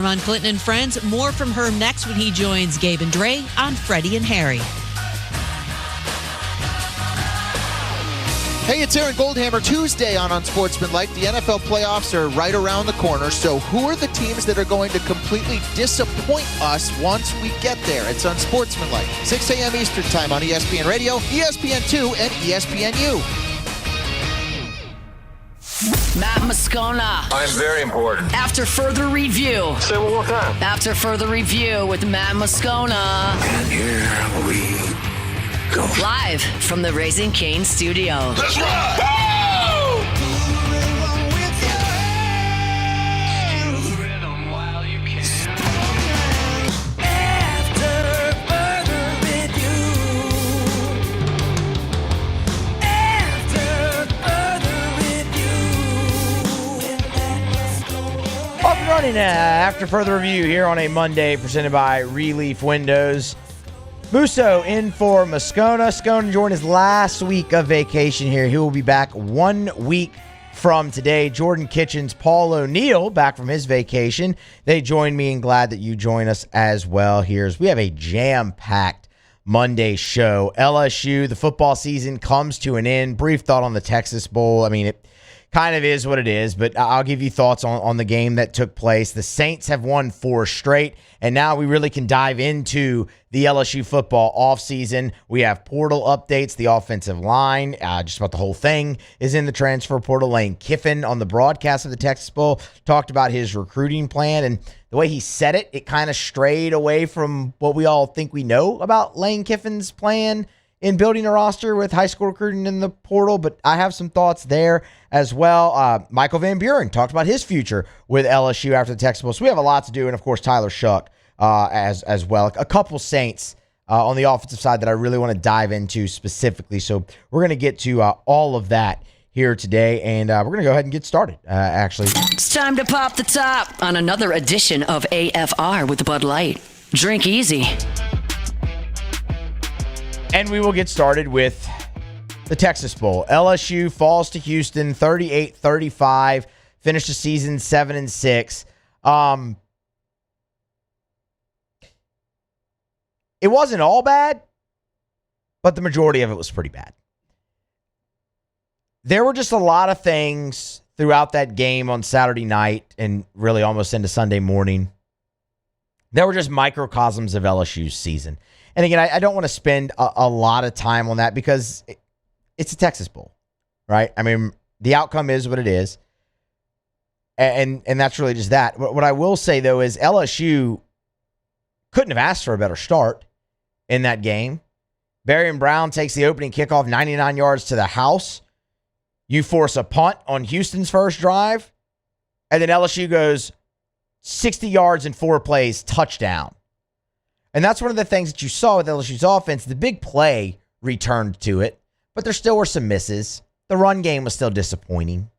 On Clinton and Friends, more from Herm next when he joins Gabe and Dre on Freddie and Harry. Hey, it's Aaron Goldhammer. Tuesday on Unsportsmanlike. The NFL playoffs are right around the corner, so who are the teams that are going to completely disappoint us once we get there? It's Unsportsmanlike. 6 a.m. Eastern Time on ESPN Radio, ESPN2, and ESPNU. Matt Moscona. I'm very important. After further review. Say it one more time. After further review with Matt Moscona. And here we go. Live from the Raising Cane studio. Let's ride! Running after further review here on a Monday presented by Relief Windows. Musso in for Moscona. Moscona enjoying his last week of vacation here. He will be back 1 week from today. Jordan Kitchens, Paul O'Neill back from his vacation. They join me and glad that you join us as well here as we have a jam-packed Monday show. LSU, the football season comes to an end. Brief thought on the Texas Bowl. I mean, it kind of is what it is, but I'll give you thoughts on the game that took place. The Saints have won 4 straight, and now we really can dive into the LSU football offseason. We have portal updates, the offensive line, just about the whole thing is in the transfer portal. Lane Kiffin on the broadcast of the Texas Bowl talked about his recruiting plan, and the way he said it, it kind of strayed away from what we all think we know about Lane Kiffin's plan in building a roster with high school recruiting in the portal, but I have some thoughts there as well. Michael Van Buren talked about his future with LSU after the Texas Bowl. So we have a lot to do, and of course Tyler Shuck as well. A couple Saints on the offensive side that I really want to dive into specifically. So we're going to get to all of that here today, and we're going to go ahead and get started, actually. It's time to pop the top on another edition of AFR with Bud Light. Drink easy. And we will get started with the Texas Bowl. LSU falls to Houston 38-35, finished the season 7-6. It wasn't all bad, but the majority of it was pretty bad. There were just a lot of things throughout that game on Saturday night and really almost into Sunday morning. There were just microcosms of LSU's season. And again, I don't want to spend a lot of time on that because it's a Texas Bowl, right? I mean, the outcome is what it is. And that's really just that. What I will say, though, is LSU couldn't have asked for a better start in that game. Barry Brown takes the opening kickoff 99 yards to the house. You force a punt on Houston's first drive. And then LSU goes 60 yards in 4 plays, touchdown. And that's one of the things that you saw with LSU's offense. The big play returned to it, but there still were some misses. The run game was still disappointing.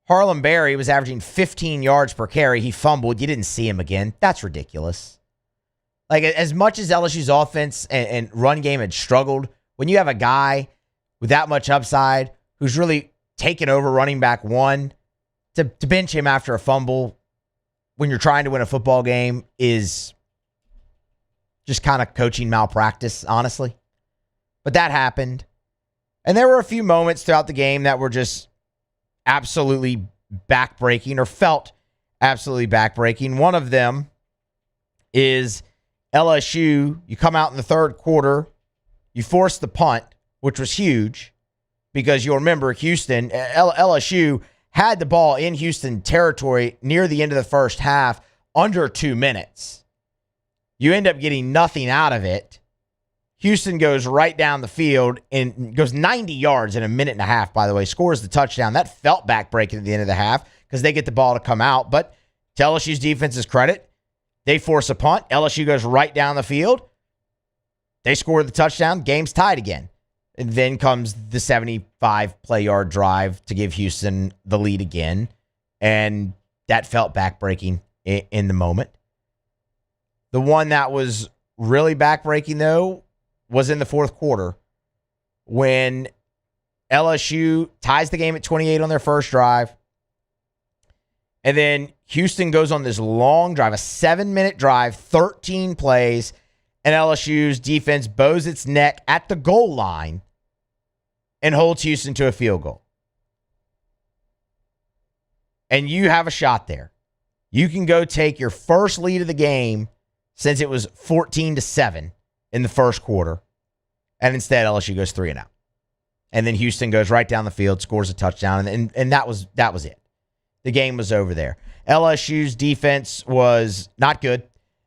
Harlem Berry was averaging 15 yards per carry. He fumbled. You didn't see him again. That's ridiculous. Like, as much as LSU's offense and run game had struggled, when you have a guy with that much upside who's really taken over running back one, to bench him after a fumble when you're trying to win a football game is just kind of coaching malpractice, honestly. But that happened. And there were a few moments throughout the game that were just absolutely backbreaking or felt absolutely backbreaking. One of them is LSU. You come out in the third quarter, you force the punt, which was huge because you'll remember Houston, LSU had the ball in Houston territory near the end of the first half under 2 minutes. You end up getting nothing out of it. Houston goes right down the field and goes 90 yards in a minute and a half, by the way, scores the touchdown. That felt backbreaking at the end of the half because they get the ball to come out. But to LSU's defense's credit, they force a punt. LSU goes right down the field. They score the touchdown. Game's tied again. And then comes the 75 play yard drive to give Houston the lead again. And that felt backbreaking in the moment. The one that was really backbreaking, though, was in the fourth quarter when LSU ties the game at 28 on their first drive. And then Houston goes on this long drive, a 7-minute drive, 13 plays, and LSU's defense bows its neck at the goal line and holds Houston to a field goal. And you have a shot there. You can go take your first lead of the game since it was 14-7 in the first quarter. And instead, LSU goes 3-and-out. And then Houston goes right down the field, scores a touchdown, and that was it. The game was over there. LSU's defense was not good.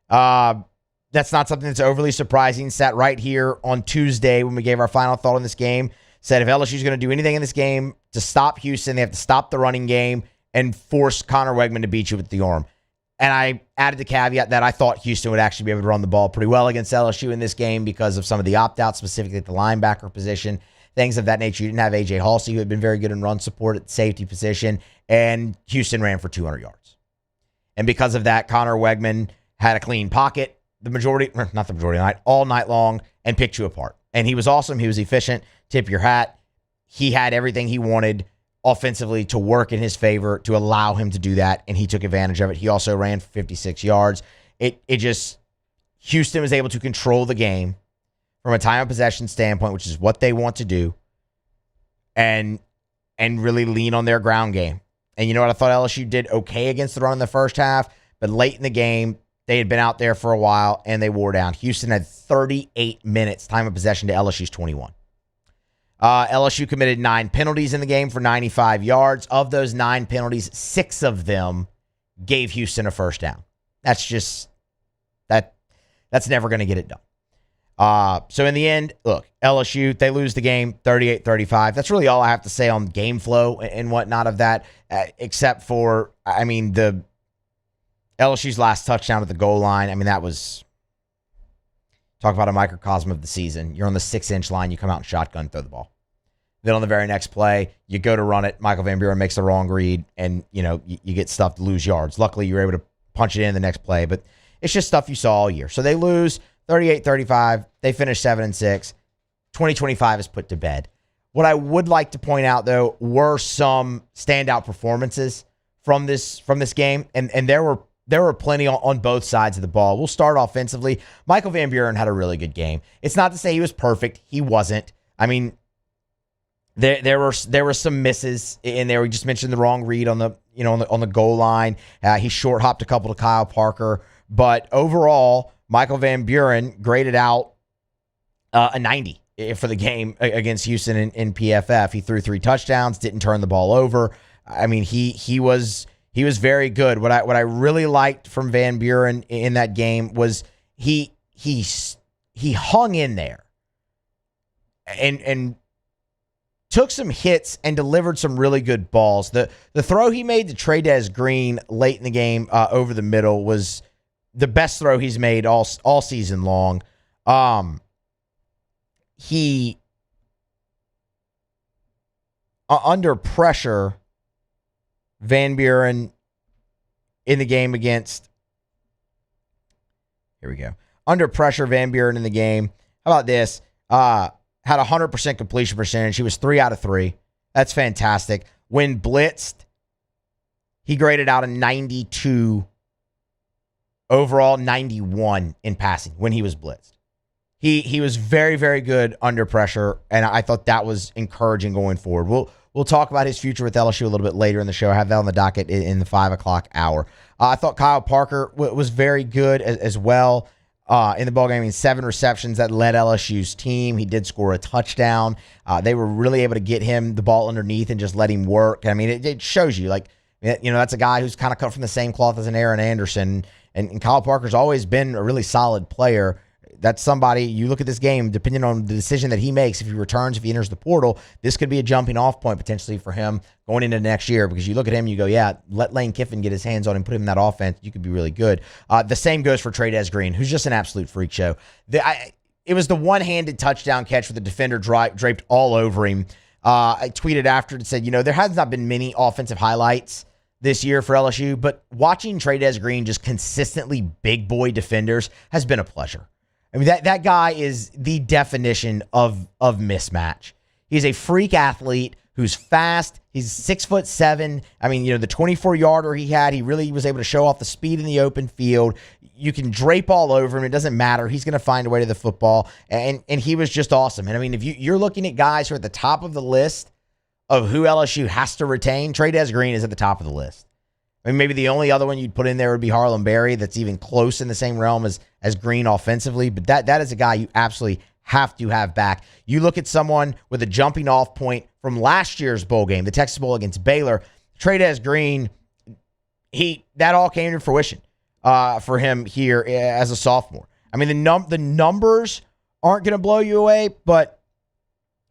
That's not something that's overly surprising. Sat right here on Tuesday when we gave our final thought on this game. Said if LSU's going to do anything in this game to stop Houston, they have to stop the running game and force Connor Wegman to beat you with the arm. And I added the caveat that I thought Houston would actually be able to run the ball pretty well against LSU in this game because of some of the opt-outs, specifically at the linebacker position, things of that nature. You didn't have A.J. Halsey, who had been very good in run support at the safety position, and Houston ran for 200 yards. And because of that, Connor Wegman had a clean pocket all night long, and picked you apart. And he was awesome. He was efficient. Tip your hat. He had everything he wanted offensively to work in his favor to allow him to do that, and he took advantage of it. He also ran for 56 yards. Houston was able to control the game from a time of possession standpoint, which is what they want to do, and really lean on their ground game. And you know what? I thought LSU did okay against the run in the first half, but late in the game, they had been out there for a while, and they wore down. Houston had 38 minutes time of possession to LSU's 21. LSU committed 9 penalties in the game for 95 yards. Of those 9 penalties, 6 of them gave Houston a first down. That's never going to get it done. So in the end, look, LSU, they lose the game 38-35. That's really all I have to say on game flow and whatnot of that, except for, the LSU's last touchdown at the goal line. That was, talk about a microcosm of the season. You're on the 6-inch line, you come out and shotgun, throw the ball. Then on the very next play, you go to run it. Michael Van Buren makes the wrong read, and you get stuffed to lose yards. Luckily, you're able to punch it in the next play, but it's just stuff you saw all year. So they lose 38-35. They finish 7-6. 2025 is put to bed. What I would like to point out, though, were some standout performances from this game, and there were plenty on both sides of the ball. We'll start offensively. Michael Van Buren had a really good game. It's not to say he was perfect. He wasn't. There were some misses in there. We just mentioned the wrong read on the goal line. He short hopped a couple to Kyle Parker, but overall, Michael Van Buren graded out a 90 for the game against Houston in PFF. He threw 3 touchdowns, didn't turn the ball over. He was very good. What I really liked from Van Buren in that game was he hung in there and took some hits and delivered some really good balls. The throw he made to Trey'Dez Green late in the game over the middle was the best throw he's made all season long. He under pressure, Van Buren in the game against. Here we go. Under pressure, Van Buren in the game. How about this? Had 100% completion percentage. He was 3 out of 3. That's fantastic. When blitzed, he graded out a 92. Overall, 91 in passing when he was blitzed. He was very, very good under pressure, and I thought that was encouraging going forward. We'll talk about his future with LSU a little bit later in the show. I have that on the docket in the 5 o'clock hour. I thought Kyle Parker was very good as well. In the ballgame, 7 receptions that led LSU's team. He did score a touchdown. They were really able to get him the ball underneath and just let him work. It shows you, that's a guy who's kind of cut from the same cloth as an Aaron Anderson. And Kyle Parker's always been a really solid player. That's somebody, you look at this game, depending on the decision that he makes, if he returns, if he enters the portal, this could be a jumping off point potentially for him going into next year, because you look at him, you go, yeah, let Lane Kiffin get his hands on him, put him in that offense, you could be really good. The same goes for Trey'Dez Green, who's just an absolute freak show. It was the one-handed touchdown catch with the defender draped all over him. I tweeted after and said, there has not been many offensive highlights this year for LSU, but watching Trey'Dez Green just consistently big boy defenders has been a pleasure. That guy is the definition of mismatch. He's a freak athlete who's fast. He's 6'7". I mean, the 24-yarder he had, he really was able to show off the speed in the open field. You can drape all over him. It doesn't matter. He's going to find a way to the football. And he was just awesome. And I mean, if you're looking at guys who are at the top of the list of who LSU has to retain, Trey Green is at the top of the list. I mean, maybe the only other one you'd put in there would be Harlem Berry. That's even close in the same realm as Green offensively. But that is a guy you absolutely have to have back. You look at someone with a jumping off point from last year's bowl game, the Texas Bowl against Baylor. Trey Green, that all came to fruition for him here as a sophomore. I mean, the numbers aren't going to blow you away, but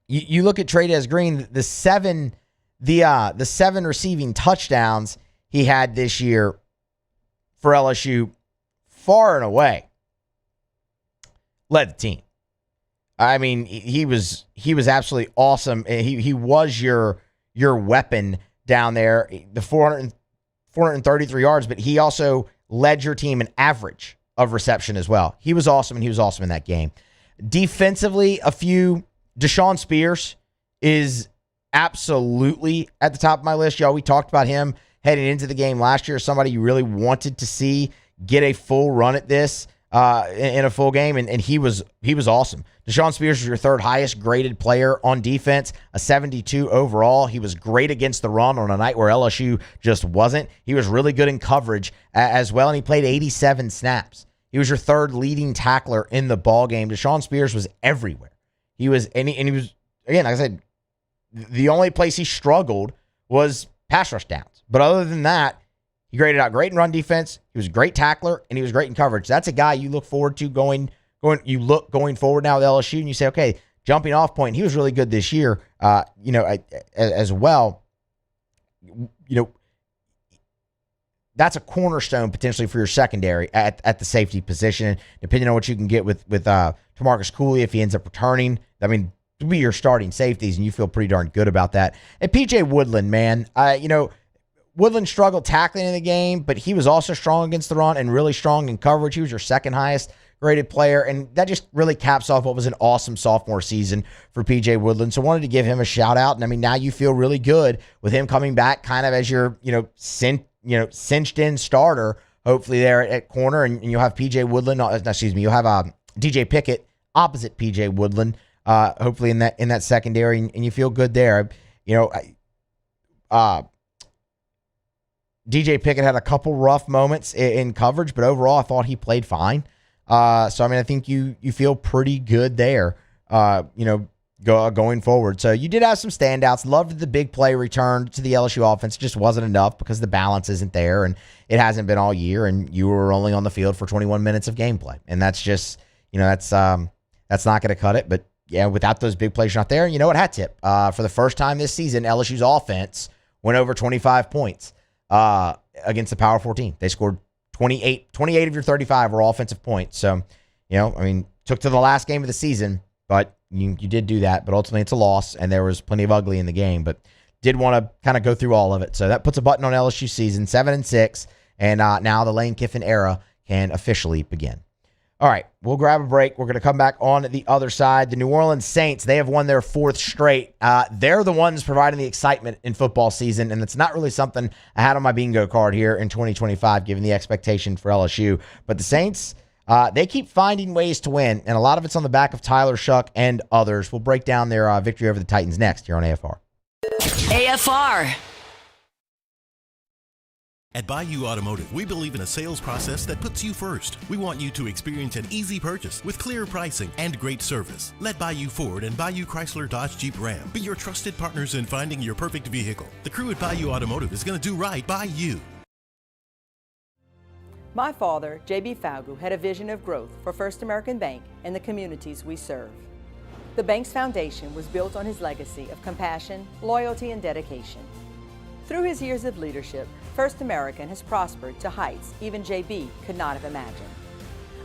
you look at Trey Green, the seven receiving touchdowns he had this year for LSU, far and away led the team. I mean, he was absolutely awesome. He was your weapon down there, the 433 yards, but he also led your team in average of reception as well. He was awesome, and he was awesome in that game. Defensively, Deshaun Spears is absolutely at the top of my list. Y'all, we talked about him heading into the game last year, somebody you really wanted to see get a full run at this in a full game, and he was awesome. Deshaun Spears was your third highest graded player on defense, a 72 overall. He was great against the run on a night where LSU just wasn't. He was really good in coverage as well, and he played 87 snaps. He was your third leading tackler in the ball game. Deshaun Spears was everywhere. He was, and he was, again, like I said, the only place he struggled was pass rush downs. But other than that, he graded out great in run defense. He was a great tackler, and he was great in coverage. That's a guy you look forward to going forward now with LSU, and you say, okay, jumping off point. He was really good this year, as well. That's a cornerstone potentially for your secondary at the safety position, depending on what you can get with Tamarcus Cooley if he ends up returning. I mean, to be your starting safeties, and you feel pretty darn good about that. And PJ Woodland, man, Woodland struggled tackling in the game, but he was also strong against the run and really strong in coverage. He was your second highest graded player, and that just really caps off what was an awesome sophomore season for PJ Woodland. So I wanted to give him a shout out, and I mean, now you feel really good with him coming back kind of as your cinched in starter, hopefully there at corner, and you'll have PJ Woodland. You'll have DJ Pickett opposite PJ Woodland, hopefully in that secondary, and you feel good there. DJ Pickett had a couple rough moments in coverage, but overall I thought he played fine. So I mean, I think you feel pretty good there, going forward. So you did have some standouts. Loved the big play return to the LSU offense. It just wasn't enough because the balance isn't there, and it hasn't been all year, and you were only on the field for 21 minutes of gameplay. And that's just, that's not going to cut it. But yeah, without those big plays not there, what, hat tip. For the first time this season, LSU's offense went over 25 points against the Power 14. They scored 28 of your 35 were offensive points. So, took to the last game of the season, but you did do that. But ultimately, it's a loss, and there was plenty of ugly in the game. But did want to kind of go through all of it. So that puts a button on LSU season 7-6, and now the Lane Kiffin era can officially begin. All right, we'll grab a break. We're going to come back on the other side. The New Orleans Saints, they have won their fourth straight. They're the ones providing the excitement in football season, and it's not really something I had on my bingo card here in 2025, given the expectation for LSU. But the Saints, they keep finding ways to win, and a lot of it's on the back of Tyler Shuck and others. We'll break down their victory over the Titans next here on AFR. AFR. At Bayou Automotive, we believe in a sales process that puts you first. We want you to experience an easy purchase with clear pricing and great service. Let Bayou Ford and Bayou Chrysler Dodge Jeep Ram be your trusted partners in finding your perfect vehicle. The crew at Bayou Automotive is going to do right by you. My father, J.B. Falgu, had a vision of growth for First American Bank and the communities we serve. The bank's foundation was built on his legacy of compassion, loyalty, and dedication. Through his years of leadership, First American has prospered to heights even JB could not have imagined.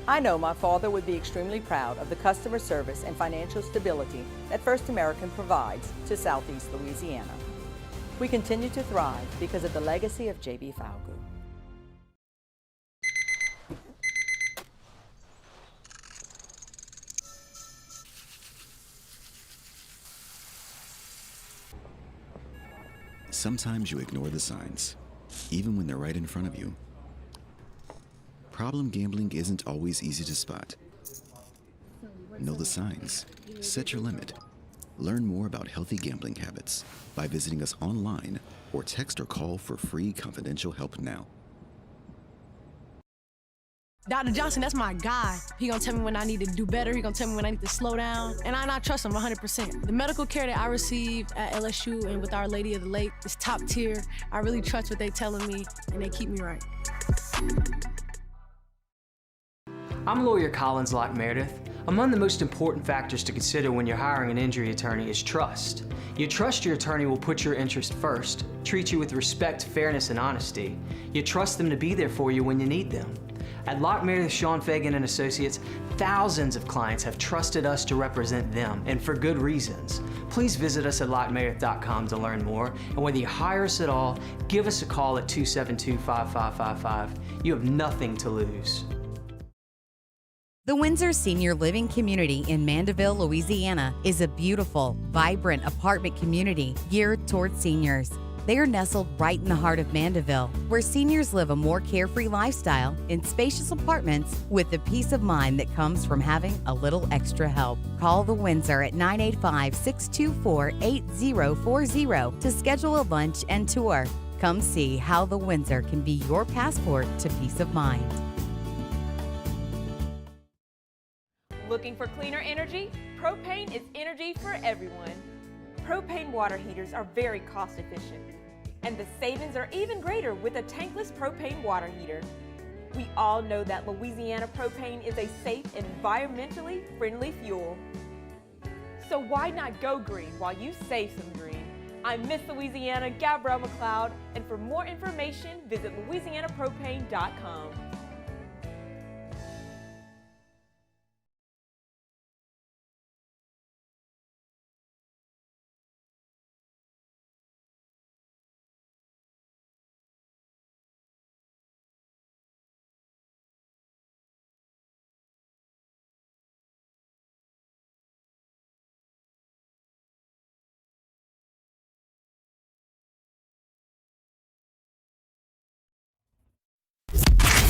I know my father would be extremely proud of the customer service and financial stability that First American provides to Southeast Louisiana. We continue to thrive because of the legacy of JB Falgu. Sometimes you ignore the signs, even when they're right in front of you. Problem gambling isn't always easy to spot. Know the signs. Set your limit. Learn more about healthy gambling habits by visiting us online or text or call for free confidential help now. Dr. Johnson, that's my guy. He gonna tell me when I need to do better. He gonna tell me when I need to slow down. And I trust him 100%. The medical care that I receive at LSU and with Our Lady of the Lake is top tier. I really trust what they telling me, and they keep me right. I'm lawyer Collins Locke Meredith. Among the most important factors to consider when you're hiring an injury attorney is trust. You trust your attorney will put your interest first, treat you with respect, fairness, and honesty. You trust them to be there for you when you need them. At Locke Meredith, Sean Fagan and Associates, thousands of clients have trusted us to represent them, and for good reasons. Please visit us at LockeMeredith.com to learn more, and whether you hire us at all, give us a call at 272-5555. You have nothing to lose. The Windsor Senior Living Community in Mandeville, Louisiana is a beautiful, vibrant apartment community geared towards seniors. They are nestled right in the heart of Mandeville, where seniors live a more carefree lifestyle in spacious apartments with the peace of mind that comes from having a little extra help. Call the Windsor at 985-624-8040 to schedule a lunch and tour. Come see how the Windsor can be your passport to peace of mind. Looking for cleaner energy? Propane is energy for everyone. Propane water heaters are very cost efficient, and the savings are even greater with a tankless propane water heater. We all know that Louisiana propane is a safe and environmentally friendly fuel. So why not go green while you save some green? I'm Miss Louisiana, Gabrielle McLeod, and for more information, visit louisianapropane.com.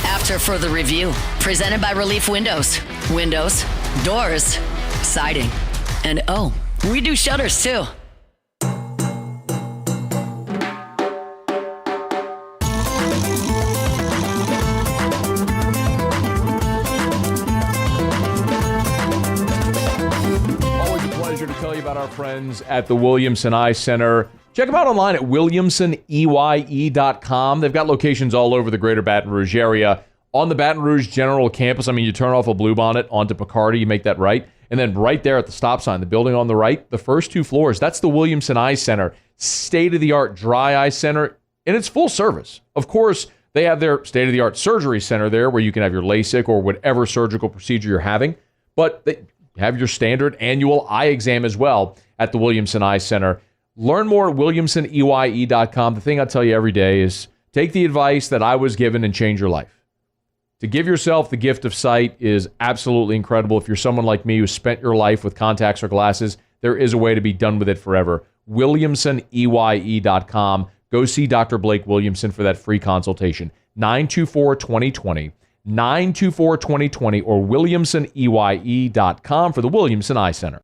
After further review, presented by Relief Windows. Windows, doors, siding, and oh, we do shutters too. Always a pleasure to tell you about our friends at the Williamson Eye Center. Check them out online at williamsoneye.com. They've got locations all over the greater Baton Rouge area. On the Baton Rouge General Campus, I mean, you turn off a Bluebonnet onto Picardy, you make that right, and then right there at the stop sign, the building on the right, the first two floors, that's the Williamson Eye Center. State-of-the-art dry eye center, and it's full service. Of course, they have their state-of-the-art surgery center there where you can have your LASIK or whatever surgical procedure you're having, but they have your standard annual eye exam as well at the Williamson Eye Center. Learn more at williamsoneye.com. The thing I tell you every day is take the advice that I was given and change your life. To give yourself the gift of sight is absolutely incredible. If you're someone like me who spent your life with contacts or glasses, there is a way to be done with it forever. williamsoneye.com. Go see Dr. Blake Williamson for that free consultation. 924-2020, 924-2020, or williamsoneye.com for the Williamson Eye Center.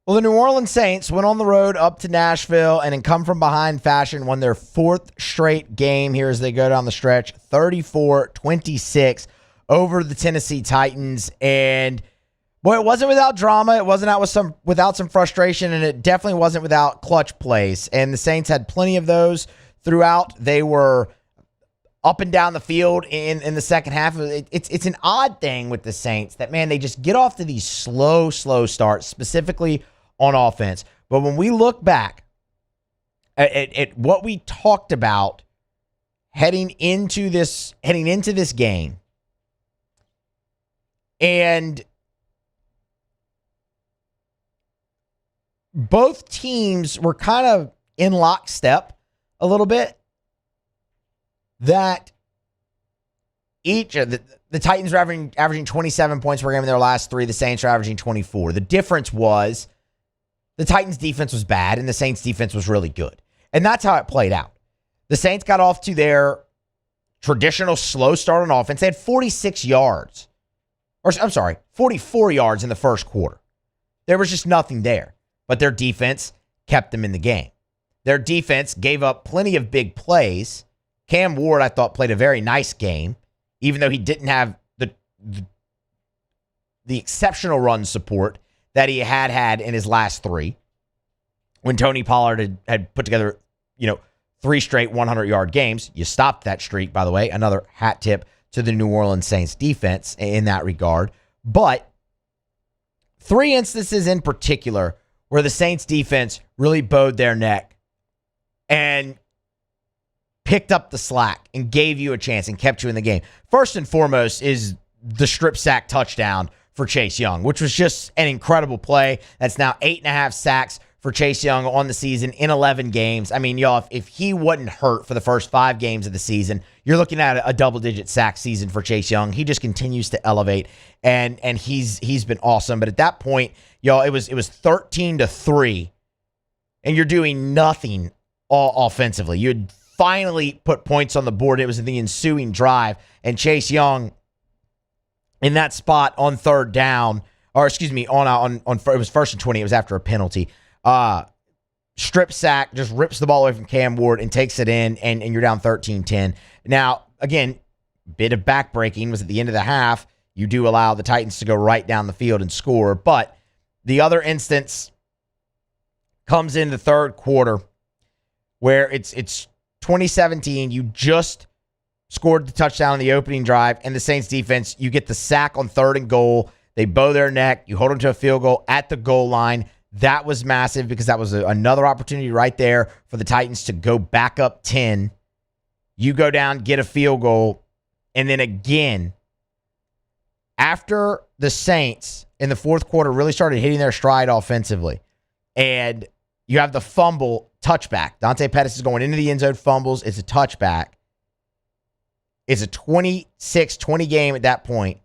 Well, the New Orleans Saints went on the road up to Nashville and in come-from-behind fashion won their fourth straight game here as they go down the stretch, 34-26 over the Tennessee Titans. And, boy, it wasn't without drama. It wasn't without some frustration, and it definitely wasn't without clutch plays. And the Saints had plenty of those throughout. They were up and down the field in the second half. It's an odd thing with the Saints that, man, they just get off to these slow starts, specifically on offense. But when we look back at what we talked about heading into this game, and both teams were kind of in lockstep a little bit, that each of the Titans were averaging 27 points per game in their last three. The Saints are averaging 24. The difference was the Titans' defense was bad and the Saints' defense was really good. And that's how it played out. The Saints got off to their traditional slow start on offense. They had 46 yards. Or, I'm sorry, 44 yards in the first quarter. There was just nothing there. But their defense kept them in the game. Their defense gave up plenty of big plays. Cam Ward, I thought, played a very nice game, even though he didn't have the exceptional run support that he had in his last three. When Tony Pollard had put together, 3 straight 100-yard games. You stopped that streak, by the way. Another hat tip to the New Orleans Saints defense in that regard. But 3 instances in particular where the Saints defense really bowed their neck and picked up the slack and gave you a chance and kept you in the game. First and foremost is the strip sack touchdown for Chase Young, which was just an incredible play. That's now 8.5 sacks for Chase Young on the season in 11 games. I mean, y'all, if he wasn't hurt for the first 5 games of the season, you're looking at a double-digit sack season for Chase Young. He just continues to elevate, and he's been awesome. But at that point, y'all, it was 13-3, and you're doing nothing offensively. You had finally put points on the board. It was in the ensuing drive, and Chase Young in that spot on third down, or excuse me, on it was 1st and 20. It was after a penalty. Strip sack, just rips the ball away from Cam Ward and takes it in, and you're down 13-10. Now, again, bit of backbreaking was at the end of the half. You do allow the Titans to go right down the field and score, but the other instance comes in the third quarter where it's 2017. You just scored the touchdown on the opening drive, and the Saints defense, you get the sack on 3rd and goal. They bow their neck. You hold them to a field goal at the goal line. That was massive because that was another opportunity right there for the Titans to go back up 10. You go down, get a field goal, and then again, after the Saints in the fourth quarter really started hitting their stride offensively, and you have the fumble touchback. Dante Pettis is going into the end zone, fumbles. It's a touchback. It's a 26-20 game at that point,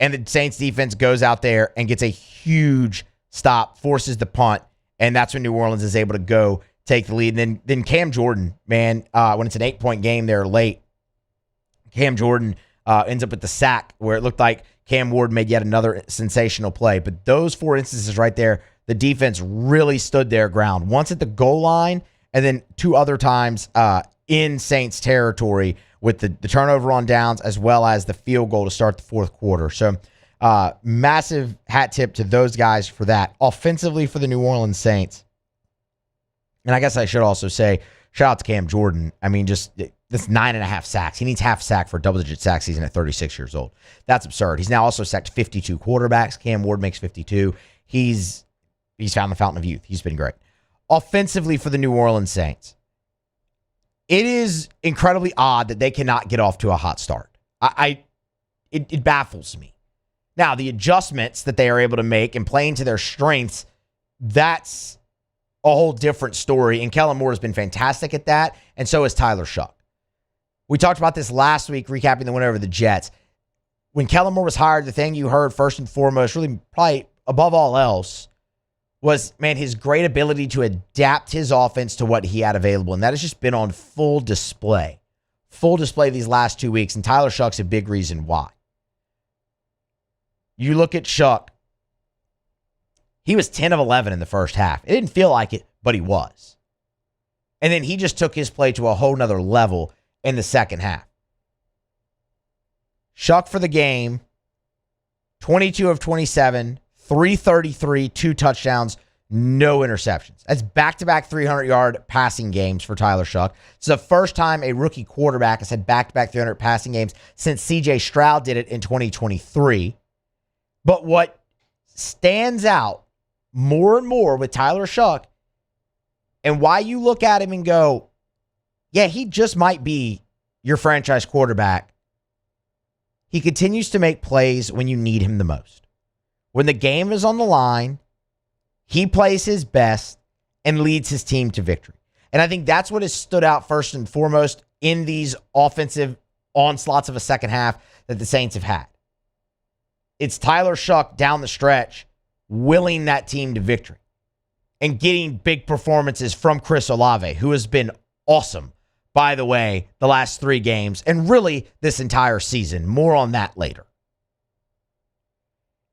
and the Saints defense goes out there and gets a huge stop, forces the punt, and that's when New Orleans is able to go take the lead. And then Cam Jordan, man, when it's an 8-point game there late, Cam Jordan ends up with the sack where it looked like Cam Ward made yet another sensational play. But those 4 instances right there, the defense really stood their ground. Once at the goal line, and then 2 other times in Saints territory with the turnover on downs as well as the field goal to start the fourth quarter. So massive hat tip to those guys for that. Offensively for the New Orleans Saints, and I guess I should also say, shout out to Cam Jordan. I mean, just that's 9.5 sacks. He needs half sack for a double-digit sack season at 36 years old. That's absurd. He's now also sacked 52 quarterbacks. Cam Ward makes 52. He's found the fountain of youth. He's been great. Offensively for the New Orleans Saints, it is incredibly odd that they cannot get off to a hot start. It baffles me. Now, the adjustments that they are able to make and playing to their strengths, that's a whole different story. And Kellen Moore has been fantastic at that, and so is Tyler Shuck. We talked about this last week, recapping the win over the Jets. When Kellen Moore was hired, the thing you heard first and foremost, really probably above all else, was, man, his great ability to adapt his offense to what he had available. And that has just been on full display. Full display these last 2 weeks, and Tyler Shuck's a big reason why. You look at Shuck, he was 10 of 11 in the first half. It didn't feel like it, but he was. And then he just took his play to a whole nother level in the second half. Shuck for the game, 22 of 27, 333, 2 touchdowns, no interceptions. That's back-to-back 300-yard passing games for Tyler Shuck. It's the first time a rookie quarterback has had back-to-back 300 passing games since C.J. Stroud did it in 2023. But what stands out more and more with Tyler Shuck, and why you look at him and go, yeah, he just might be your franchise quarterback, he continues to make plays when you need him the most. When the game is on the line, he plays his best and leads his team to victory. And I think that's what has stood out first and foremost in these offensive onslaughts of a second half that the Saints have had. It's Tyler Shuck down the stretch willing that team to victory. and getting big performances from Chris Olave, who has been awesome, by the way, the last 3 games, and really this entire season. More on that later.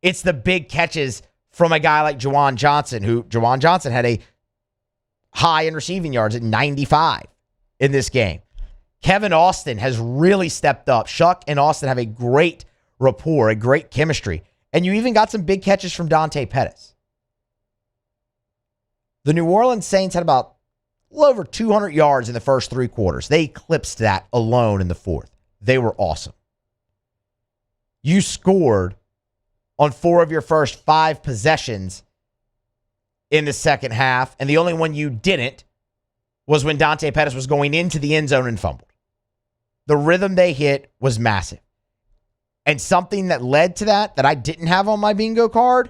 It's the big catches from a guy like Juwan Johnson, who Juwan Johnson had a high in receiving yards at 95 in this game. Kevin Austin has really stepped up. Shuck and Austin have a great rapport, a great chemistry. And you even got some big catches from Dante Pettis. The New Orleans Saints had about a little over 200 yards in the first 3 quarters. They eclipsed that alone in the fourth. They were awesome. You scored on 4 of your first 5 possessions in the second half, and the only one you didn't was when Dante Pettis was going into the end zone and fumbled. The rhythm they hit was massive. And something that led to that I didn't have on my bingo card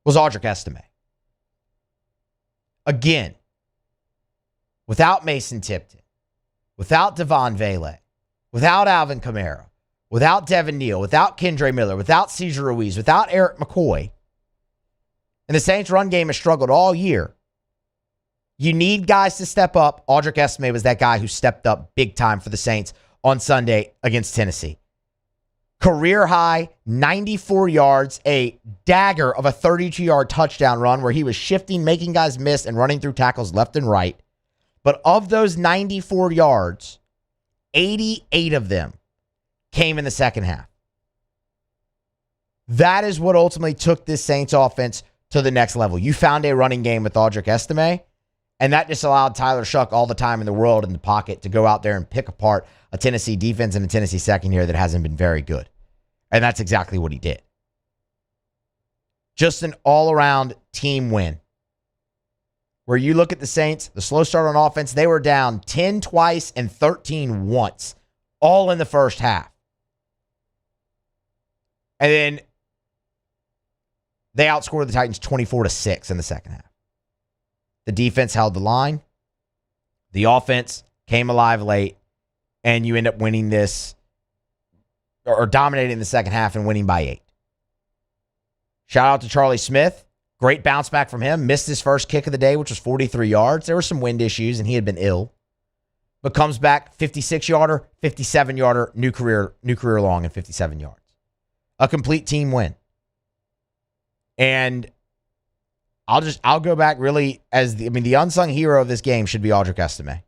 was Audric Estime. Again, without Mason Tipton, without Devon Vele, without Alvin Kamara, without Devin Neal, without Kendre Miller, without Cesar Ruiz, without Eric McCoy, and the Saints' run game has struggled all year. You need guys to step up. Audric Estime was that guy who stepped up big time for the Saints on Sunday against Tennessee. Career high, 94 yards, a dagger of a 32-yard touchdown run where he was shifting, making guys miss, and running through tackles left and right. But of those 94 yards, 88 of them came in the second half. That is what ultimately took this Saints offense to the next level. You found a running game with Audric Estime, and that just allowed Tyler Shuck all the time in the world in the pocket to go out there and pick apart a Tennessee defense and a Tennessee secondary that hasn't been very good. And that's exactly what he did. Just an all-around team win. Where you look at the Saints, the slow start on offense, they were down 10 twice and 13 once, all in the first half. And then they outscored the Titans 24-6 in the second half. The defense held the line. The offense came alive late, and you end up winning this, or dominating the second half and winning by 8. Shout out to Charlie Smith. Great bounce back from him. Missed his first kick of the day, which was 43 yards. There were some wind issues, and he had been ill. But comes back, 56-yarder, 57-yarder, new career long and 57 yards. A complete team win. And I'll go back really as the unsung hero of this game should be Audric Estime.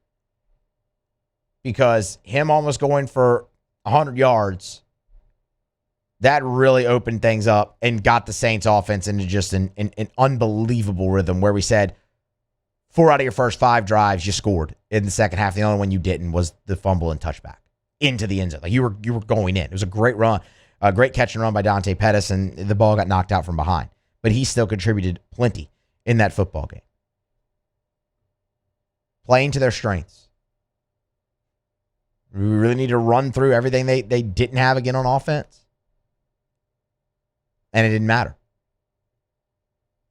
Because him almost going for 100 yards, that really opened things up and got the Saints offense into just an unbelievable rhythm where we said 4 out of your first 5 drives you scored in the second half. The only one you didn't was the fumble and touchback into the end zone. Like you were going in. It was a great run, a great catch and run by Dante Pettis, and the ball got knocked out from behind. But he still contributed plenty in that football game. Playing to their strengths. We really need to run through everything they didn't have again on offense. And it didn't matter.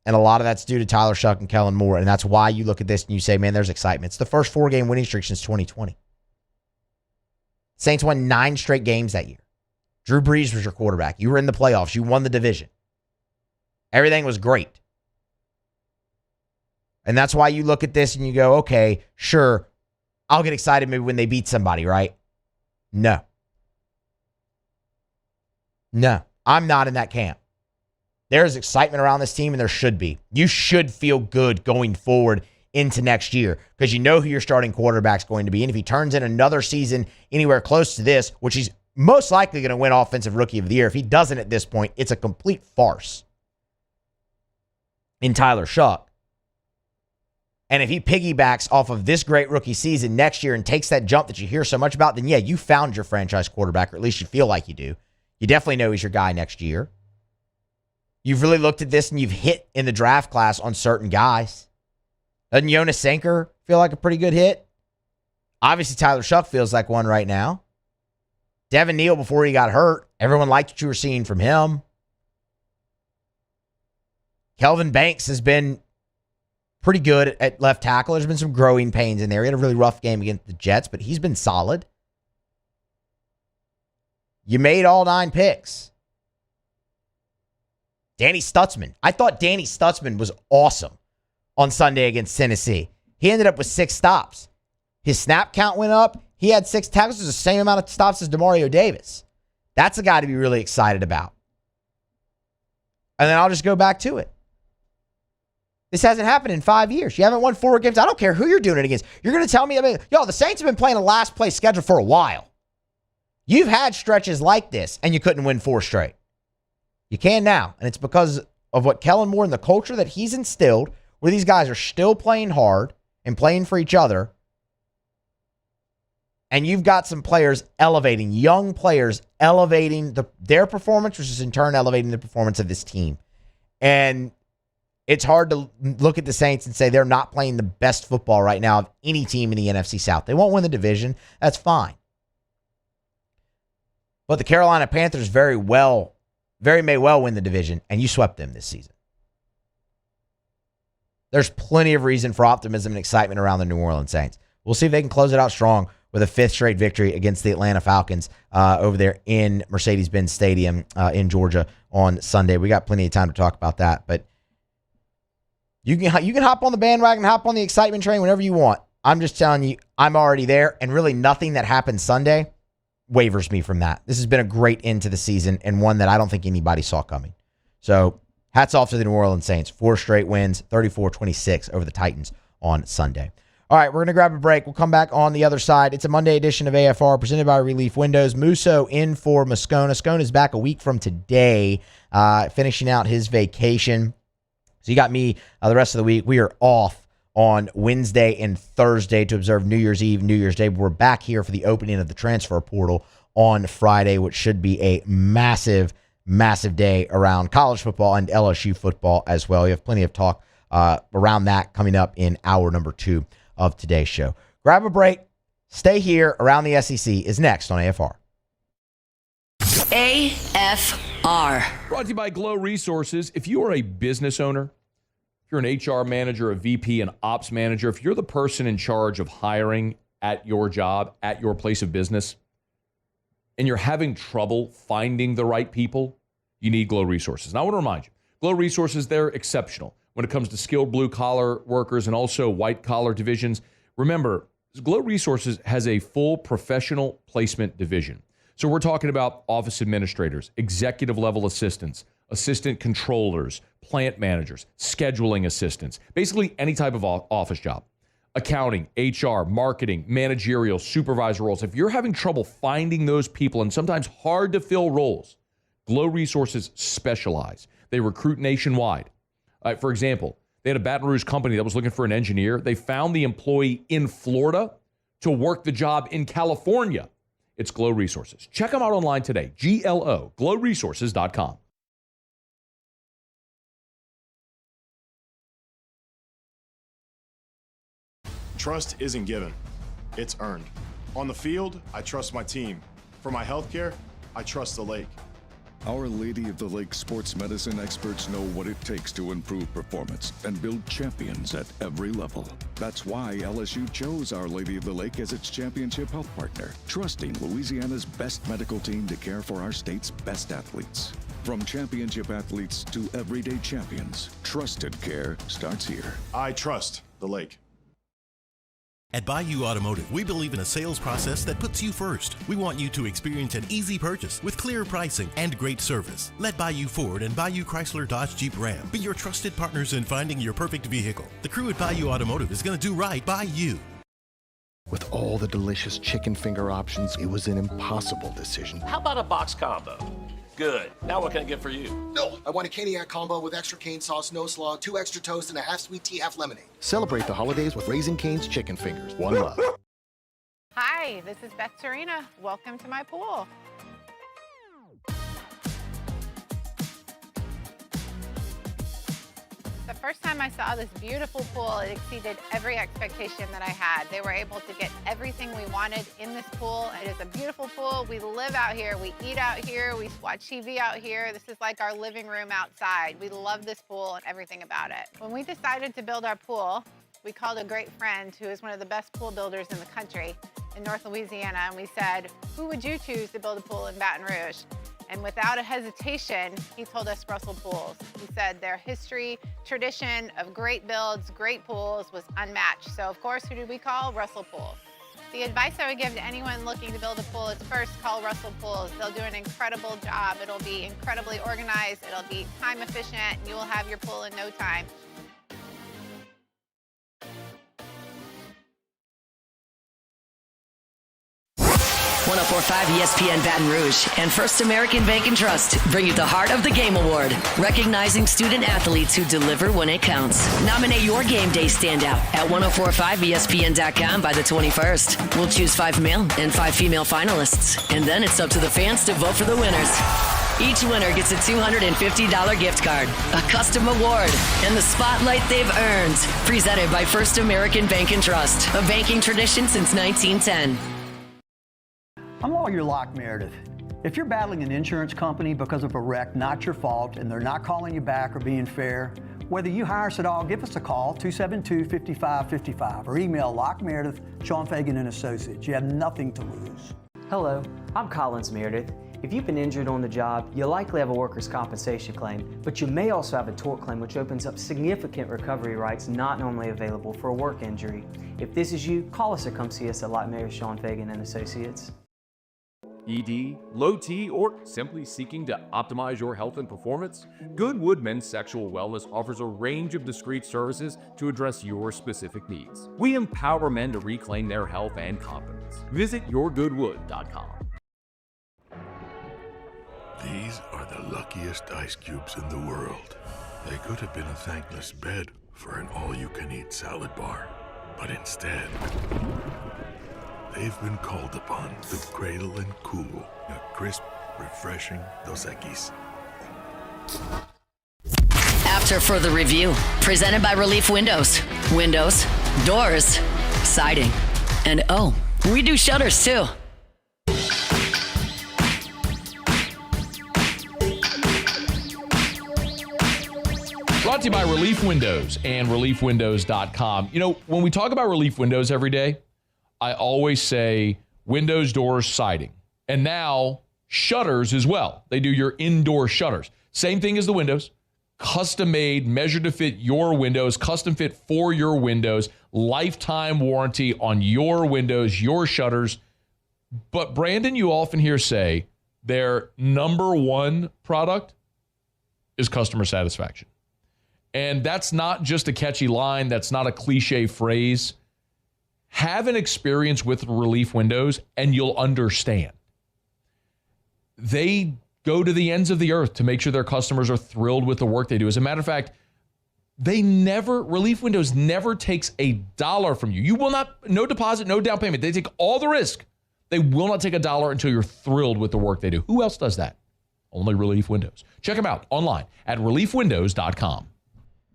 And a lot of that's due to Tyler Shuck and Kellen Moore. And that's why you look at this and you say, man, there's excitement. It's the first 4-game winning streak since 2020. Saints won 9 straight games that year. Drew Brees was your quarterback. You were in the playoffs. You won the division. Everything was great. And that's why you look at this and you go, okay, sure, I'll get excited maybe when they beat somebody, right? No. I'm not in that camp. There's excitement around this team, and there should be. You should feel good going forward into next year because you know who your starting quarterback's going to be. And if he turns in another season anywhere close to this, which he's most likely going to win Offensive Rookie of the Year, if he doesn't at this point, it's a complete farce in Tyler Shuck. And if he piggybacks off of this great rookie season next year and takes that jump that you hear so much about, then yeah, you found your franchise quarterback, or at least you feel like you do. You definitely know he's your guy next year. You've really looked at this and you've hit in the draft class on certain guys. Doesn't Jonas Sanker feel like a pretty good hit? Obviously, Tyler Shuck feels like one right now. Devin Neal, before he got hurt, everyone liked what you were seeing from him. Kelvin Banks has been pretty good at left tackle. There's been some growing pains in there. He had a really rough game against the Jets, but he's been solid. You made all 9 picks. Danny Stutzman. I thought Danny Stutzman was awesome on Sunday against Tennessee. He ended up with 6 stops. His snap count went up. He had 6 tackles, the same amount of stops as Demario Davis. That's a guy to be really excited about. And then I'll just go back to it. This hasn't happened in 5 years. You haven't won 4 games. I don't care who you're doing it against. You're going to tell me, the Saints have been playing a last place schedule for a while. You've had stretches like this, and you couldn't win 4 straight. You can now, and it's because of what Kellen Moore and the culture that he's instilled, where these guys are still playing hard and playing for each other. And you've got some players elevating, young players elevating their performance, which is in turn elevating the performance of this team. And it's hard to look at the Saints and say they're not playing the best football right now of any team in the NFC South. They won't win the division. That's fine. But the Carolina Panthers very may well win the division, and you swept them this season. There's plenty of reason for optimism and excitement around the New Orleans Saints. We'll see if they can close it out strong with a 5th straight victory against the Atlanta Falcons over there in Mercedes-Benz Stadium in Georgia on Sunday. We got plenty of time to talk about that, but you can hop on the bandwagon, hop on the excitement train whenever you want. I'm just telling you, I'm already there, and really nothing that happened Sunday wavers me from that. This has been a great end to the season and one that I don't think anybody saw coming. So hats off to the New Orleans Saints. 4 straight wins, 34-26 over the Titans on Sunday. All right, we're going to grab a break. We'll come back on the other side. It's a Monday edition of AFR presented by Relief Windows. Musso in for Moscona. Moscona is back a week from today, finishing out his vacation. So you got me the rest of the week. We are off on Wednesday and Thursday to observe New Year's Eve, New Year's Day. We're back here for the opening of the transfer portal on Friday, which should be a massive, massive day around college football and LSU football as well. We have plenty of talk around that coming up in hour number 2 of today's show. Grab a break. Stay here. Around the SEC is next on AFR. AFR. Brought to you by Glow Resources. If you are a business owner, if you're an HR manager, a VP, an ops manager, if you're the person in charge of hiring at your job, at your place of business, and you're having trouble finding the right people, you need Glow Resources. Now, I want to remind you, Glow Resources, they're exceptional when it comes to skilled blue-collar workers and also white-collar divisions. Remember, Glow Resources has a full professional placement division. So we're talking about office administrators, executive-level assistants, assistant controllers, plant managers, scheduling assistants, basically any type of office job. Accounting, HR, marketing, managerial, supervisor roles. If you're having trouble finding those people and sometimes hard to fill roles, Glow Resources specialize. They recruit nationwide. For example, they had a Baton Rouge company that was looking for an engineer. They found the employee in Florida to work the job in California. It's Glow Resources. Check them out online today. GLO, glowresources.com. Trust isn't given, it's earned. On the field, I trust my team. For my healthcare, I trust the lake. Our Lady of the Lake sports medicine experts know what it takes to improve performance and build champions at every level. That's why LSU chose Our Lady of the Lake as its championship health partner, trusting Louisiana's best medical team to care for our state's best athletes. From championship athletes to everyday champions, trusted care starts here. I trust the lake. At Bayou Automotive, we believe in a sales process that puts you first. We want you to experience an easy purchase with clear pricing and great service. Let Bayou Ford and Bayou Chrysler Dodge Jeep Ram be your trusted partners in finding your perfect vehicle. The crew at Bayou Automotive is going to do right by you. With all the delicious chicken finger options, it was an impossible decision. How about a box combo? Good. Now what can I get for you? No, I want a Caniac combo with extra cane sauce, no slaw, 2 extra toast, and a half sweet tea, half lemonade. Celebrate the holidays with Raising Cane's chicken fingers. One love. Hi, this is Beth Serena. Welcome to my pool. The first time I saw this beautiful pool, it exceeded every expectation that I had. They were able to get everything we wanted in this pool. It is a beautiful pool. We live out here, we eat out here, we watch TV out here. This is like our living room outside. We love this pool and everything about it. When we decided to build our pool, we called a great friend who is one of the best pool builders in the country in North Louisiana, and we said, who would you choose to build a pool in Baton Rouge? And without a hesitation, he told us Russell pools. He said their history, tradition of great builds, great pools was unmatched. So of course, who did we call? Russell Pools. The advice I would give to anyone looking to build a pool is first call Russell Pools. They'll do an incredible job. It'll be incredibly organized. It'll be time efficient. And you will have your pool in no time. 104.5 ESPN Baton Rouge and First American Bank and Trust bring you the Heart of the Game Award, recognizing student athletes who deliver when it counts. Nominate your game day standout at 1045ESPN.com by the 21st. We'll choose 5 male and 5 female finalists, and then it's up to the fans to vote for the winners. Each winner gets a $250 gift card, a custom award, and the spotlight they've earned. Presented by First American Bank and Trust, a banking tradition since 1910. I'm lawyer Locke Meredith. If you're battling an insurance company because of a wreck not your fault and they're not calling you back or being fair, whether you hire us at all, give us a call, 272-5555, or email Locke Meredith, Sean Fagan and Associates. You have nothing to lose. Hello, I'm Collins Meredith. If you've been injured on the job, you'll likely have a workers' compensation claim, but you may also have a tort claim, which opens up significant recovery rights not normally available for a work injury. If this is you, call us or come see us at Locke Meredith, Sean Fagan and Associates. ED, low T, or simply seeking to optimize your health and performance? Goodwood Men's Sexual Wellness offers a range of discreet services to address your specific needs. We empower men to reclaim their health and confidence. Visit yourgoodwood.com. These are the luckiest ice cubes in the world. They could have been a thankless bed for an all-you-can-eat salad bar, but instead, they've been called upon to cradle and cool a crisp, refreshing Dos Equis. After further review, presented by Relief Windows. Windows, doors, siding, and oh, we do shutters too. Brought to you by Relief Windows and ReliefWindows.com. You know, when we talk about Relief Windows every day, I always say windows, doors, siding. And now shutters as well. They do your indoor shutters. Same thing as the windows. Custom made, measured to fit your windows, custom fit for your windows, lifetime warranty on your windows, your shutters. But Brandon, you often hear say their number one product is customer satisfaction. And that's not just a catchy line. That's not a cliche phrase. Have an experience with Relief Windows and you'll understand. They go to the ends of the earth to make sure their customers are thrilled with the work they do. As a matter of fact, Relief Windows never takes $1 from you. You will not, no deposit, no down payment. They take all the risk. They will not take $1 until you're thrilled with the work they do. Who else does that? Only Relief Windows. Check them out online at reliefwindows.com.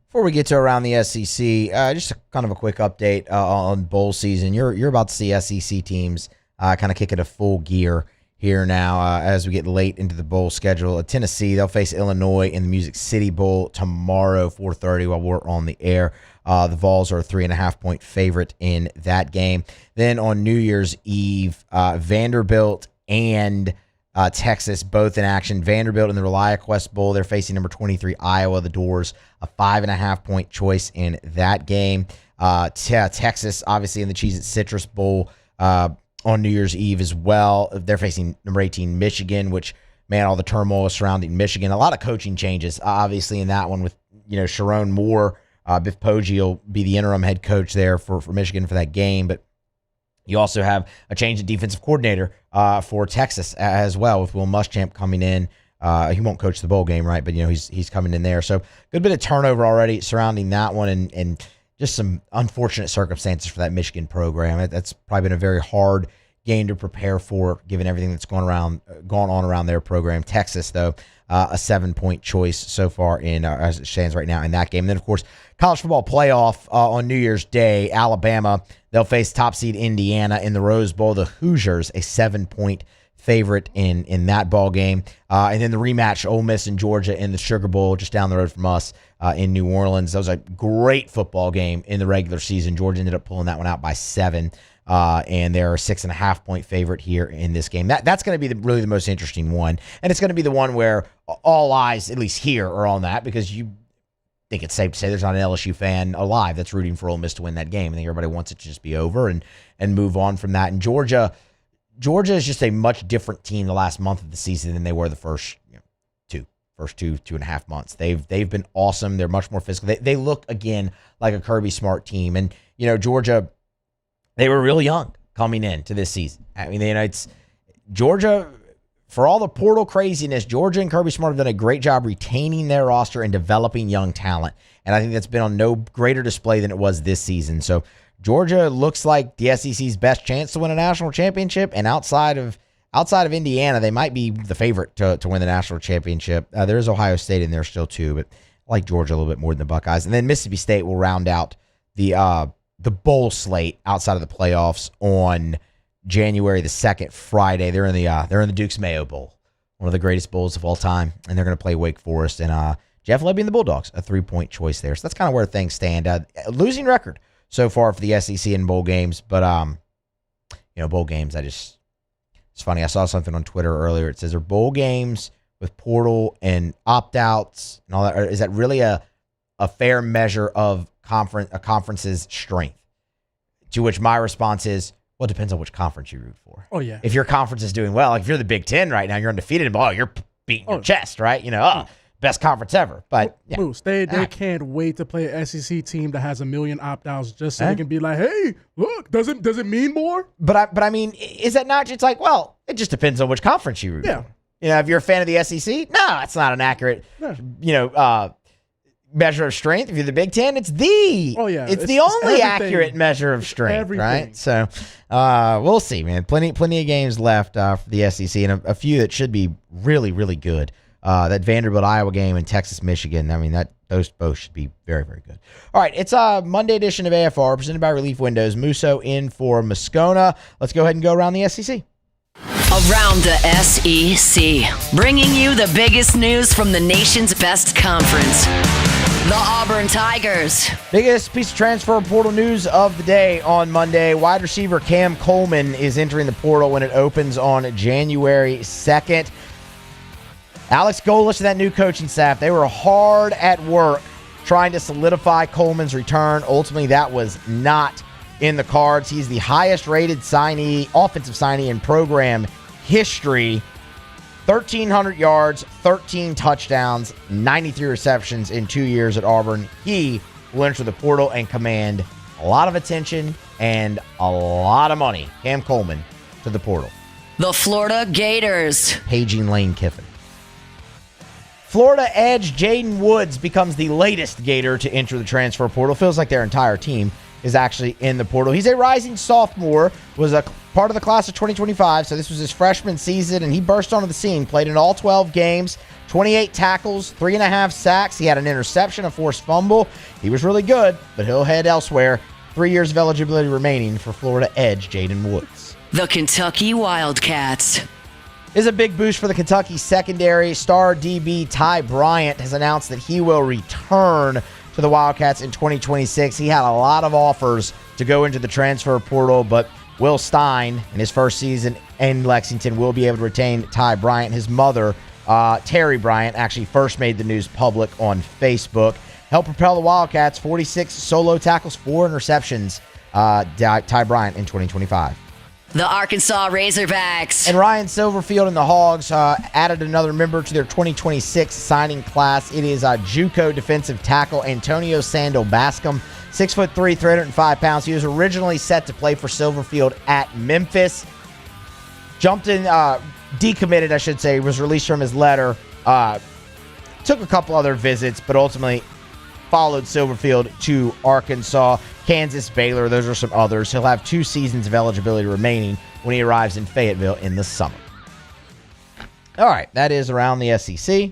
Before we get to around the SEC, just kind of a quick update on bowl season. You're about to see SEC teams kind of kick it a full gear here now as we get late into the bowl schedule. Tennessee, they'll face Illinois in the Music City Bowl tomorrow, 4:30 while we're on the air. The Vols are a 3.5-point favorite in that game. Then on New Year's Eve, Vanderbilt and Texas both in action. Vanderbilt in the ReliaQuest Bowl. They're facing number 23 Iowa. The Doors, a 5.5-point choice in that game. Texas, obviously, in the Cheez-It Citrus Bowl on New Year's Eve as well. They're facing number 18 Michigan, which, man, all the turmoil surrounding Michigan. A lot of coaching changes, obviously, in that one with, Sharon Moore. Biff Poggi will be the interim head coach there for Michigan for that game. But you also have a change in defensive coordinator for Texas as well, with Will Muschamp coming in. He won't coach the bowl game, right? But he's coming in there. So good bit of turnover already surrounding that one, and just some unfortunate circumstances for that Michigan program. That's probably been a very hard game to prepare for, given everything that's gone on around their program. Texas, though, a 7-point choice so far in as it stands right now in that game. And then, of course, college football playoff on New Year's Day. Alabama, they'll face top seed Indiana in the Rose Bowl. The Hoosiers, a 7-point favorite in that ball game. And then the rematch, Ole Miss and Georgia in the Sugar Bowl just down the road from us in New Orleans. That was a great football game in the regular season. Georgia ended up pulling that one out by 7. and they're a 6.5-point favorite here in this game. That's going to be really the most interesting one, and it's going to be the one where all eyes, at least here, are on that, because you think it's safe to say there's not an LSU fan alive that's rooting for Ole Miss to win that game. I think everybody wants it to just be over and move on from that. And Georgia is just a much different team the last month of the season than they were the first two and a half months. They've been awesome. They're much more physical. They look again like a Kirby Smart team. And Georgia, they were real young coming into this season. I mean, it's Georgia. For all the portal craziness, Georgia and Kirby Smart have done a great job retaining their roster and developing young talent. And I think that's been on no greater display than it was this season. So Georgia looks like the SEC's best chance to win a national championship. And outside of Indiana, they might be the favorite to win the national championship. There's Ohio State in there still too, but I like Georgia a little bit more than the Buckeyes. And then Mississippi State will round out the bowl slate outside of the playoffs on January the 2nd, Friday. They're in the Duke's Mayo Bowl, one of the greatest bowls of all time, and they're going to play Wake Forest and Jeff Lebby and the Bulldogs, a 3-point choice there. So that's kind of where things stand. Losing record so far for the SEC in bowl games, but bowl games. It's funny. I saw something on Twitter earlier. It says, are bowl games with portal and opt-outs and all that, or is that really a fair measure of a conference's strength? To which my response is, well, it depends on which conference you root for. Oh, yeah. If your conference is doing well, like if you're the Big Ten right now, you're undefeated, you're beating your chest, right? Best conference ever. But yeah. Moose, they can't wait to play an SEC team that has 1 million opt-outs just so they can be like, hey, look, does it mean more? But I mean, is that not just like, well, it just depends on which conference you root for. If you're a fan of the SEC, no, it's not an accurate, measure of strength. If you're the Big Ten, it's the only accurate measure of strength, right? So we'll see, man. Plenty of games left for the SEC, and a few that should be really, really good. That Vanderbilt Iowa game and Texas Michigan. I mean, those both should be very, very good. All right, it's a Monday edition of AFR presented by Relief Windows. Musso in for Moscona. Let's go ahead and go around the SEC. Around the SEC, bringing you the biggest news from the nation's best conference. The Auburn Tigers. Biggest piece of transfer portal news of the day on Monday. Wide receiver Cam Coleman is entering the portal when it opens on January 2nd. Alex Golesh and that new coaching staff, they were hard at work trying to solidify Coleman's return. Ultimately, that was not in the cards. He's the highest rated offensive signee in program history. 1,300 yards, 13 touchdowns, 93 receptions in 2 years at Auburn. He will enter the portal and command a lot of attention and a lot of money. Cam Coleman to the portal. The Florida Gators. Paging Lane Kiffin. Florida edge Jaden Woods becomes the latest Gator to enter the transfer portal. Feels like their entire team is actually in the portal. He's a rising sophomore, was a part of the class of 2025, so this was his freshman season, and he burst onto the scene, played in all 12 games, 28 tackles, 3.5 sacks. He had an interception, a forced fumble. He was really good, but he'll head elsewhere. 3 years of eligibility remaining for Florida edge Jaden Woods. The Kentucky Wildcats. Is a big boost for the Kentucky secondary. Star DB Ty Bryant has announced that he will return to the Wildcats in 2026. He had a lot of offers to go into the transfer portal, but Will Stein, in his first season in Lexington, will be able to retain Ty Bryant. His mother, Terry Bryant, actually first made the news public on Facebook. Helped propel the Wildcats, 46 solo tackles, 4 interceptions, Ty Bryant in 2025. The Arkansas Razorbacks. And Ryan Silverfield and the Hogs added another member to their 2026 signing class. It is JUCO defensive tackle Antonio Sandal Bascom, 6'3", 305 pounds. He was originally set to play for Silverfield at Memphis. Decommitted, I should say, was released from his letter. Took a couple other visits, but ultimately followed Silverfield to Arkansas, Kansas, Baylor. Those are some others. He'll have 2 seasons of eligibility remaining when he arrives in Fayetteville in the summer. All right, that is around the SEC.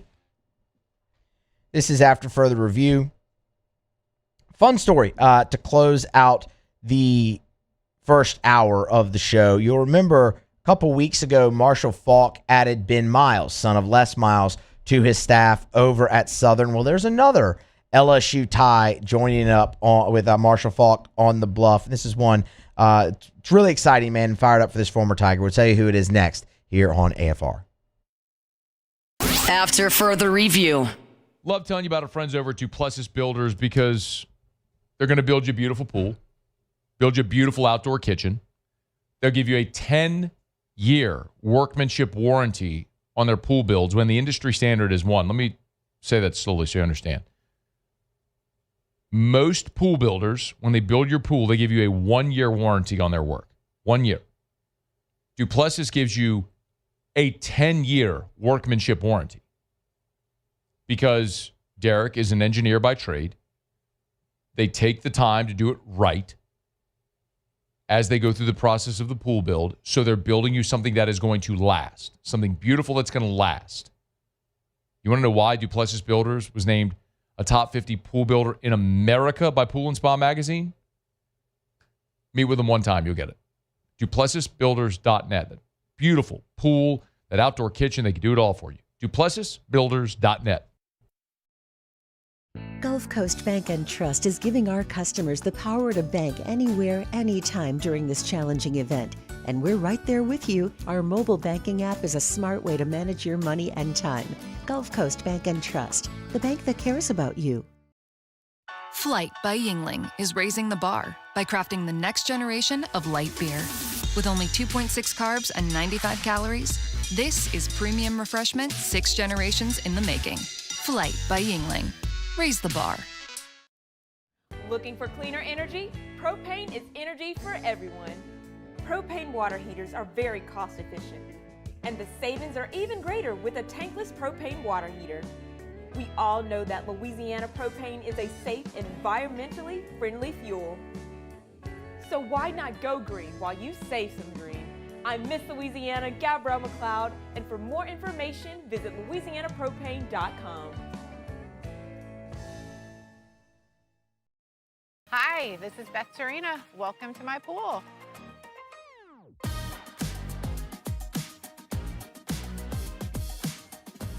This is after further review. Fun story to close out the first hour of the show. You'll remember a couple weeks ago, Marshall Faulk added Ben Miles, son of Les Miles, to his staff over at Southern. Well, there's another LSU tie joining up with Marshall Faulk on the Bluff. This is one It's really exciting, man. Fired up for this former Tiger. We'll tell you who it is next here on AFR. After further review. Love telling you about our friends over at Duplessis Builders because they're going to build you a beautiful pool, build you a beautiful outdoor kitchen. They'll give you a 10-year workmanship warranty on their pool builds when the industry standard is 1. Let me say that slowly so you understand. Most pool builders, when they build your pool, they give you a 1-year warranty on their work. 1 year. Duplessis gives you a 10-year workmanship warranty because Derek is an engineer by trade. They take the time to do it right as they go through the process of the pool build, so they're building you something that is going to last, something beautiful that's going to last. You want to know why Duplessis Builders was named a top 50 pool builder in America by Pool and Spa Magazine? Meet with them one time, you'll get it. DuplessisBuilders.net. That beautiful pool, that outdoor kitchen, they can do it all for you. DuplessisBuilders.net. Gulf Coast Bank and Trust is giving our customers the power to bank anywhere, anytime during this challenging event. And we're right there with you. Our mobile banking app is a smart way to manage your money and time. Gulf Coast Bank and Trust, the bank that cares about you. Flight by Yingling is raising the bar by crafting the next generation of light beer. With only 2.6 carbs and 95 calories, this is premium refreshment 6 generations in the making. Flight by Yingling. Raise the bar. Looking for cleaner energy? Propane is energy for everyone. Propane water heaters are very cost efficient, and the savings are even greater with a tankless propane water heater. We all know that Louisiana propane is a safe and environmentally friendly fuel. So why not go green while you save some green? I'm Miss Louisiana, Gabrielle McLeod, and for more information, visit louisianapropane.com. Hi, this is Beth Serena. Welcome to my pool.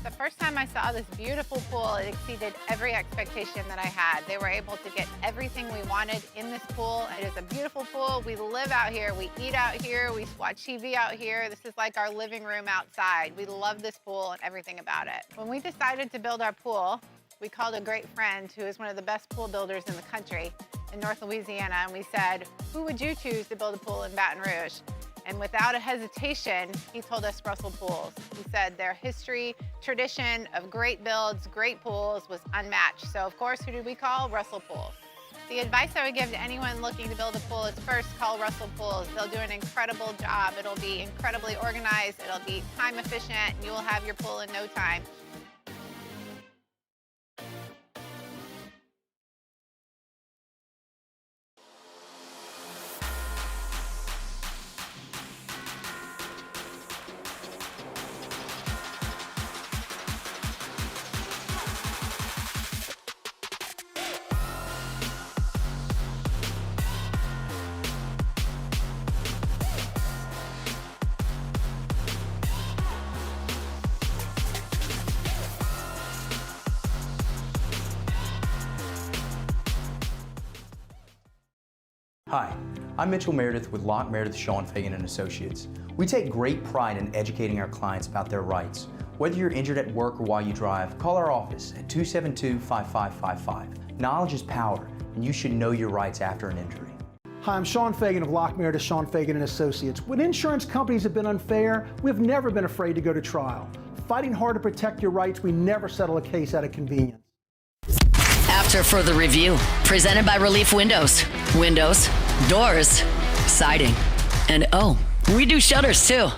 The first time I saw this beautiful pool, it exceeded every expectation that I had. They were able to get everything we wanted in this pool. It is a beautiful pool. We live out here, we eat out here, we watch TV out here. This is like our living room outside. We love this pool and everything about it. When we decided to build our pool, we called a great friend who is one of the best pool builders in the country in North Louisiana, and we said, who would you choose to build a pool in Baton Rouge? And without a hesitation, he told us Russell Pools. He said their history, tradition of great builds, great pools was unmatched. So of course, who did we call? Russell Pools. The advice I would give to anyone looking to build a pool is first call Russell Pools. They'll do an incredible job. It'll be incredibly organized, it'll be time efficient, and you will have your pool in no time. Hi, I'm Mitchell Meredith with Locke Meredith, Shough, Fagan & Associates. We take great pride in educating our clients about their rights. Whether you're injured at work or while you drive, call our office at 272-5555. Knowledge is power, and you should know your rights after an injury. Hi, I'm Sean Fagan of Locke Meredith, Shough, Fagan & Associates. When insurance companies have been unfair, we've never been afraid to go to trial. Fighting hard to protect your rights, we never settle a case out of convenience. After further review, presented by Relief Windows. Windows, doors, siding, and oh, we do shutters too.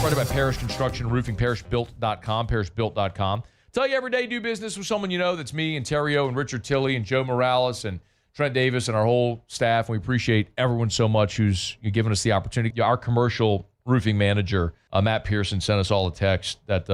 Brought by Parish Construction Roofing, parishbuilt.com, parishbuilt.com. Tell you every day do business with someone you know. That's me and Terrio and Richard Tilley and Joe Morales and Trent Davis and our whole staff. And we appreciate everyone so much who's giving us the opportunity. Our commercial roofing manager, Matt Pearson, sent us all a text that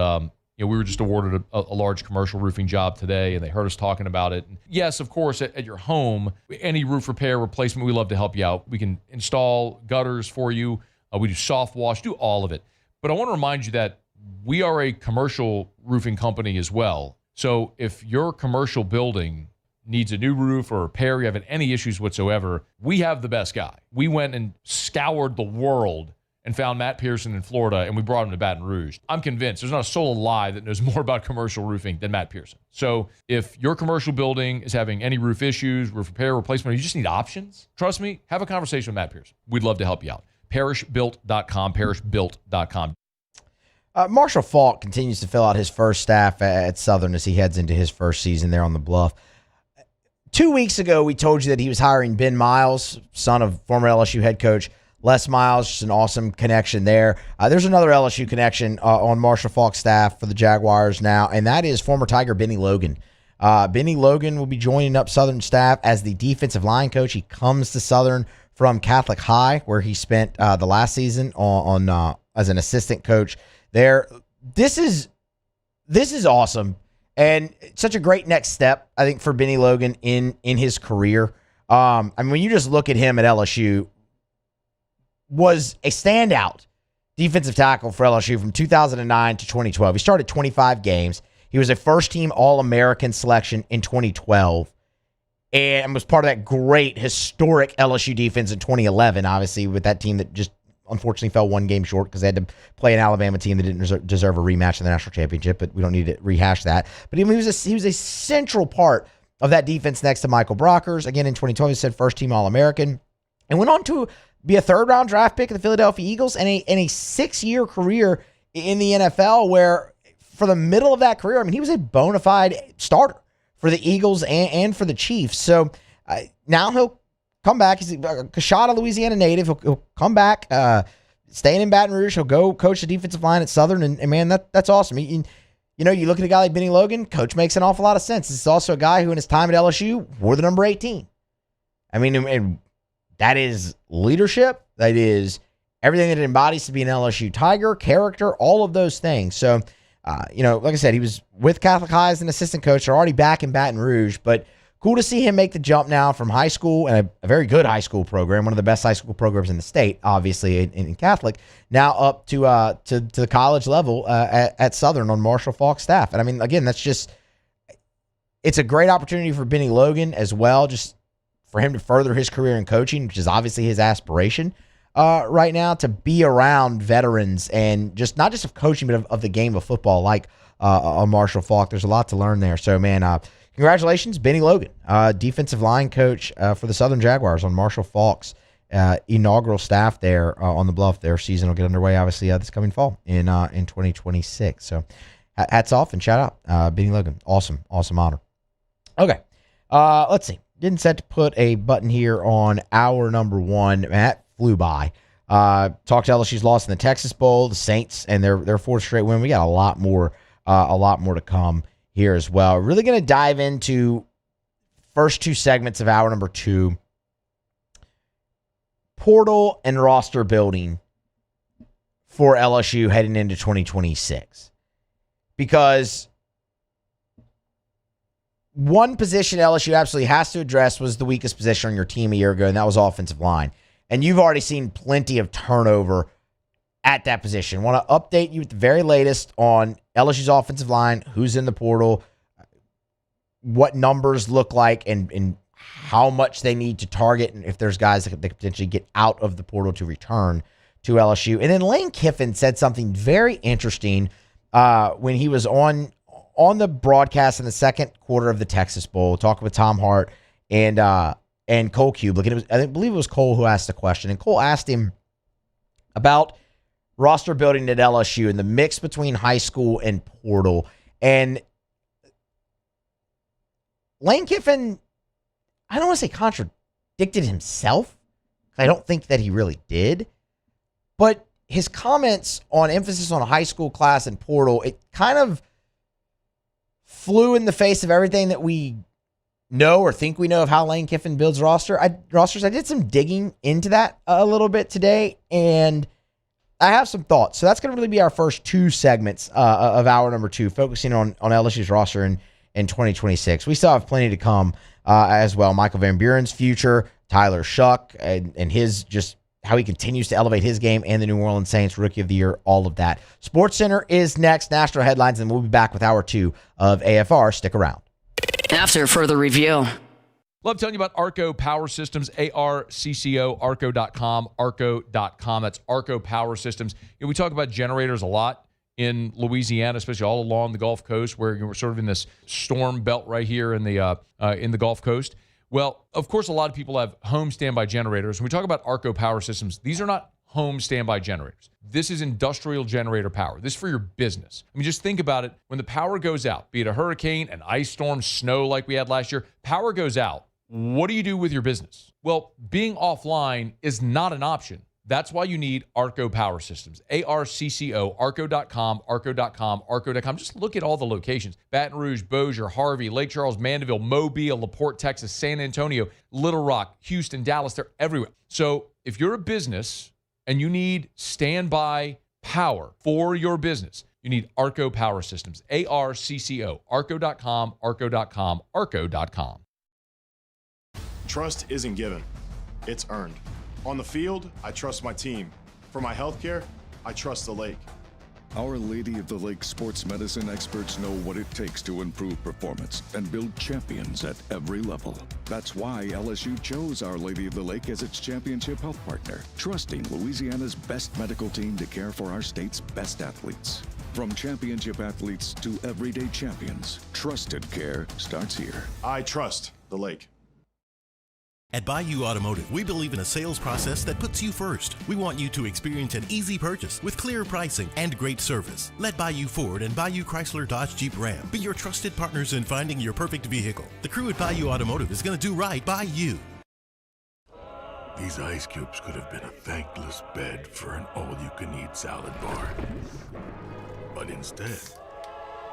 we were just awarded a large commercial roofing job today, and they heard us talking about it. And yes, of course, at your home, any roof repair, replacement, we love to help you out. We can install gutters for you. We do soft wash, do all of it. But I want to remind you that we are a commercial roofing company as well. So if your commercial building needs a new roof or repair, you have any issues whatsoever, we have the best guy. We went and scoured the world and found Matt Pearson in Florida, and we brought him to Baton Rouge. I'm convinced there's not a soul alive that knows more about commercial roofing than Matt Pearson. So if your commercial building is having any roof issues, roof repair, replacement, or you just need options, trust me, have a conversation with Matt Pearson. We'd love to help you out. Parishbuilt.com, parishbuilt.com. Marshall Faulk continues to fill out his first staff at Southern as he heads into his first season there on the Bluff. 2 weeks ago, we told you that he was hiring Ben Miles, son of former LSU head coach Les Miles. Just an awesome connection there. There's another LSU connection on Marshall Faulk's staff for the Jaguars now, and that is former Tiger Benny Logan. Benny Logan will be joining up Southern staff as the defensive line coach. He comes to Southern from Catholic High, where he spent the last season on as an assistant coach there. This is awesome, and such a great next step, I think, for Benny Logan in his career. I mean, when you just look at him at LSU, was a standout defensive tackle for LSU from 2009 to 2012. He started 25 games. He was a first-team All-American selection in 2012 and was part of that great, historic LSU defense in 2011, obviously, with that team that just unfortunately fell one game short because they had to play an Alabama team that didn't deserve a rematch in the national championship, but we don't need to rehash that. But he was a central part of that defense next to Michael Brockers. Again, in 2012, he said first-team All-American and went on to be a third-round draft pick of the Philadelphia Eagles and a 6-year career in the NFL where for the middle of that career, I mean, he was a bona fide starter for the Eagles and for the Chiefs. So now he'll come back. He's a Coshada, Louisiana native. He'll come back, staying in Baton Rouge. He'll go coach the defensive line at Southern, and man, that's awesome. You look at a guy like Benny Logan, coach makes an awful lot of sense. This is also a guy who in his time at LSU wore the number 18. I mean, and that is leadership. That is everything that it embodies to be an LSU Tiger, character, all of those things. So, like I said, he was with Catholic High as an assistant coach. They're already back in Baton Rouge, but cool to see him make the jump now from high school and a very good high school program, one of the best high school programs in the state, obviously in Catholic, now up to the college level at Southern on Marshall Faulk's staff. And I mean, again, it's a great opportunity for Benny Logan as well, just for him to further his career in coaching, which is obviously his aspiration right now, to be around veterans and just not just of coaching, but of the game of football like Marshall Faulk. There's a lot to learn there. So, man, congratulations, Benny Logan, defensive line coach for the Southern Jaguars on Marshall Faulk's inaugural staff there on the Bluff. Their season will get underway, obviously, this coming fall in 2026. So hats off and shout out Benny Logan. Awesome honor. Okay, let's see. Didn't set to put a button here on hour number one. That flew by. Talked to LSU's loss in the Texas Bowl, the Saints, and their fourth straight win. We got a lot more to come here as well. Really going to dive into first two segments of hour number two. Portal and roster building for LSU heading into 2026. Because one position LSU absolutely has to address was the weakest position on your team a year ago, and that was offensive line. And you've already seen plenty of turnover at that position. Want to update you with the very latest on LSU's offensive line, who's in the portal, what numbers look like, and how much they need to target, and if there's guys that could potentially get out of the portal to return to LSU. And then Lane Kiffin said something very interesting when he was on the broadcast in the second quarter of the Texas Bowl, talking with Tom Hart and Cole Kublik. And I believe it was Cole who asked the question. And Cole asked him about roster building at LSU and the mix between high school and portal. And Lane Kiffin, I don't want to say contradicted himself. I don't think that he really did. But his comments on emphasis on a high school class and portal, it kind of flew in the face of everything that we know or think we know of how Lane Kiffin builds rosters. I did some digging into that a little bit today, and I have some thoughts. So that's going to really be our first two segments of hour number two, focusing on LSU's roster in 2026. We still have plenty to come as well. Michael Van Buren's future, Tyler Shuck, and his just how he continues to elevate his game and the New Orleans Saints Rookie of the Year, all of that. SportsCenter is next, national headlines, and we'll be back with Hour 2 of AFR. Stick around. After further review. Love telling you about Arco Power Systems, ARCCO, arco.com, arco.com. That's Arco Power Systems. We talk about generators a lot in Louisiana, especially all along the Gulf Coast, where we're sort of in this storm belt right here in the Gulf Coast. Well, of course, a lot of people have home standby generators. When we talk about Arco Power Systems, these are not home standby generators. This is industrial generator power. This is for your business. I mean, just think about it. When the power goes out, be it a hurricane, an ice storm, snow like we had last year, power goes out. What do you do with your business? Well, being offline is not an option. That's why you need Arco Power Systems. ARCCO, arco.com, arco.com, arco.com. Just look at all the locations. Baton Rouge, Bossier, Harvey, Lake Charles, Mandeville, Mobile, LaPorte, Texas, San Antonio, Little Rock, Houston, Dallas. They're everywhere. So if you're a business and you need standby power for your business, you need Arco Power Systems. ARCCO, arco.com, arco.com, arco.com. Trust isn't given, it's earned. On the field, I trust my team. For my healthcare, I trust the lake. Our Lady of the Lake sports medicine experts know what it takes to improve performance and build champions at every level. That's why LSU chose Our Lady of the Lake as its championship health partner, trusting Louisiana's best medical team to care for our state's best athletes. From championship athletes to everyday champions, trusted care starts here. I trust the lake. At Bayou Automotive, we believe in a sales process that puts you first. We want you to experience an easy purchase with clear pricing and great service. Let Bayou Ford and Bayou Chrysler Dodge Jeep Ram be your trusted partners in finding your perfect vehicle. The crew at Bayou Automotive is going to do right by you. These ice cubes could have been a thankless bed for an all-you-can-eat salad bar. But instead,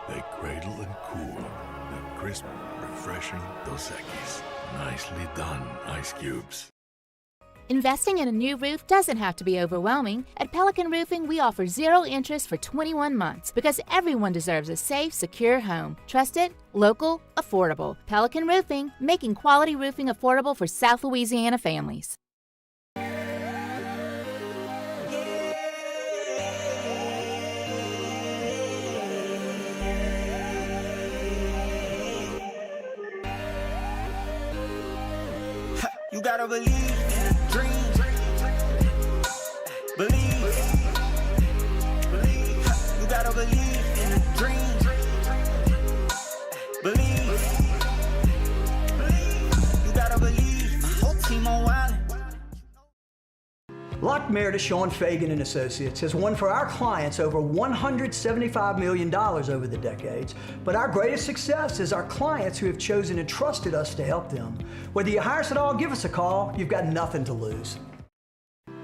they cradle and cool the crisp, refreshing Dos Equis. Nicely done, ice cubes. Investing in a new roof doesn't have to be overwhelming. At Pelican Roofing, we offer 0 interest for 21 months because everyone deserves a safe, secure home. Trusted, local, affordable. Pelican Roofing, making quality roofing affordable for South Louisiana families. You gotta believe in a dream. Believe. You gotta believe in a dream. Believe. You gotta believe. My whole team on wild. Lock Meredith, Sean Fagan and Associates has won for our clients over $175 million over the decades, but our greatest success is our clients who have chosen and trusted us to help them. Whether you hire us at all, give us a call. You've got nothing to lose.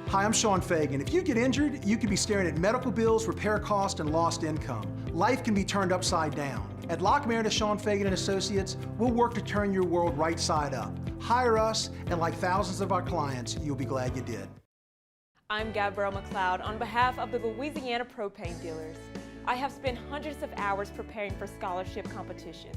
Hi, I'm Sean Fagan. If you get injured, you could be staring at medical bills, repair costs, and lost income. Life can be turned upside down. At Lock Meredith, Sean Fagan and Associates, we'll work to turn your world right side up. Hire us, and like thousands of our clients, you'll be glad you did. I'm Gabrielle McLeod on behalf of the Louisiana Propane Dealers. I have spent hundreds of hours preparing for scholarship competitions.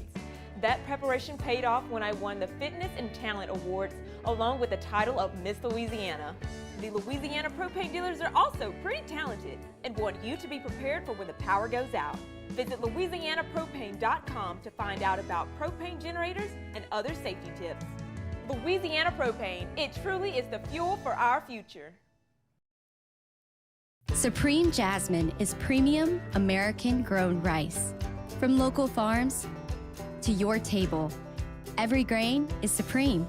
That preparation paid off when I won the Fitness and Talent Awards along with the title of Miss Louisiana. The Louisiana Propane Dealers are also pretty talented and want you to be prepared for when the power goes out. Visit LouisianaPropane.com to find out about propane generators and other safety tips. Louisiana Propane, it truly is the fuel for our future. Supreme Jasmine is premium American-grown rice. From local farms to your table, every grain is supreme.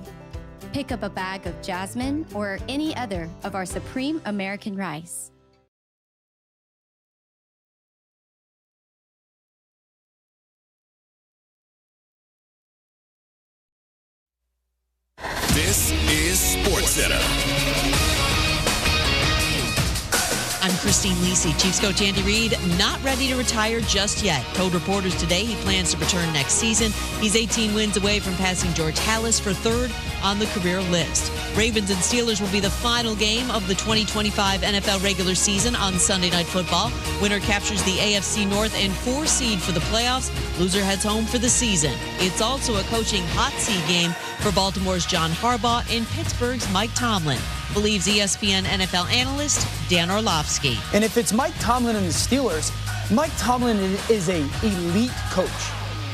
Pick up a bag of Jasmine or any other of our Supreme American rice. This is SportsCenter. I'm Christine Lisi. Chiefs coach Andy Reid not ready to retire just yet. Told reporters today he plans to return next season. He's 18 wins away from passing George Halas for third on the career list. Ravens and Steelers will be the final game of the 2025 NFL regular season on Sunday Night Football. Winner captures the AFC North and 4 seed for the playoffs. Loser heads home for the season. It's also a coaching hot seat game for Baltimore's John Harbaugh and Pittsburgh's Mike Tomlin. believes ESPN NFL analyst Dan Orlovsky. And if it's Mike Tomlin and the Steelers, Mike Tomlin is an elite coach.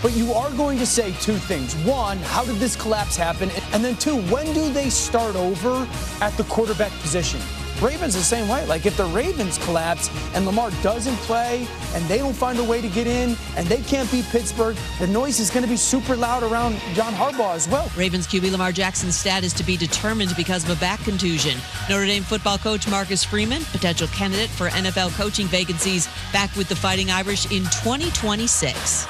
But you are going to say two things. One, how did this collapse happen? And then two, when do they start over at the quarterback position? Ravens the same way. Like if the Ravens collapse and Lamar doesn't play and they don't find a way to get in and they can't beat Pittsburgh, the noise is going to be super loud around John Harbaugh as well. Ravens QB Lamar Jackson's status to be determined because of a back contusion. Notre Dame football coach Marcus Freeman, potential candidate for NFL coaching vacancies, back with the Fighting Irish in 2026.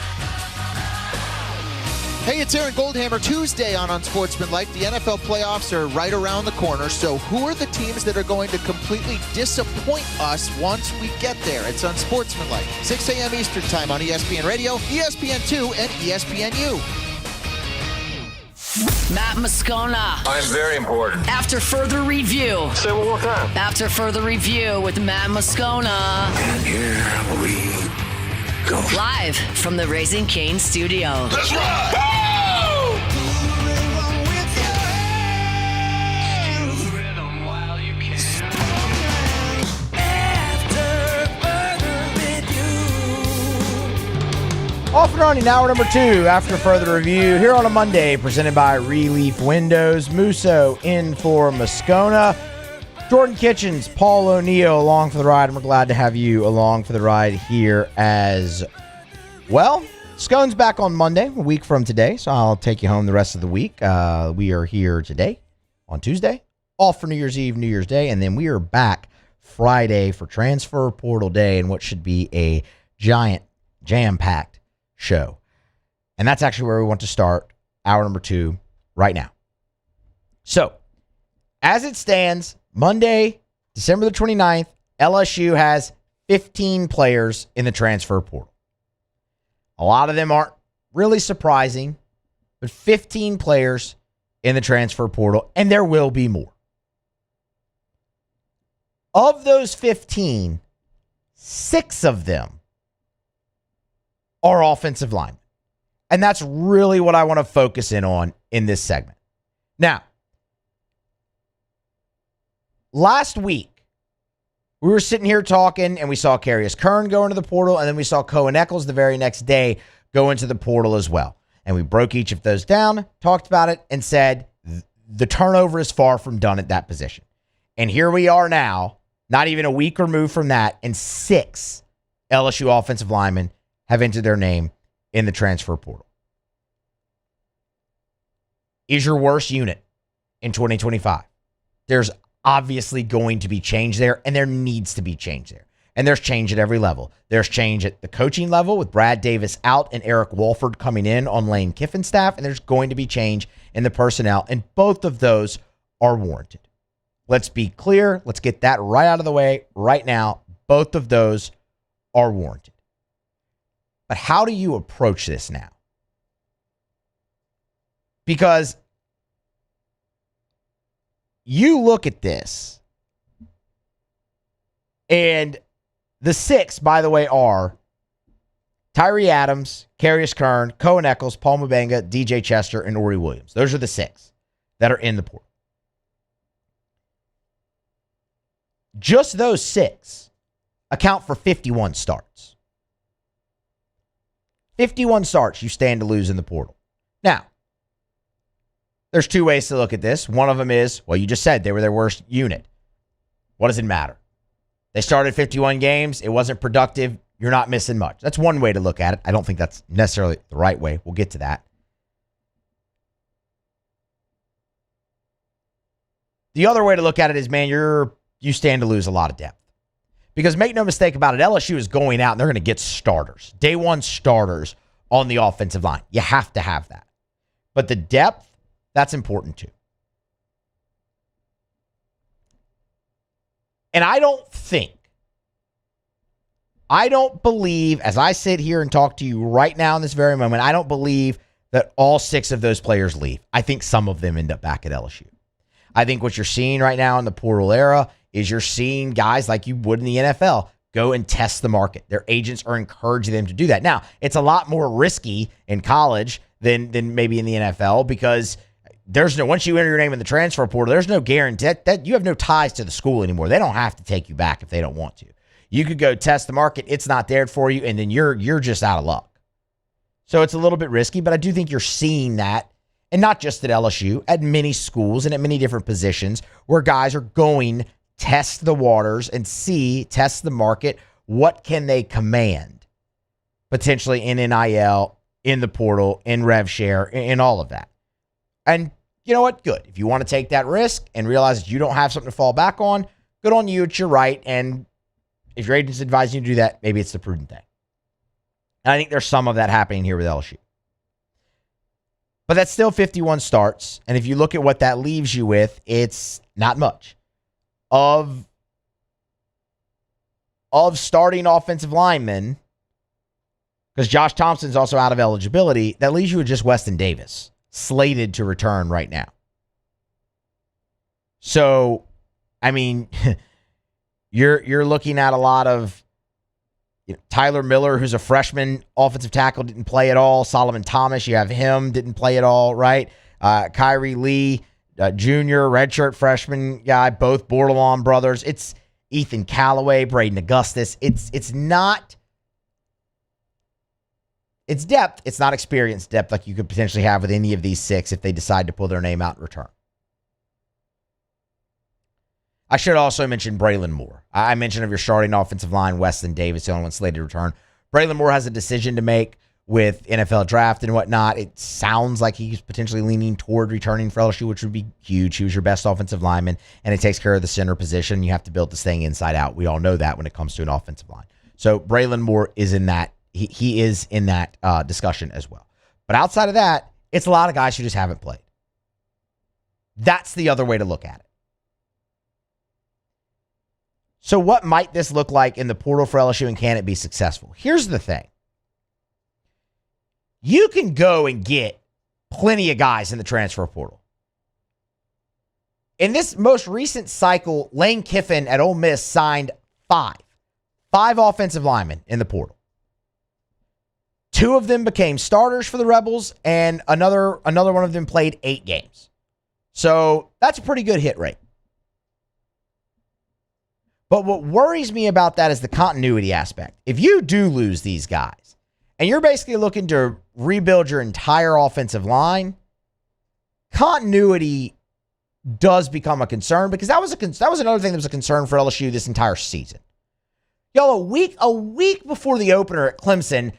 Hey, it's Aaron Goldhammer. Tuesday on Unsportsmanlike. The NFL playoffs are right around the corner, so who are the teams that are going to completely disappoint us once we get there? It's Unsportsmanlike. 6 a.m. Eastern Time on ESPN Radio, ESPN2, and ESPNU. Matt Moscona. I'm very important. After further review. Say it one more time. After further review with Matt Moscona. And here we go. Live from the Raising Cane studio. Let's ride! Off and running, hour number 2 after further review here on a Monday, presented by Relief Windows. Musso in for Moscona. Jordan Kitchens, Paul O'Neill along for the ride, and we're glad to have you along for the ride here as well. Scone's back on Monday, a week from today, so I'll take you home the rest of the week. We are here today on Tuesday, off for New Year's Eve, New Year's Day, and then we are back Friday for Transfer Portal Day and what should be a giant, jam-packed show. And that's actually where we want to start hour number 2 right now. So, as it stands, Monday, December the 29th, LSU has 15 players in the transfer portal. A lot of them aren't really surprising, but 15 players in the transfer portal, and there will be more. Of those 15, 6 of them are offensive linemen. And that's really what I want to focus in on in this segment. Now, last week, we were sitting here talking, and we saw Carius Kern go into the portal, and then we saw Cohen Eccles the very next day go into the portal as well. And we broke each of those down, talked about it, and said the turnover is far from done at that position. And here we are now, not even a week removed from that, and 6 LSU offensive linemen have entered their name in the transfer portal. Is your worst unit in 2025? There's obviously going to be change there, and there needs to be change there. And there's change at every level. There's change at the coaching level with Brad Davis out and Eric Walford coming in on Lane Kiffin's staff, and there's going to be change in the personnel, and both of those are warranted. Let's be clear. Let's get that right out of the way right now. Both of those are warranted. But how do you approach this now? Because you look at this, and the 6, by the way, are Tyree Adams, Carius Kern, Cohen Eccles, Paul Mubenga, DJ Chester, and OROY Williams. Those are the 6 that are in the portal. Just those 6 account for 51 starts. 51 starts you stand to lose in the portal. Now, there's 2 ways to look at this. One of them is, well, you just said they were their worst unit. What does it matter? They started 51 games. It wasn't productive. You're not missing much. That's one way to look at it. I don't think that's necessarily the right way. We'll get to that. The other way to look at it is, man, you stand to lose a lot of depth. Because make no mistake about it, LSU is going out and they're going to get starters. Day 1 starters on the offensive line. You have to have that. But the depth, that's important too. And I don't believe, as I sit here and talk to you right now in this very moment, I don't believe that all 6 of those players leave. I think some of them end up back at LSU. I think what you're seeing right now in the portal era is you're seeing guys like you would in the NFL go and test the market. Their agents are encouraging them to do that. Now, it's a lot more risky in college than maybe in the NFL because once you enter your name in the transfer portal, there's no guarantee that you have no ties to the school anymore. They don't have to take you back if they don't want to. You could go test the market. It's not there for you, and then you're just out of luck. So it's a little bit risky, but I do think you're seeing that, and not just at LSU, at many schools and at many different positions where guys are going test the waters and test the market. What can they command potentially in NIL, in the portal, in rev share, in all of that? And you know what? Good. If you want to take that risk and realize that you don't have something to fall back on, good on you. It's your right. And if your agent's advising you to do that, maybe it's the prudent thing. And I think there's some of that happening here with LSU. But that's still 51 starts. And if you look at what that leaves you with, it's not much. Of starting offensive linemen, because Josh Thompson's also out of eligibility, that leaves you with just Weston Davis, slated to return right now. So, I mean, you're looking at a lot of Tyler Miller, who's a freshman offensive tackle, didn't play at all. Solomon Thomas, you have him, didn't play at all, right? Kyrie Lee, junior, redshirt freshman guy, both Bordelon brothers. It's Ethan Callaway, Braden Augustus. It's depth. It's not experience depth like you could potentially have with any of these six if they decide to pull their name out in return. I should also mention Braylon Moore. I mentioned of your starting offensive line, Weston Davis, the only one slated to return. Braylon Moore has a decision to make with NFL draft and whatnot. It sounds like he's potentially leaning toward returning for LSU, which would be huge. He was your best offensive lineman, and it takes care of the center position. You have to build this thing inside out. We all know that when it comes to an offensive line. So Braylon Moore is in that. He is in that discussion as well. But outside of that, it's a lot of guys who just haven't played. That's the other way to look at it. So what might this look like in the portal for LSU, and can it be successful? Here's the thing. You can go and get plenty of guys in the transfer portal. In this most recent cycle, Lane Kiffin at Ole Miss signed five offensive linemen in the portal. 2 of them became starters for the Rebels, and another one of them played 8 games. So that's a pretty good hit rate. But what worries me about that is the continuity aspect. If you do lose these guys, and you're basically looking to rebuild your entire offensive line, continuity does become a concern, because that was another thing that was a concern for LSU this entire season. Y'all, a week before the opener at Clemson,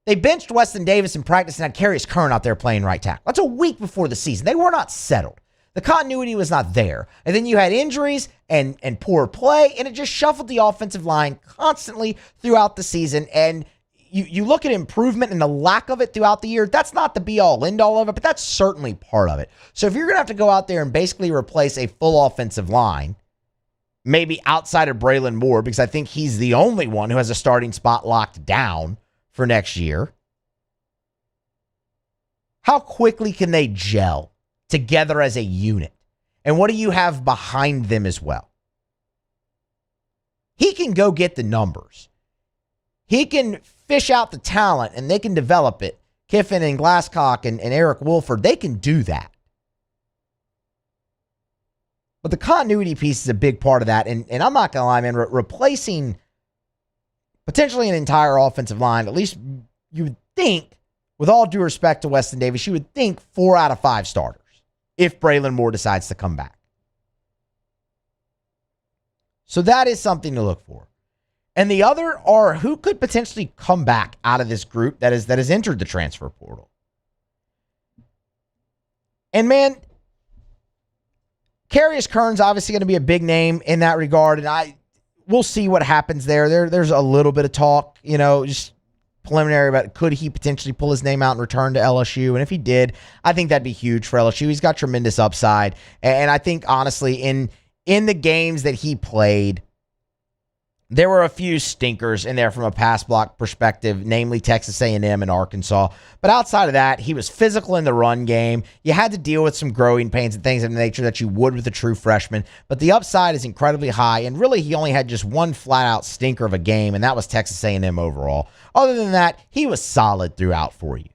they benched Weston Davis in practice and had Carius Kern out there playing right tackle. That's a week before the season. They were not settled. The continuity was not there. And then you had injuries and poor play, and it just shuffled the offensive line constantly throughout the season. And you look at improvement and the lack of it throughout the year, that's not the be-all, end-all of it, but that's certainly part of it. So if you're going to have to go out there and basically replace a full offensive line, maybe outside of Braylon Moore, because I think he's the only one who has a starting spot locked down for next year, how quickly can they gel together as a unit? And what do you have behind them as well? He can go get the numbers. He can fish out the talent, and they can develop it. Kiffin and Glasscock and Eric Wolford, they can do that. But the continuity piece is a big part of that. And I'm not going to lie, man, replacing potentially an entire offensive line, at least you would think, with all due respect to Weston Davis, you would think 4 out of 5 starters if Braylon Moore decides to come back. So that is something to look for. And the other are who could potentially come back out of this group that has entered the transfer portal. And man, Carius Kern's obviously going to be a big name in that regard, and we'll see what happens there. There's a little bit of talk, just preliminary about could he potentially pull his name out and return to LSU. And if he did, I think that'd be huge for LSU. He's got tremendous upside. And I think, honestly, in the games that he played, there were a few stinkers in there from a pass block perspective, namely Texas A&M and Arkansas. But outside of that, he was physical in the run game. You had to deal with some growing pains and things of the nature that you would with a true freshman. But the upside is incredibly high. And really, he only had just one flat-out stinker of a game, and that was Texas A&M overall. Other than that, he was solid throughout for you.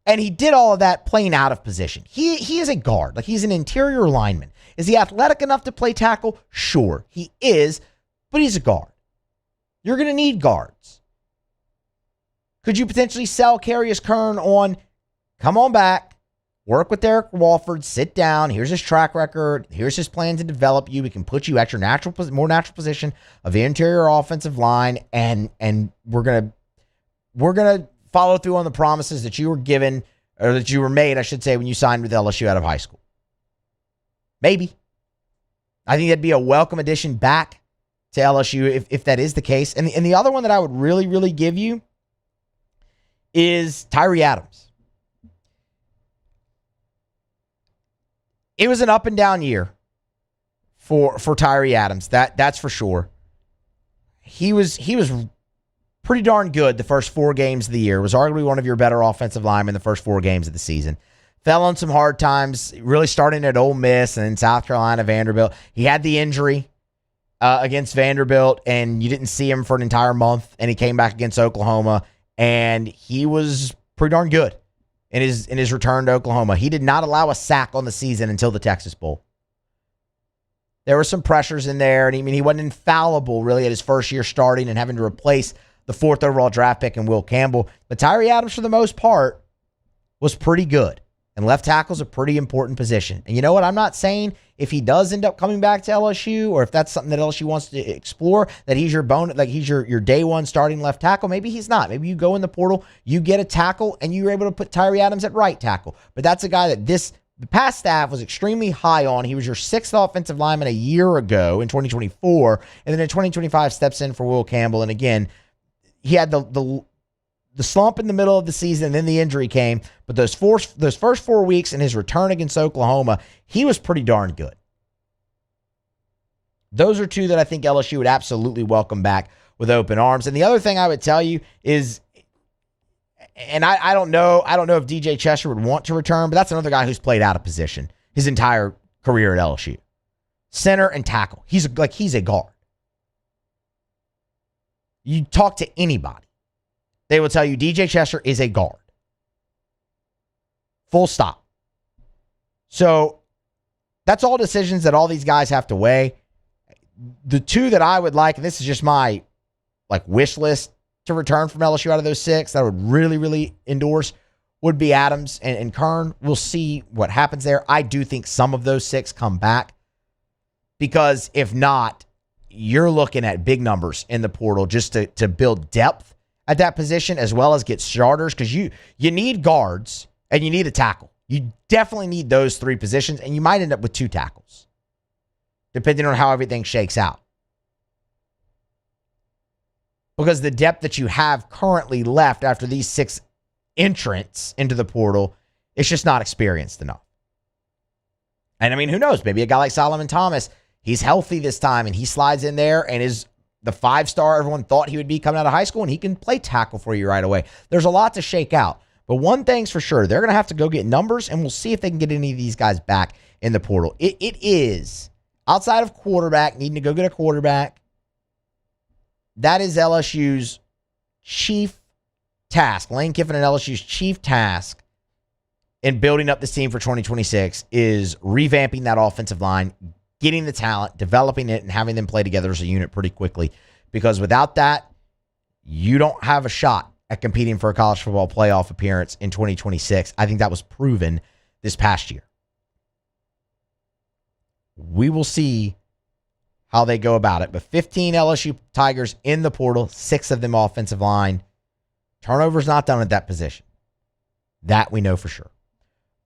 And he did all of that playing out of position. He is a guard. Like, he's an interior lineman. Is he athletic enough to play tackle? Sure, he is, but he's a guard. You're going to need guards. Could you potentially sell Carius Kern on, come on back, work with Derek Walford, sit down, here's his track record, here's his plan to develop you, we can put you at your more natural position of the interior offensive line, and we're going to follow through on the promises that you were given, or that you were made, I should say, when you signed with LSU out of high school. Maybe. I think that'd be a welcome addition back to LSU if that is the case. And the other one that I would really, really give you is Tyree Adams. It was an up and down year for Tyree Adams. That's for sure. He was pretty darn good the first 4 games of the year. Was arguably one of your better offensive linemen the first 4 games of the season. Fell on some hard times, really starting at Ole Miss and then South Carolina, Vanderbilt. He had the injury against Vanderbilt, and you didn't see him for an entire month, and he came back against Oklahoma, and he was pretty darn good in his return to Oklahoma. He did not allow a sack on the season until the Texas Bowl. There were some pressures in there, and he wasn't infallible really at his first year starting and having to replace the 4th overall draft pick in Will Campbell. But Tyree Adams, for the most part, was pretty good. And left tackle is a pretty important position. And you know what? I'm not saying if he does end up coming back to LSU, or if that's something that LSU wants to explore, that he's your he's your day one starting left tackle. Maybe he's not. Maybe you go in the portal, you get a tackle, and you're able to put Tyree Adams at right tackle. But that's a guy that the past staff was extremely high on. He was your 6th offensive lineman a year ago in 2024, and then in 2025 steps in for Will Campbell. And again, he had the slump in the middle of the season, and then the injury came. But those first 4 weeks in his return against Oklahoma, he was pretty darn good. Those are 2 that I think LSU would absolutely welcome back with open arms. And the other thing I would tell you is, and I don't know if DJ Chester would want to return, but that's another guy who's played out of position his entire career at LSU. Center and tackle. He's a guard. You talk to anybody, they will tell you DJ Chester is a guard. Full stop. So that's all decisions that all these guys have to weigh. The 2 that I would like, and this is just my wish list to return from LSU out of those 6 that I would really, really endorse, would be Adams and Kern. We'll see what happens there. I do think some of those 6 come back, because if not, you're looking at big numbers in the portal just to build depth at that position, as well as get starters, because you need guards and you need a tackle. You definitely need those 3 positions, and you might end up with 2 tackles, depending on how everything shakes out. Because the depth that you have currently left after these 6 entrants into the portal, it's just not experienced enough. And who knows? Maybe a guy like Solomon Thomas, he's healthy this time, and he slides in there and is the 5-star everyone thought he would be coming out of high school, and he can play tackle for you right away. There's a lot to shake out. But one thing's for sure, they're going to have to go get numbers, and we'll see if they can get any of these guys back in the portal. It is, outside of quarterback, needing to go get a quarterback, that is LSU's chief task. Lane Kiffin and LSU's chief task in building up this team for 2026 is revamping that offensive line, getting the talent, developing it, and having them play together as a unit pretty quickly. Because without that, you don't have a shot at competing for a college football playoff appearance in 2026. I think that was proven this past year. We will see how they go about it. But 15 LSU Tigers in the portal, 6 of them offensive line. Turnover's not done at that position. That we know for sure.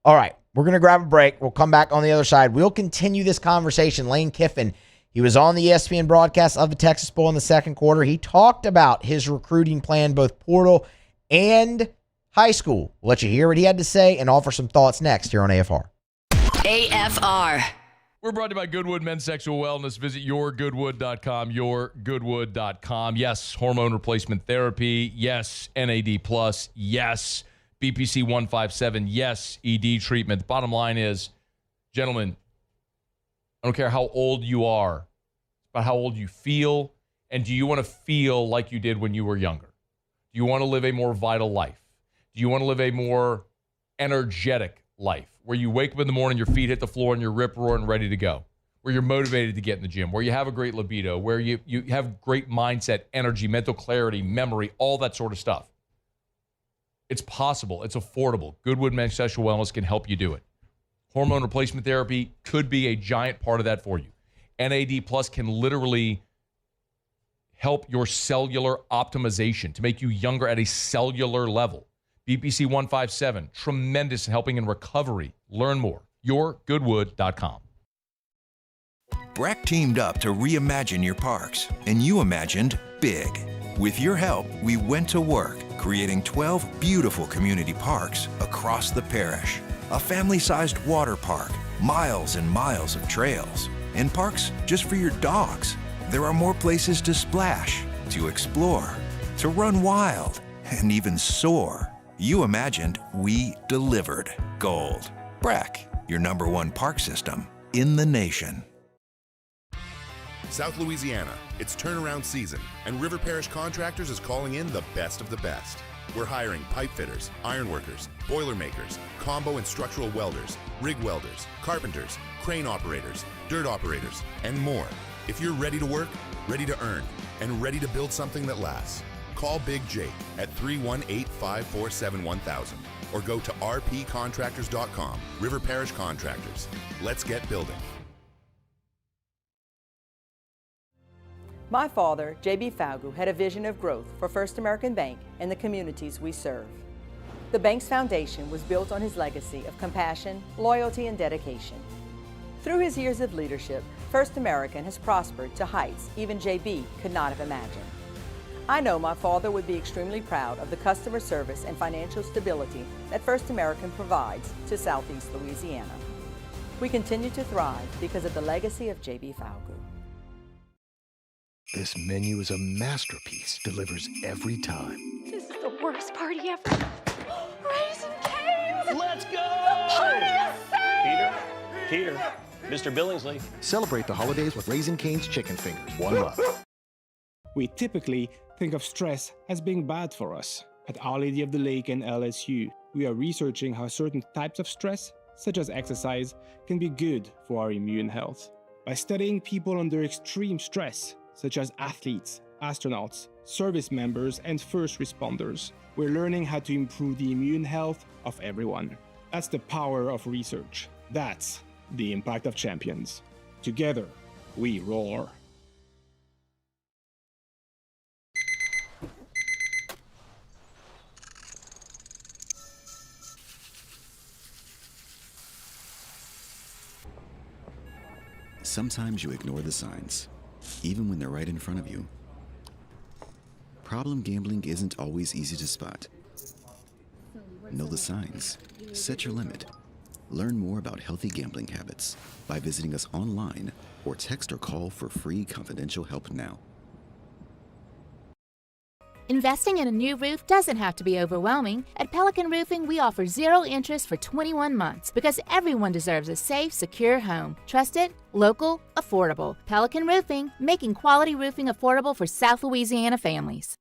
All right, we're going to grab a break. We'll come back on the other side. We'll continue this conversation. Lane Kiffin, he was on the ESPN broadcast of the Texas Bowl in the second quarter. He talked about his recruiting plan, both portal and high school. We'll let you hear what he had to say and offer some thoughts next here on AFR. AFR. We're brought to you by Goodwood Men's Sexual Wellness. Visit yourgoodwood.com, yourgoodwood.com. Yes, hormone replacement therapy. Yes, NAD+. Yes, BPC 157. Yes, ED treatment. The bottom line is, gentlemen, I don't care how old you are. It's about how old you feel, and do you want to feel like you did when you were younger? Do you want to live a more vital life? Do you want to live a more energetic life, where you wake up in the morning, your feet hit the floor, and you're rip-roaring ready to go, where you're motivated to get in the gym, where you have a great libido, where you have great mindset, energy, mental clarity, memory, all that sort of stuff. It's possible. It's affordable. Goodwood Men's Sexual Wellness can help you do it. Hormone replacement therapy could be a giant part of that for you. NAD Plus can literally help your cellular optimization to make you younger at a cellular level. BPC 157, tremendous in helping in recovery. Learn more. YourGoodwood.com. BRAC teamed up to reimagine your parks, and you imagined big. With your help, we went to work, creating 12 beautiful community parks across the parish. A family-sized water park, miles and miles of trails, and parks just for your dogs. There are more places to splash, to explore, to run wild, and even soar. You imagined, we delivered. Gold. BRAC, your #1 park system in the nation. South Louisiana, it's turnaround season, and River Parish Contractors is calling in the best of the best. We're hiring pipe fitters, iron workers, boiler makers, combo and structural welders, rig welders, carpenters, crane operators, dirt operators, and more. If you're ready to work, ready to earn, and ready to build something that lasts, call Big Jake at 318-547-1000 or go to rpcontractors.com. River Parish Contractors. Let's get building. My father, J.B. Falgu, had a vision of growth for First American Bank and the communities we serve. The bank's foundation was built on his legacy of compassion, loyalty, and dedication. Through his years of leadership, First American has prospered to heights even J.B. could not have imagined. I know my father would be extremely proud of the customer service and financial stability that First American provides to Southeast Louisiana. We continue to thrive because of the legacy of J.B. Falgu. This menu is a masterpiece, delivers every time. This is the worst party ever. Raisin Cane's! Let's go! The party is saved! Peter, Mr. Billingsley. Celebrate the holidays with Raisin Cane's chicken fingers. One love. We typically think of stress as being bad for us. At Our Lady of the Lake and LSU, we are researching how certain types of stress, such as exercise, can be good for our immune health. By studying people under extreme stress, such as athletes, astronauts, service members, and first responders, we're learning how to improve the immune health of everyone. That's the power of research. That's the impact of champions. Together, we roar. Sometimes you ignore the signs, even when they're right in front of you. Problem gambling isn't always easy to spot. Know the signs. Set your limit. Learn more about healthy gambling habits by visiting us online or text or call for free confidential help now. Investing in a new roof doesn't have to be overwhelming. At Pelican Roofing, we offer 0 interest for 21 months because everyone deserves a safe, secure home. Trusted, local, affordable. Pelican Roofing, making quality roofing affordable for South Louisiana families.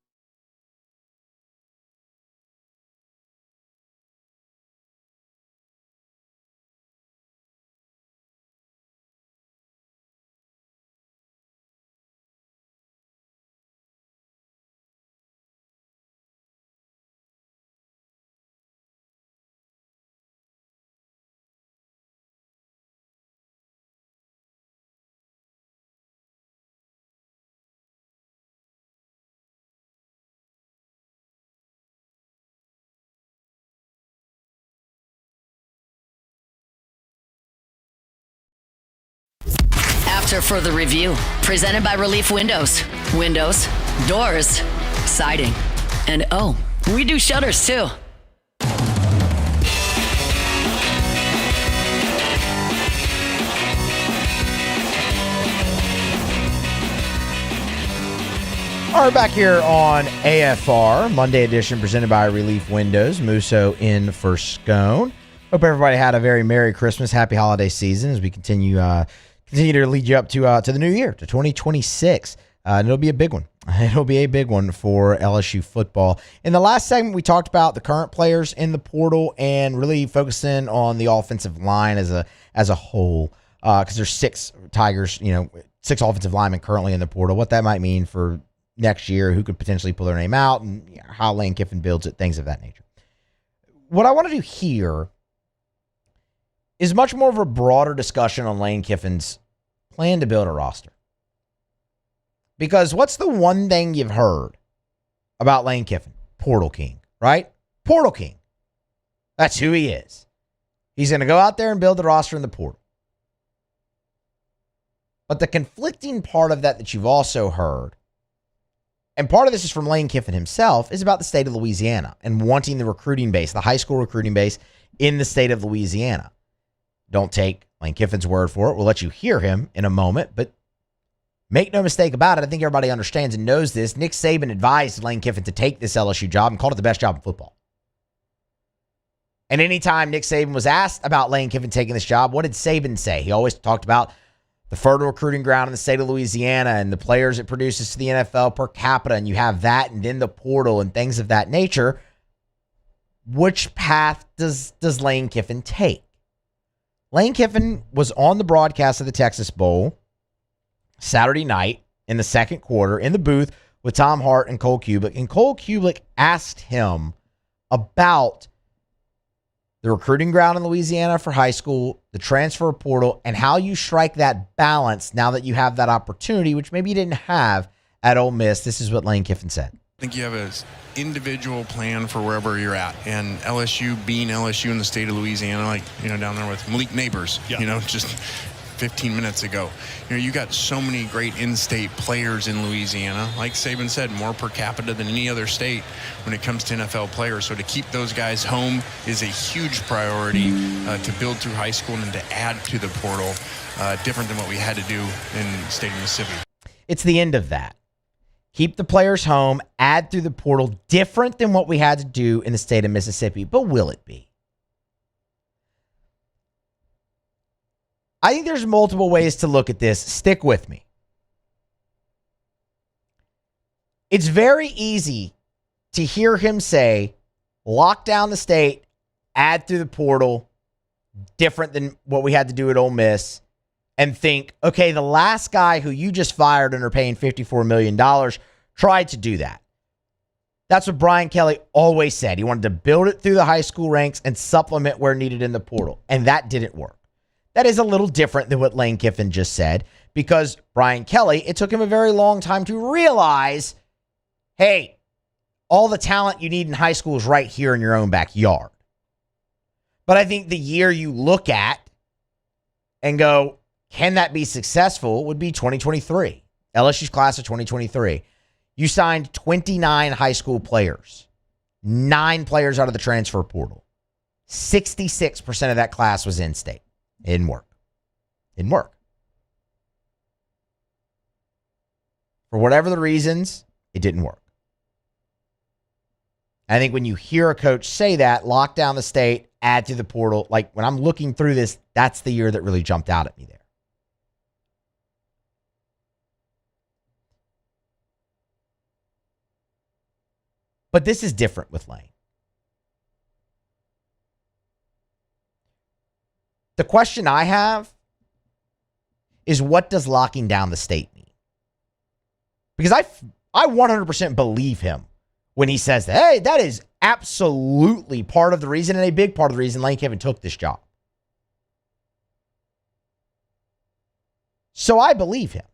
After further review, presented by Relief Windows. Windows, doors, siding, and oh, we do shutters too. All right, back here on AFR, Monday edition presented by Relief Windows. Musso in for Scone. Hope everybody had a very Merry Christmas, Happy Holiday season as we continue to lead you up to the new year, to 2026. And it'll be a big one It'll be a big one for LSU football. In the last segment, we talked about the current players in the portal and really focusing on the offensive line as a whole. Because there's 6 Tigers, 6 offensive linemen currently in the portal. What that might mean for next year, who could potentially pull their name out, and how Lane Kiffin builds it, things of that nature. What I want to do here is much more of a broader discussion on Lane Kiffin's plan to build a roster. Because what's the one thing you've heard about Lane Kiffin? Portal King, right? Portal King. That's who he is. He's going to go out there and build the roster in the portal. But the conflicting part of that you've also heard, and part of this is from Lane Kiffin himself, is about the state of Louisiana and wanting the recruiting base, the high school recruiting base in the state of Louisiana. Don't take Lane Kiffin's word for it. We'll let you hear him in a moment, but make no mistake about it. I think everybody understands and knows this. Nick Saban advised Lane Kiffin to take this LSU job and called it the best job in football. And anytime Nick Saban was asked about Lane Kiffin taking this job, what did Saban say? He always talked about the fertile recruiting ground in the state of Louisiana and the players it produces to the NFL per capita, and you have that and then the portal and things of that nature. Which path does Lane Kiffin take? Lane Kiffin was on the broadcast of the Texas Bowl Saturday night in the second quarter in the booth with Tom Hart and Cole Kubick. And Cole Kubick asked him about the recruiting ground in Louisiana for high school, the transfer portal, and how you strike that balance now that you have that opportunity, which maybe you didn't have at Ole Miss. This is what Lane Kiffin said. I think you have an individual plan for wherever you're at. And LSU being LSU in the state of Louisiana, like, down there with Malik Neighbors, just 15 minutes ago. You got so many great in-state players in Louisiana. Like Saban said, more per capita than any other state when it comes to NFL players. So to keep those guys home is a huge priority to build through high school and to add to the portal, different than what we had to do in the state of Mississippi. It's the end of that. Keep the players home, add through the portal, different than what we had to do in the state of Mississippi. But will it be? I think there's multiple ways to look at this. Stick with me. It's very easy to hear him say, lock down the state, add through the portal, different than what we had to do at Ole Miss, and think, okay, the last guy who you just fired and are paying $54 million tried to do that. That's what Brian Kelly always said. He wanted to build it through the high school ranks and supplement where needed in the portal, and that didn't work. That is a little different than what Lane Kiffin just said, because Brian Kelly, it took him a very long time to realize, hey, all the talent you need in high school is right here in your own backyard. But I think the year you look at and go, can that be successful, would be 2023. LSU's class of 2023. You signed 29 high school players, 9 players out of the transfer portal. 66% of that class was in-state. It didn't work. Didn't work. For whatever the reasons, it didn't work. I think when you hear a coach say that, lock down the state, add to the portal, like when I'm looking through this, that's the year that really jumped out at me there. But this is different with Lane. The question I have is, what does locking down the state mean? Because I 100% believe him when he says that. Hey, that is absolutely part of the reason, and a big part of the reason Lane Kiffin took this job. So I believe him.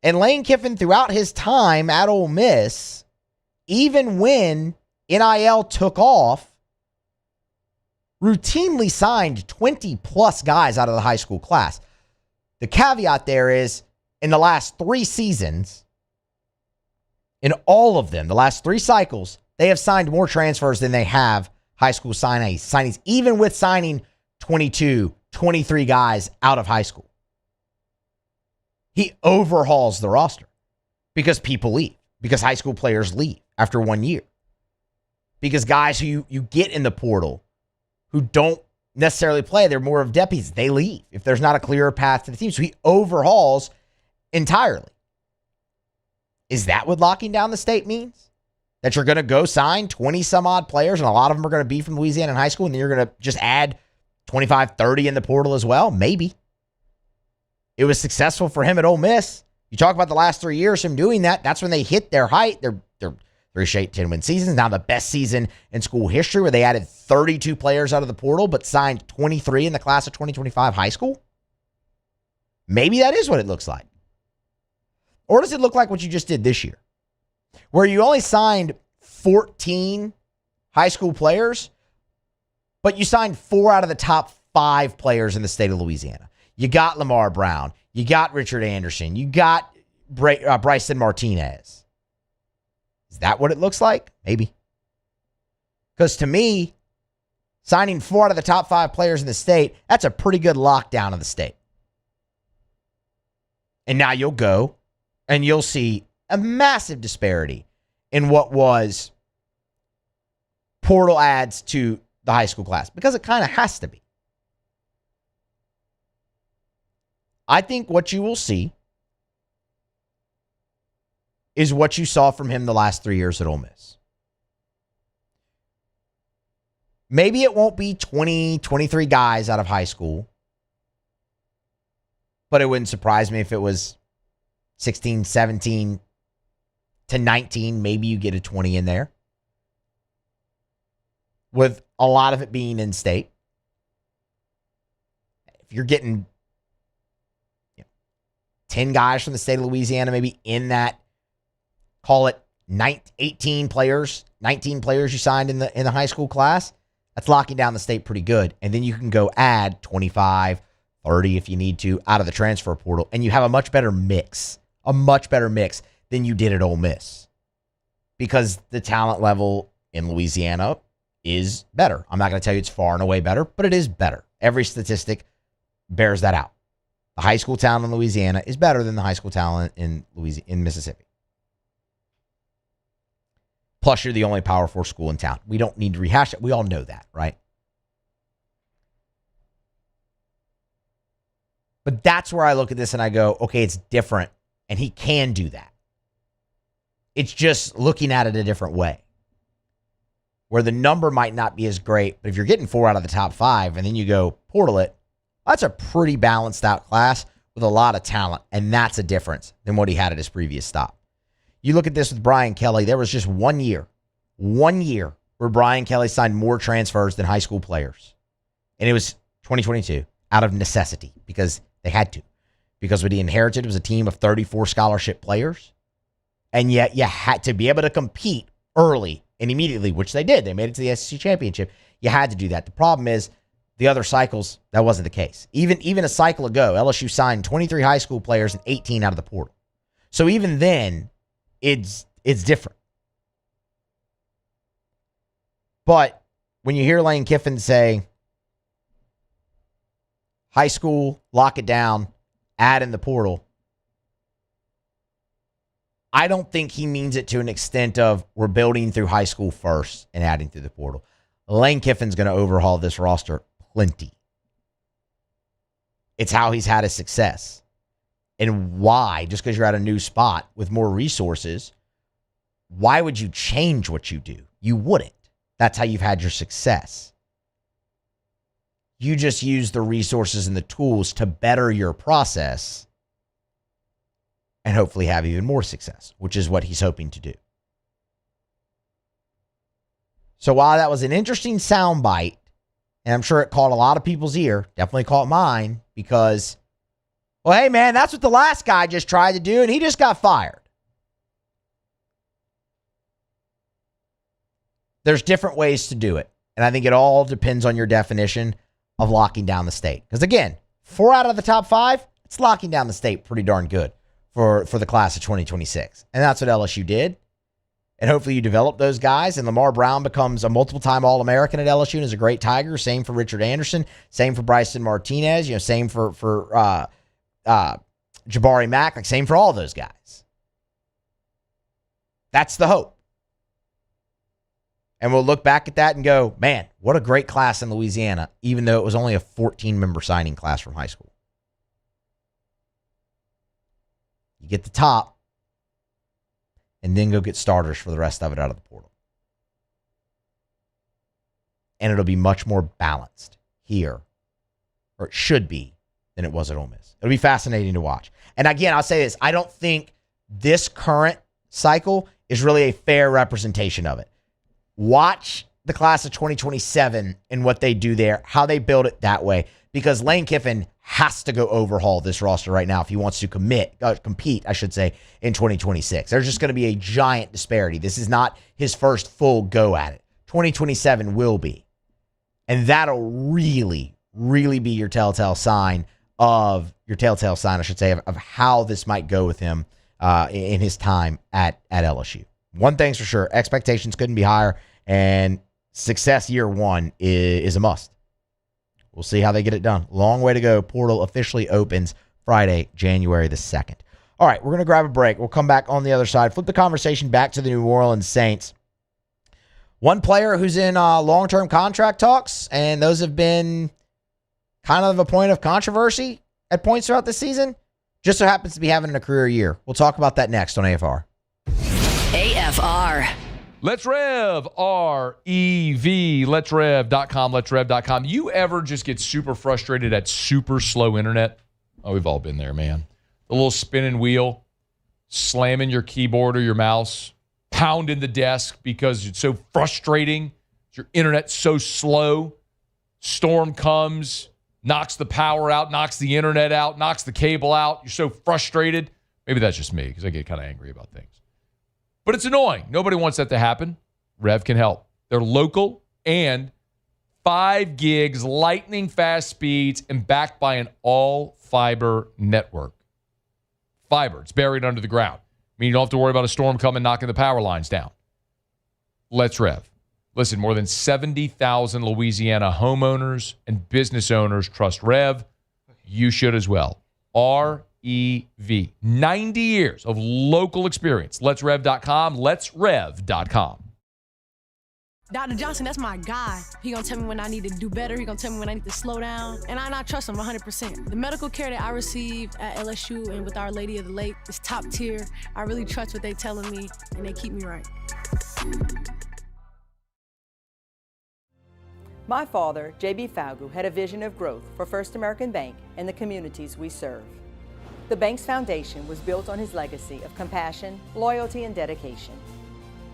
And Lane Kiffin, throughout his time at Ole Miss, even when NIL took off, routinely signed 20-plus guys out of the high school class. The caveat there is, in the last 3 seasons, in all of them, the last 3 cycles, they have signed more transfers than they have high school signings, even with signing 22, 23 guys out of high school. He overhauls the roster because people leave, because high school players leave after 1 year, because guys who you get in the portal who don't necessarily play, they're more of deputies, they leave if there's not a clearer path to the team. So he overhauls, entirely. Is that what locking down the state means? That you're going to go sign 20 some odd players and a lot of them are going to be from Louisiana in high school and then you're going to just add 25, 30 in the portal as well? Maybe. It was successful for him at Ole Miss. You talk about the last 3 years, him doing that, that's when they hit their height. They're 3 straight 10-win seasons. Now the best season in school history where they added 32 players out of the portal but signed 23 in the class of 2025 high school. Maybe that is what it looks like. Or does it look like what you just did this year? Where you only signed 14 high school players, but you signed 4 out of the top 5 players in the state of Louisiana. You got Lamar Brown. You got Richard Anderson. You got Bryson Martinez. Is that what it looks like? Maybe. Because to me, signing 4 out of the top 5 players in the state, that's a pretty good lockdown of the state. And now you'll go and you'll see a massive disparity in what was portal adds to the high school class, because it kind of has to be. I think what you will see is what you saw from him the last 3 years at Ole Miss. Maybe it won't be 20, 23 guys out of high school, but it wouldn't surprise me if it was 16, 17 to 19. Maybe you get a 20 in there, with a lot of it being in state. If you're getting 10 guys from the state of Louisiana, maybe in that, call it 18 players, 19 players you signed in the high school class, that's locking down the state pretty good. And then you can go add 25, 30 if you need to out of the transfer portal, and you have a much better mix than you did at Ole Miss, because the talent level in Louisiana is better. I'm not going to tell you it's far and away better, but it is better. Every statistic bears that out. The high school talent in Louisiana is better than the high school talent in Mississippi. Plus, you're the only Power 4 school in town. We don't need to rehash it. We all know that, right? But that's where I look at this and I go, okay, it's different, and he can do that. It's just looking at it a different way, where the number might not be as great, but if you're getting 4 out of the top 5 and then you go portal it, that's a pretty balanced out class with a lot of talent, and that's a difference than what he had at his previous stop. You look at this with Brian Kelly, there was just 1 year where Brian Kelly signed more transfers than high school players. And it was 2022, out of necessity, because they had to. Because what he inherited was a team of 34 scholarship players, and yet you had to be able to compete early and immediately, which they did. They made it to the SEC championship. You had to do that. The problem is, the other cycles, that wasn't the case. Even a cycle ago, LSU signed 23 high school players and 18 out of the portal. So even then, it's different. But when you hear Lane Kiffin say, high school, lock it down, add in the portal, I don't think he means it to an extent of we're building through high school first and adding through the portal. Lane Kiffin's going to overhaul this roster plenty. It's how he's had his success. And why, just because you're at a new spot with more resources, why would you change what you do? You wouldn't. That's how you've had your success. You just use the resources and the tools to better your process and hopefully have even more success, which is what he's hoping to do. So while that was an interesting soundbite, and I'm sure it caught a lot of people's ear, definitely caught mine, because, well, hey, man, that's what the last guy just tried to do, and he just got fired. There's different ways to do it, and I think it all depends on your definition of locking down the state. Because, again, 4 out of the top 5, it's locking down the state pretty darn good for the class of 2026. And that's what LSU did. And hopefully you develop those guys, and Lamar Brown becomes a multiple-time All-American at LSU and is a great Tiger. Same for Richard Anderson. Same for Bryson Martinez. Same for Jabari Mack. Like, same for all those guys. That's the hope. And we'll look back at that and go, man, what a great class in Louisiana, even though it was only a 14-member signing class from high school. You get the top, and then go get starters for the rest of it out of the portal. And it'll be much more balanced here, or it should be, than it was at Ole Miss. It'll be fascinating to watch. And again, I'll say this. I don't think this current cycle is really a fair representation of it. Watch the class of 2027 and what they do there, how they build it that way, because Lane Kiffin has to go overhaul this roster right now if he wants to compete, in 2026. There's just going to be a giant disparity. This is not his first full go at it. 2027 will be. And that'll really, really be your telltale sign, I should say, of how this might go with him in his time at LSU. One thing's for sure, expectations couldn't be higher, and success year one is a must. We'll see how they get it done. Long way to go. Portal officially opens Friday, January the 2nd. All right, we're going to grab a break. We'll come back on the other side, flip the conversation back to the New Orleans Saints. One player who's in long-term contract talks, and those have been kind of a point of controversy at points throughout the season, just so happens to be having a career year. We'll talk about that next on AFR. AFR. Let's Rev, R-E-V, letsrev.com, letsrev.com. You ever just get super frustrated at super slow internet? Oh, we've all been there, man. The little spinning wheel, slamming your keyboard or your mouse, pounding the desk because it's so frustrating. Your internet's so slow. Storm comes, knocks the power out, knocks the internet out, knocks the cable out. You're so frustrated. Maybe that's just me because I get kind of angry about things. But it's annoying. Nobody wants that to happen. Rev can help. They're local and 5 gigs, lightning fast speeds, and backed by an all-fiber network. Fiber. It's buried under the ground. I mean, you don't have to worry about a storm coming knocking the power lines down. Let's Rev. Listen, more than 70,000 Louisiana homeowners and business owners trust Rev. You should as well. REV. 90 years of local experience. LetsRev.com. LetsRev.com. Dr. Johnson, that's my guy. He gonna tell me when I need to do better. He gonna tell me when I need to slow down. And I trust him 100%. The medical care that I receive at LSU and with Our Lady of the Lake is top tier. I really trust what they telling me, and they keep me right. My father, J.B. Falgu, had a vision of growth for First American Bank and the communities we serve. The bank's foundation was built on his legacy of compassion, loyalty, and dedication.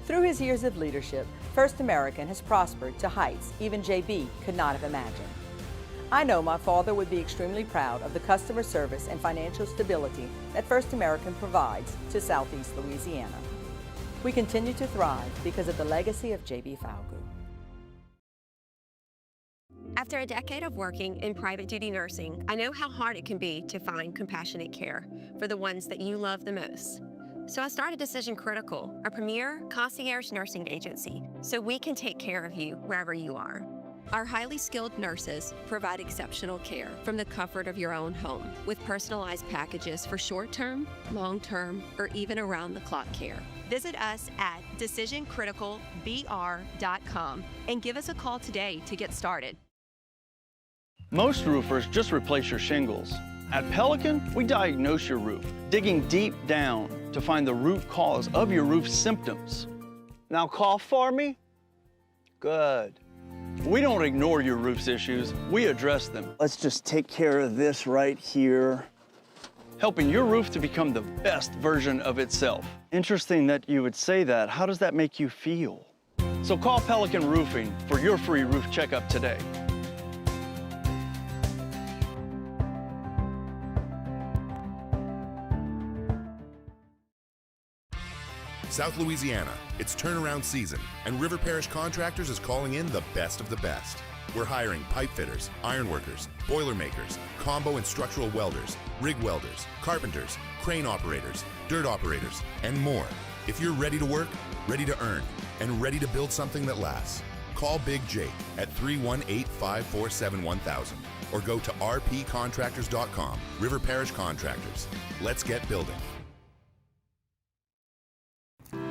Through his years of leadership, First American has prospered to heights even J.B. could not have imagined. I know my father would be extremely proud of the customer service and financial stability that First American provides to Southeast Louisiana. We continue to thrive because of the legacy of J.B. Falgu. After a decade of working in private duty nursing, I know how hard it can be to find compassionate care for the ones that you love the most. So I started Decision Critical, a premier concierge nursing agency, so we can take care of you wherever you are. Our highly skilled nurses provide exceptional care from the comfort of your own home with personalized packages for short-term, long-term, or even around-the-clock care. Visit us at decisioncriticalbr.com and give us a call today to get started. Most roofers just replace your shingles. At Pelican, we diagnose your roof, digging deep down to find the root cause of your roof symptoms. Now cough for me? Good. We don't ignore your roof's issues, we address them. Let's just take care of this right here. Helping your roof to become the best version of itself. Interesting that you would say that. How does that make you feel? So call Pelican Roofing for your free roof checkup today. South Louisiana, it's turnaround season, and River Parish Contractors is calling in the best of the best. We're hiring pipe fitters, ironworkers, boiler makers, combo and structural welders, rig welders, carpenters, crane operators, dirt operators, and more. If you're ready to work, ready to earn, and ready to build something that lasts, call Big Jake at 318-547-1000 or go to rpcontractors.com. River Parish Contractors. Let's get building.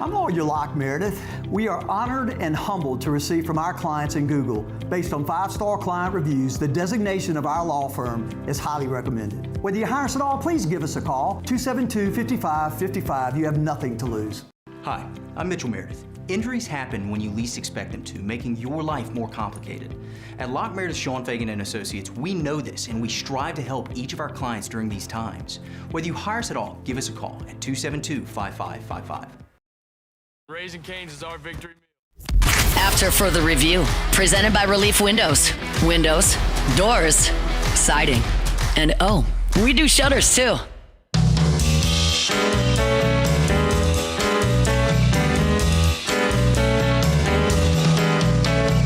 I'm Lawyer Locke Meredith. We are honored and humbled to receive from our clients in Google, based on 5-star client reviews, the designation of our law firm is highly recommended. Whether you hire us at all, please give us a call, 272-5555. You have nothing to lose. Hi, I'm Mitchell Meredith. Injuries happen when you least expect them to, making your life more complicated. At Locke Meredith Sean Fagan and Associates, we know this and we strive to help each of our clients during these times. Whether you hire us at all, give us a call at 272-5555. Raising Cane's is our victory meal. After further review, presented by Relief Windows. Windows, doors, siding, and oh, we do shutters too.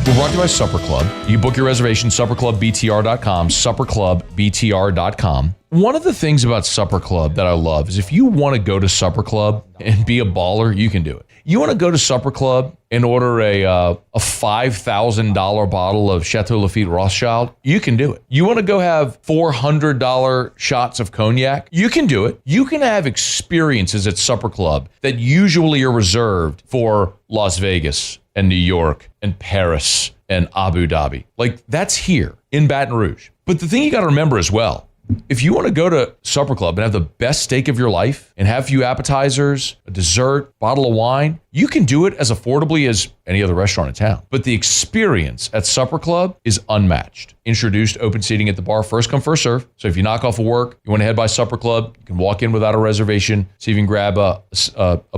We're brought to you by Supper Club. You book your reservation, supperclubbtr.com, supperclubbtr.com. One of the things about Supper Club that I love is if you want to go to Supper Club and be a baller, you can do it. You want to go to Supper Club and order a $5,000 bottle of Chateau Lafite Rothschild, you can do it. You want to go have $400 shots of cognac, you can do it. You can have experiences at Supper Club that usually are reserved for Las Vegas and New York and Paris and Abu Dhabi. Like, that's here in Baton Rouge. But the thing you got to remember as well, if you want to go to Supper Club and have the best steak of your life and have a few appetizers, a dessert, bottle of wine, you can do it as affordably as any other restaurant in town. But the experience at Supper Club is unmatched. Introduced open seating at the bar, first come, first serve. So if you knock off of work, you want to head by Supper Club, you can walk in without a reservation, so you can grab a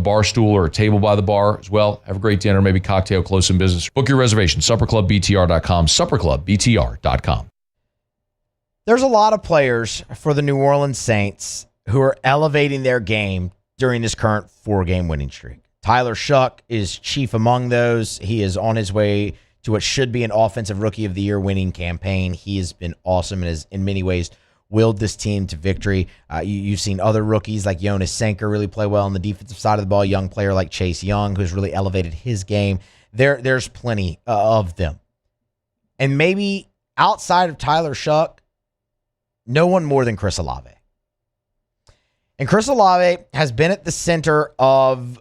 bar stool or a table by the bar as well. Have a great dinner, maybe cocktail, close some business. Book your reservation, supperclubbtr.com, supperclubbtr.com. There's a lot of players for the New Orleans Saints who are elevating their game during this current 4-game winning streak. Tyler Shuck is chief among those. He is on his way to what should be an Offensive Rookie of the Year winning campaign. He has been awesome and has, in many ways, willed this team to victory. You've seen other rookies like Jonas Sanker really play well on the defensive side of the ball. A young player like Chase Young, who's really elevated his game. There's plenty of them. And maybe outside of Tyler Shuck, no one more than Chris Olave. And Chris Olave has been at the center of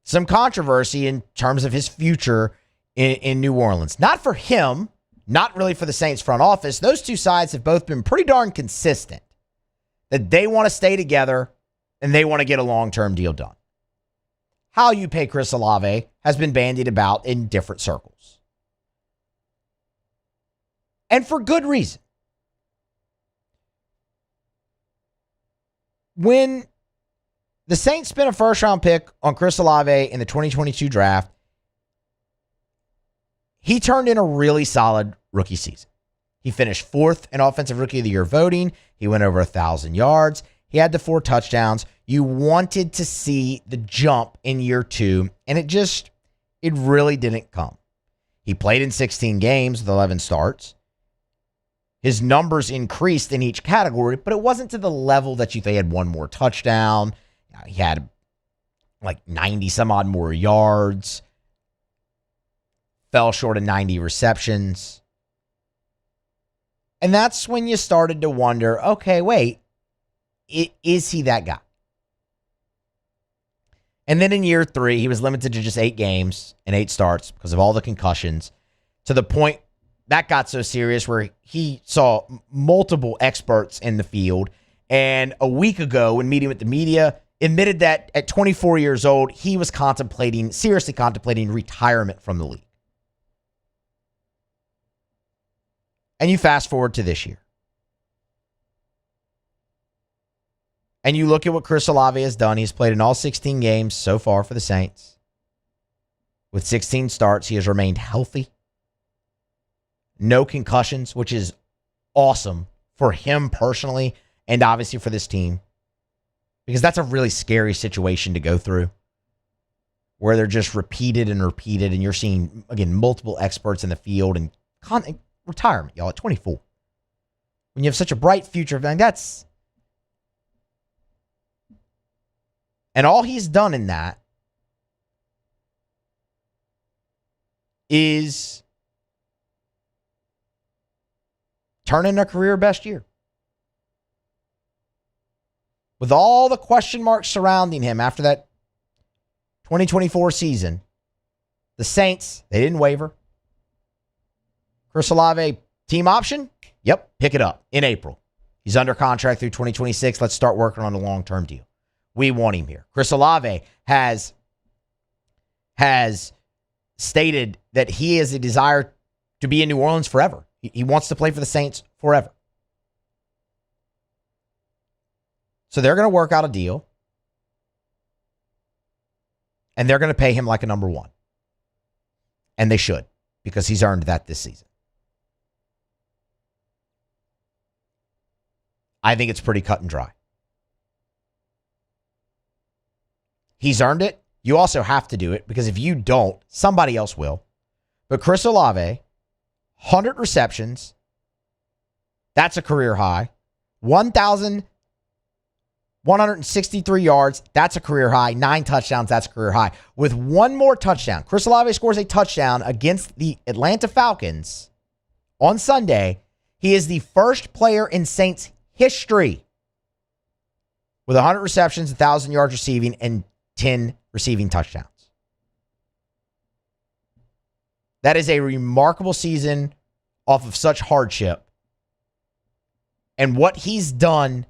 some controversy in terms of his future in New Orleans. Not for him, not really for the Saints front office. Those two sides have both been pretty darn consistent that they want to stay together and they want to get a long-term deal done. How you pay Chris Olave has been bandied about in different circles. And for good reason. When the Saints spent a first-round pick on Chris Olave in the 2022 draft, he turned in a really solid rookie season. He finished 4th in Offensive Rookie of the Year voting. He went over 1,000 yards. He had the 4 touchdowns. You wanted to see the jump in year 2, and it really didn't come. He played in 16 games with 11 starts. His numbers increased in each category, but it wasn't to the level that you think he had one more touchdown. He had like 90 some odd more yards. Fell short of 90 receptions. And that's when you started to wonder, okay, wait, is he that guy? And then in year 3, he was limited to just 8 games and 8 starts because of all the concussions, to the point that got so serious where he saw multiple experts in the field. And a week ago, when meeting with the media, admitted that at 24 years old, he was seriously contemplating retirement from the league. And you fast forward to this year. And you look at what Chris Olave has done. He's played in all 16 games so far for the Saints. With 16 starts, he has remained healthy. No concussions, which is awesome for him personally and obviously for this team. Because that's a really scary situation to go through where they're just repeated and you're seeing, again, multiple experts in the field and retirement, y'all, at 24. When you have such a bright future, that's... And all he's done in that is turn in a career best year. With all the question marks surrounding him after that 2024 season, the Saints, they didn't waver. Chris Olave, team option? Yep, pick it up in April. He's under contract through 2026. Let's start working on a long-term deal. We want him here. Chris Olave has stated that he has a desire to be in New Orleans forever. He wants to play for the Saints forever. So they're going to work out a deal, and they're going to pay him like a number one. And they should, because he's earned that this season. I think it's pretty cut and dry. He's earned it. You also have to do it, because if you don't, somebody else will. But Chris Olave, 100 receptions, that's a career high. 1,163 yards, that's a career high. 9 touchdowns, that's a career high. With one more touchdown, Chris Olave scores a touchdown against the Atlanta Falcons on Sunday. He is the first player in Saints history with 100 receptions, 1,000 yards receiving, and 10 receiving touchdowns. That is a remarkable season off of such hardship. And what he's done,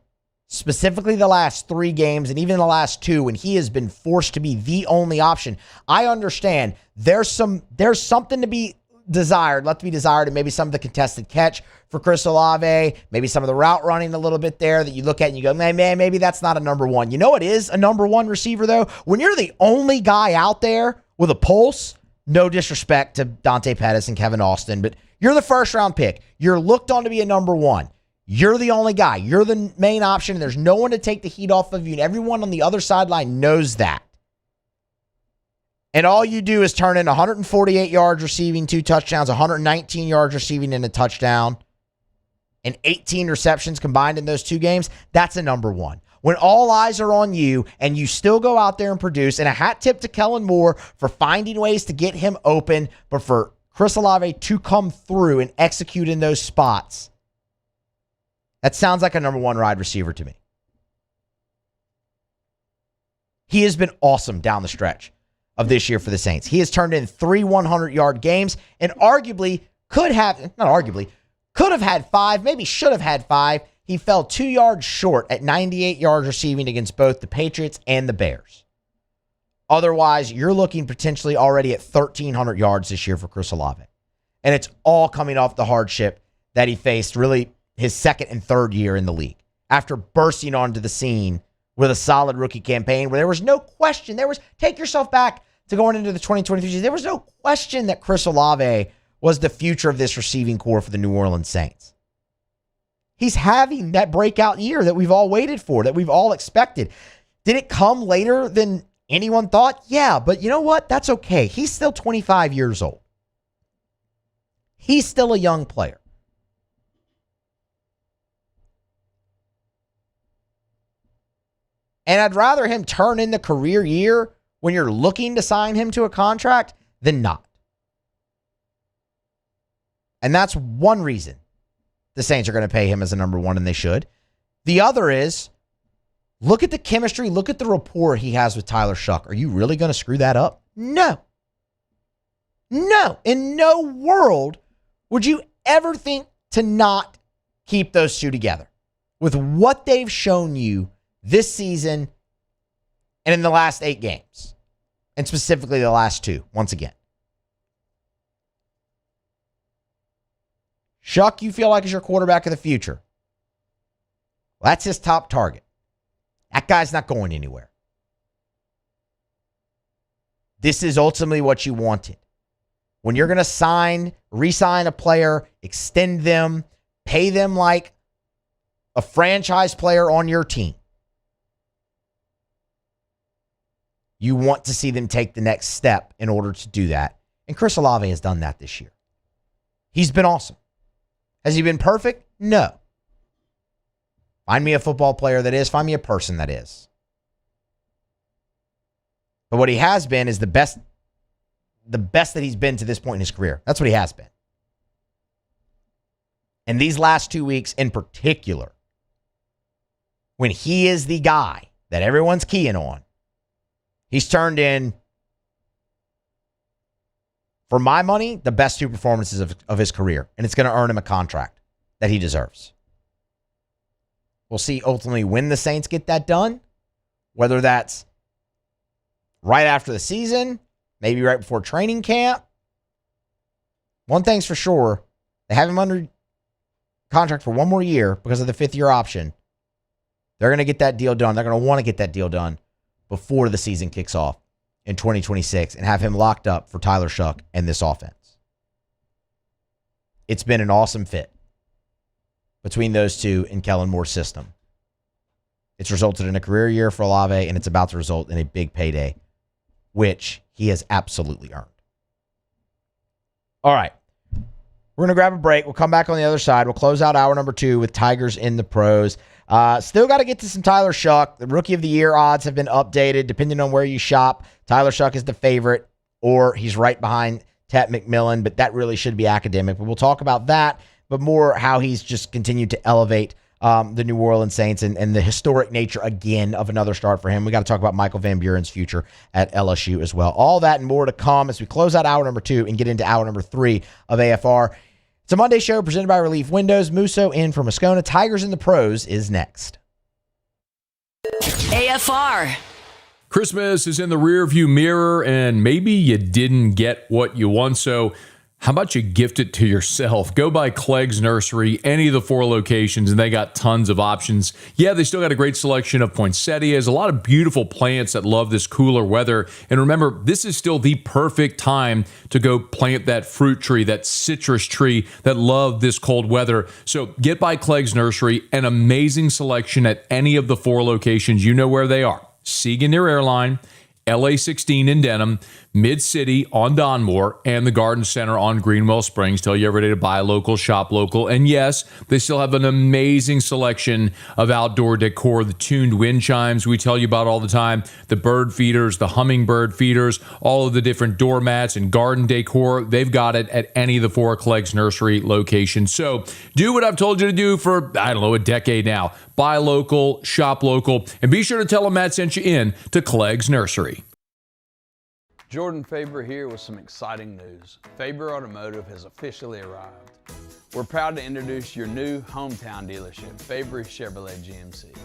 specifically the last 3 games and even the last 2, when he has been forced to be the only option. I understand there's something to be desired, left to be desired, and maybe some of the contested catch for Chris Olave, maybe some of the route running a little bit there that you look at and you go, man, maybe that's not a number one. You know it is a number one receiver, though? When you're the only guy out there with a pulse, no disrespect to Dante Pettis and Kevin Austin, but you're the first-round pick. You're looked on to be a number one. You're the only guy. You're the main option, and there's no one to take the heat off of you, and everyone on the other sideline knows that. And all you do is turn in 148 yards receiving, 2 touchdowns, 119 yards receiving and a touchdown, and 18 receptions combined in those 2 games. That's a number one. When all eyes are on you and you still go out there and produce, and a hat tip to Kellen Moore for finding ways to get him open, but for Chris Olave to come through and execute in those spots, that sounds like a number one wide receiver to me. He has been awesome down the stretch of this year for the Saints. He has turned in 3 100-yard games and arguably could have had 5, maybe should have had 5. He fell 2 yards short at 98 yards receiving against both the Patriots and the Bears. Otherwise, you're looking potentially already at 1,300 yards this year for Chris Olave. And it's all coming off the hardship that he faced really his second and third year in the league after bursting onto the scene with a solid rookie campaign where there was no question. Take yourself back to going into the 2023 season. There was no question that Chris Olave was the future of this receiving core for the New Orleans Saints. He's having that breakout year that we've all waited for, that we've all expected. Did it come later than anyone thought? Yeah, but you know what? That's okay. He's still 25 years old. He's still a young player. And I'd rather him turn in the career year when you're looking to sign him to a contract than not. And that's one reason the Saints are going to pay him as a number one, and they should. The other is, look at the chemistry, look at the rapport he has with Tyler Shuck. Are you really going to screw that up? No. No. In no world would you ever think to not keep those 2 together. With what they've shown you this season and in the last 8 games, and specifically the last 2, once again. Shuck, you feel like is your quarterback of the future. Well, that's his top target. That guy's not going anywhere. This is ultimately what you wanted. When you're going to re-sign a player, extend them, pay them like a franchise player on your team, you want to see them take the next step in order to do that. And Chris Olave has done that this year. He's been awesome. Has he been perfect? No. Find me a football player that is. Find me a person that is. But what he has been is the best that he's been to this point in his career. That's what he has been. And these last 2 weeks in particular, when he is the guy that everyone's keying on, he's turned in for my money, the best 2 performances of his career. And it's going to earn him a contract that he deserves. We'll see ultimately when the Saints get that done, whether that's right after the season, maybe right before training camp. One thing's for sure, they have him under contract for 1 more year because of the 5th-year option. They're going to get that deal done. They're going to want to get that deal done before the season kicks off in 2026 and have him locked up for Tyler Shuck and this offense. It's been an awesome fit between those two in Kellen Moore's system. It's resulted in a career year for Olave, and it's about to result in a big payday, which he has absolutely earned. All right. We're going to grab a break. We'll come back on the other side. We'll close out hour number 2 with Tigers in the pros. Still got to get to some Tyler Shuck. The Rookie of the Year odds have been updated. Depending on where you shop, Tyler Shuck is the favorite, or he's right behind Tet McMillan, but that really should be academic. But we'll talk about that, but more how he's just continued to elevate the New Orleans Saints and the historic nature, again, of another start for him. We got to talk about Michael Van Buren's future at LSU as well. All that and more to come as we close out hour number 2 and get into hour number 3 of AFR. It's a Monday show presented by Relief Windows. Musso in for Moscona. Tigers in the pros is next. AFR. Christmas is in the rearview mirror, and maybe you didn't get what you want, so how about you gift it to yourself? Go by Clegg's Nursery, any of the 4 locations, and they got tons of options. Yeah, they still got a great selection of poinsettias, a lot of beautiful plants that love this cooler weather. And remember, this is still the perfect time to go plant that fruit tree, that citrus tree that love this cold weather. So get by Clegg's Nursery, an amazing selection at any of the 4 locations. You know where they are. Siegen near Airline, LA 16 in Denham, Mid-City on Donmore, and the Garden Center on Greenwell Springs. Tell you every day to buy local, shop local. And yes, they still have an amazing selection of outdoor decor. The tuned wind chimes we tell you about all the time, the bird feeders, the hummingbird feeders, all of the different doormats and garden decor. They've got it at any of the 4 Clegg's Nursery locations. So do what I've told you to do for, a decade now. Buy local, shop local, and be sure to tell them Matt sent you in to Clegg's Nursery. Jordan Faber here with some exciting news. Faber Automotive has officially arrived. We're proud to introduce your new hometown dealership, Faber Chevrolet GMC.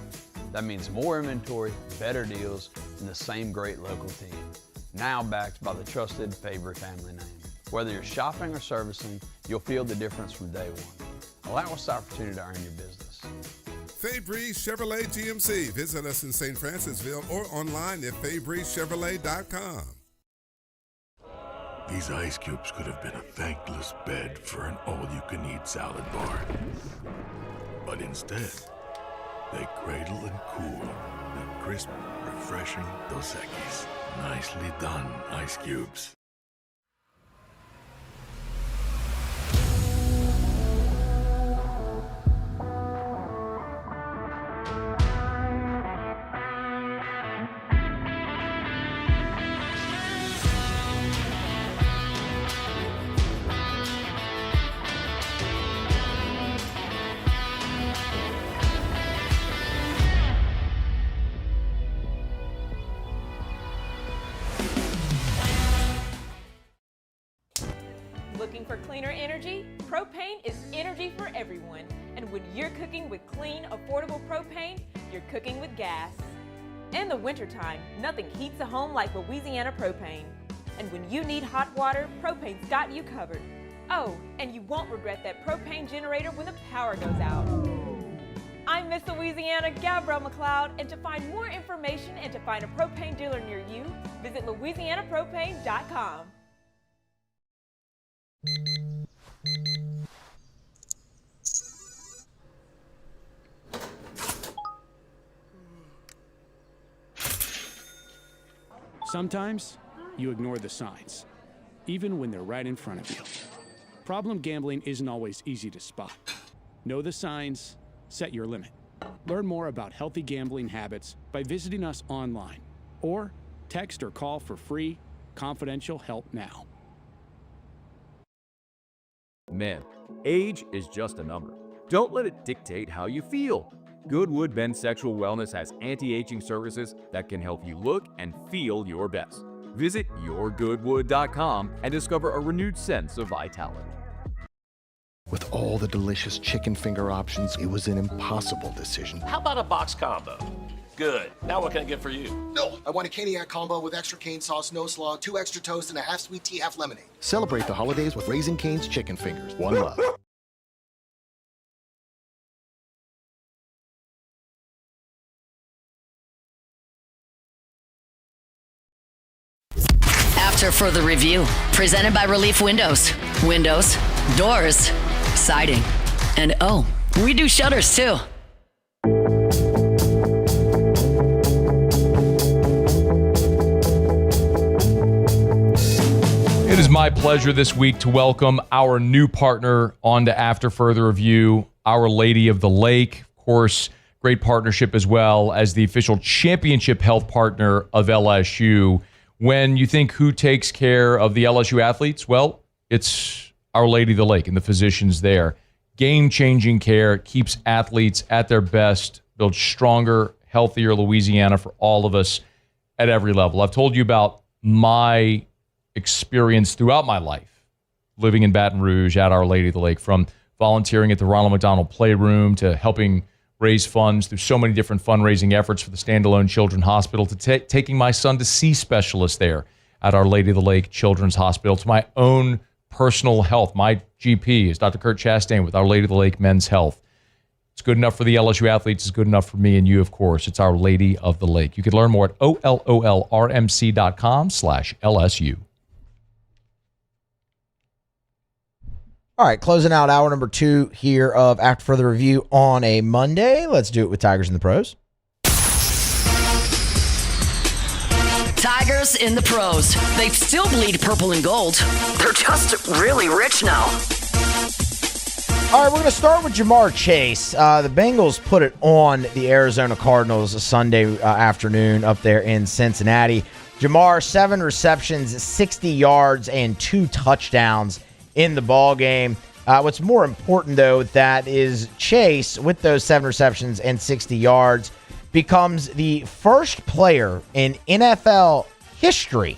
That means more inventory, better deals, and the same great local team. Now backed by the trusted Faber family name. Whether you're shopping or servicing, you'll feel the difference from day one. Allow us the opportunity to earn your business. Fabry Chevrolet GMC. Visit us in St. Francisville or online at FabryChevrolet.com. These ice cubes could have been a thankless bed for an all-you-can-eat salad bar. But instead, they cradle and cool the crisp, refreshing Dos Equis. Nicely done, ice cubes. Looking for cleaner energy? Propane is energy for everyone. And when you're cooking with clean, affordable propane, you're cooking with gas. In the wintertime, nothing heats a home like Louisiana propane. And when you need hot water, propane's got you covered. Oh, and you won't regret that propane generator when the power goes out. I'm Miss Louisiana, Gabrielle McLeod, and to find more information and to find a propane dealer near you, visit LouisianaPropane.com. Sometimes you ignore the signs, even when they're right in front of you. Problem gambling isn't always easy to spot. Know the signs, set your limit. Learn more about healthy gambling habits by visiting us online or text or call for free, confidential help now. Men, age is just a number. Don't let it dictate how you feel. Goodwood Men's Sexual Wellness has anti-aging services that can help you look and feel your best. Visit yourgoodwood.com and discover a renewed sense of vitality. With all the delicious chicken finger options, it was an impossible decision. How about a box combo? Good. Now what can I get for you? No, I want a Caniac combo with extra cane sauce, no slaw, 2 extra toast, and a half sweet tea, half lemonade. Celebrate the holidays with Raising Cane's chicken fingers. One love. After further review, presented by Relief Windows. Windows, doors, siding, and oh, we do shutters too. It is my pleasure this week to welcome our new partner on to After Further Review, Our Lady of the Lake. Of course, great partnership as well as the official championship health partner of LSU. When you think who takes care of the LSU athletes, well, it's Our Lady of the Lake and the physicians there. Game-changing care, keeps athletes at their best, builds stronger, healthier Louisiana for all of us at every level. I've told you about my experience throughout my life living in Baton Rouge at Our Lady of the Lake, from volunteering at the Ronald McDonald Playroom to helping raise funds through so many different fundraising efforts for the standalone Children's Hospital to taking my son to see specialists there at Our Lady of the Lake Children's Hospital, to my own personal health. My GP is Dr. Kurt Chastain with Our Lady of the Lake Men's Health. It's good enough for the LSU athletes. It's good enough for me and you, of course. It's Our Lady of the Lake. You can learn more at ololrmc.com/LSU. All right, closing out hour number 2 here of After Further Review on a Monday. Let's do it with Tigers in the Pros. Tigers in the pros. They still bleed purple and gold. They're just really rich now. All right, we're going to start with Jamar Chase. The Bengals put it on the Arizona Cardinals Sunday afternoon up there in Cincinnati. Jamar, 7 receptions, 60 yards, and 2 touchdowns in the ball game. What's more important, though, that is Chase, with those 7 receptions and 60 yards, becomes the first player in NFL history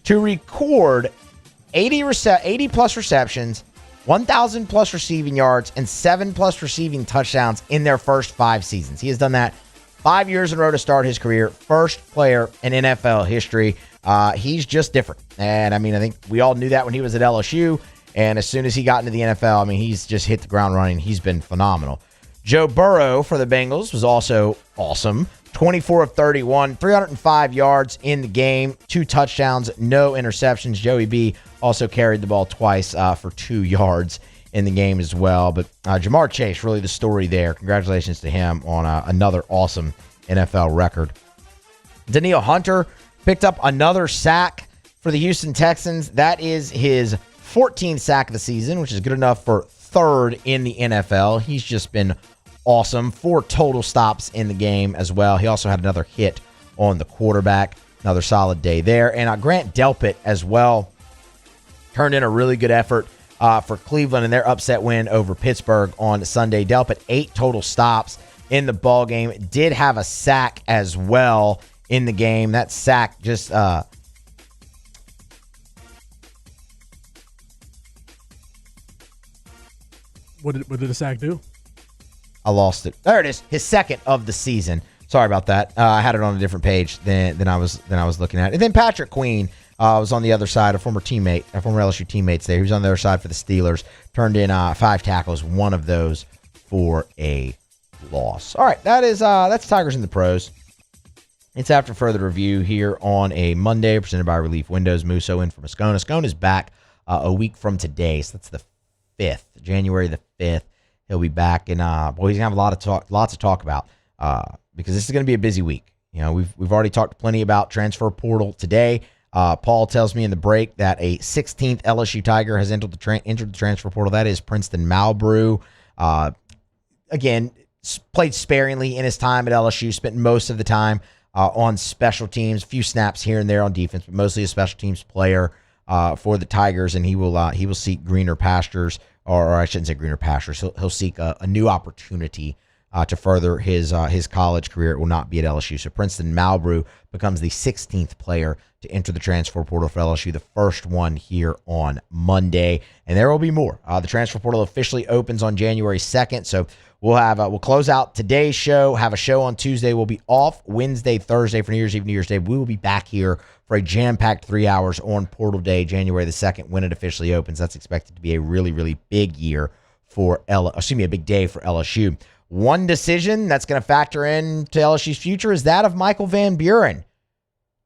to record 80-plus receptions, 1,000-plus receiving yards, and 7-plus receiving touchdowns in their first 5 seasons. He has done that 5 years in a row to start his career. First player in NFL history. He's just different. And, I think we all knew that when he was at LSU. And as soon as he got into the NFL, he's just hit the ground running. He's been phenomenal. Joe Burrow for the Bengals was also awesome. 24 of 31, 305 yards in the game, 2 touchdowns, no interceptions. Joey B also carried the ball twice for 2 yards in the game as well. But Jamar Chase, really the story there. Congratulations to him on another awesome NFL record. Danielle Hunter picked up another sack for the Houston Texans. That is his 14th sack of the season, which is good enough for 3rd in the NFL. He's just been awesome. 4 total stops in the game as well. He also had another hit on the quarterback. Another solid day there. And Grant Delpit as well turned in a really good effort for Cleveland in their upset win over Pittsburgh on Sunday. Delpit, 8 total stops in the ball game. Did have a sack as well in the game. That sack just What did the sack do? I lost it. There it is. His 2nd of the season. Sorry about that. I had it on a different page than I was looking at. And then Patrick Queen was on the other side, a former LSU teammates there. He was on the other side for the Steelers. Turned in 5 tackles, 1 of those for a loss. All right, that's Tigers in the Pros. It's After Further Review here on a Monday, presented by Relief Windows. Musso in for Moscona. Moscona's back a week from today, so that's the 5th, January the 5th. He'll be back, and he's gonna have lots to talk about because this is gonna be a busy week. We've already talked plenty about transfer portal today. Paul tells me in the break that a 16th LSU Tiger has entered the transfer portal. That is Princeton Malbrew. Again, played sparingly in his time at LSU. Spent most of the time on special teams, a few snaps here and there on defense, but mostly a special teams player for the Tigers. And he will seek greener pastures, or I shouldn't say greener pastures. He'll seek a new opportunity to further his college career. It will not be at LSU. So Princeton Malbrew becomes the 16th player to enter the transfer portal for LSU, the first one here on Monday. And there will be more. The transfer portal officially opens on January 2nd. So we'll close out today's show, have a show on Tuesday. We'll be off Wednesday, Thursday for New Year's Eve, New Year's Day. We will be back here for a jam-packed 3 hours on Portal Day, January the 2nd, when it officially opens. That's expected to be a really, really big year for a big day for LSU. One decision that's going to factor into LSU's future is that of Michael Van Buren.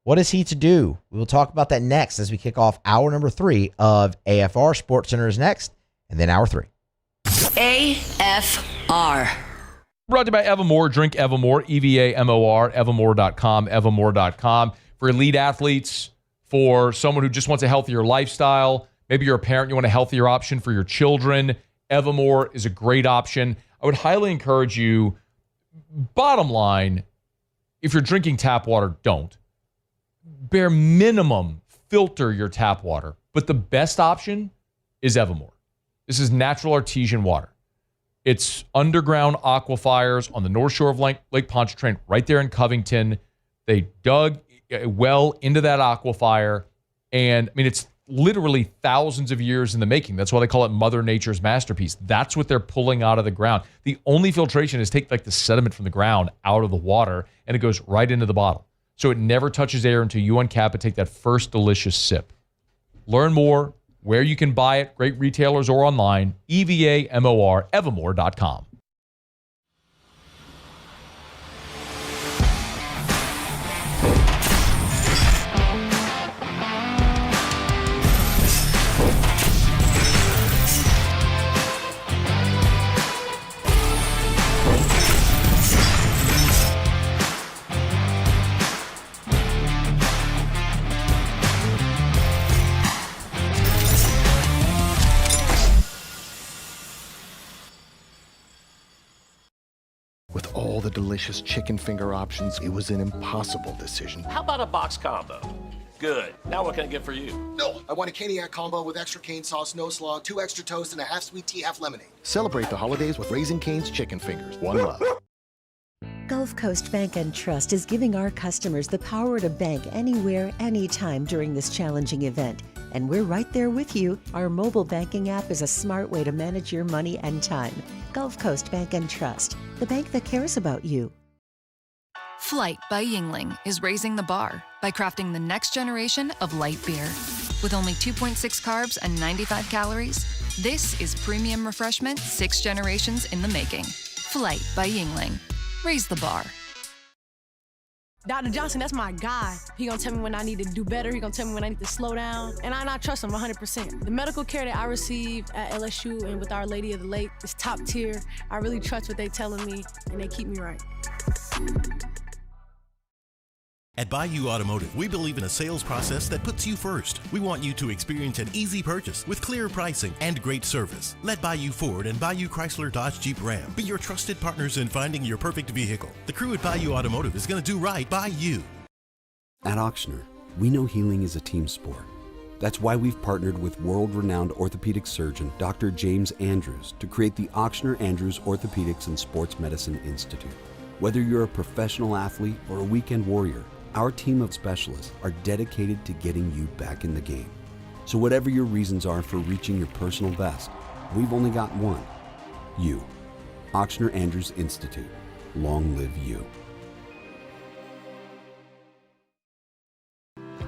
What is he to do? We will talk about that next as we kick off hour number 3 of AFR. Sports Center is next, and then hour 3. AFR. Brought to you by Evermore. Drink Evermore, EVAMOR, Evermore.com, Evermore.com. For elite athletes, for someone who just wants a healthier lifestyle. Maybe you're a parent, you want a healthier option for your children. Evermore is a great option. I would highly encourage you, bottom line, if you're drinking tap water, don't. Bare minimum, filter your tap water. But the best option is Evermore. This is natural artesian water. It's underground aquifers on the north shore of Lake Pontchartrain, right there in Covington. They dug well into that aquifer, and I mean, it's literally thousands of years in the making. That's why they call it Mother Nature's masterpiece. That's what they're pulling out of the ground. The only filtration is take like the sediment from the ground out of the water, and it goes right into the bottle. So it never touches air until you uncap it, take that first delicious sip. Learn more, where you can buy it, great retailers or online, EVAMOR, Evermore.com. With all the delicious chicken finger options, it was an impossible decision. How about a box combo? Good. Now what can I get for you? No, I want a Caniac combo with extra cane sauce, no slaw, 2 extra toast, and a half sweet tea, half lemonade. Celebrate the holidays with Raising Cane's chicken fingers. One love. Gulf Coast Bank and Trust is giving our customers the power to bank anywhere, anytime during this challenging event. And we're right there with you. Our mobile banking app is a smart way to manage your money and time. Gulf Coast Bank and Trust, the bank that cares about you. Flight by Yingling is raising the bar by crafting the next generation of light beer. With only 2.6 carbs and 95 calories, this is premium refreshment 6 generations in the making. Flight by Yingling. Raise the bar. Dr. Johnson, that's my guy. He gonna tell me when I need to do better. He gonna tell me when I need to slow down. And I trust him 100%. The medical care that I receive at LSU and with Our Lady of the Lake is top tier. I really trust what they telling me, and they keep me right. At Bayou Automotive, we believe in a sales process that puts you first. We want you to experience an easy purchase with clear pricing and great service. Let Bayou Ford and Bayou Chrysler Dodge Jeep Ram be your trusted partners in finding your perfect vehicle. The crew at Bayou Automotive is going to do right by you. At Ochsner, we know healing is a team sport. That's why we've partnered with world-renowned orthopedic surgeon Dr. James Andrews to create the Ochsner Andrews Orthopedics and Sports Medicine Institute. Whether you're a professional athlete or a weekend warrior, our team of specialists are dedicated to getting you back in the game. So whatever your reasons are for reaching your personal best, we've only got one. You. Ochsner Andrews Institute. Long live you.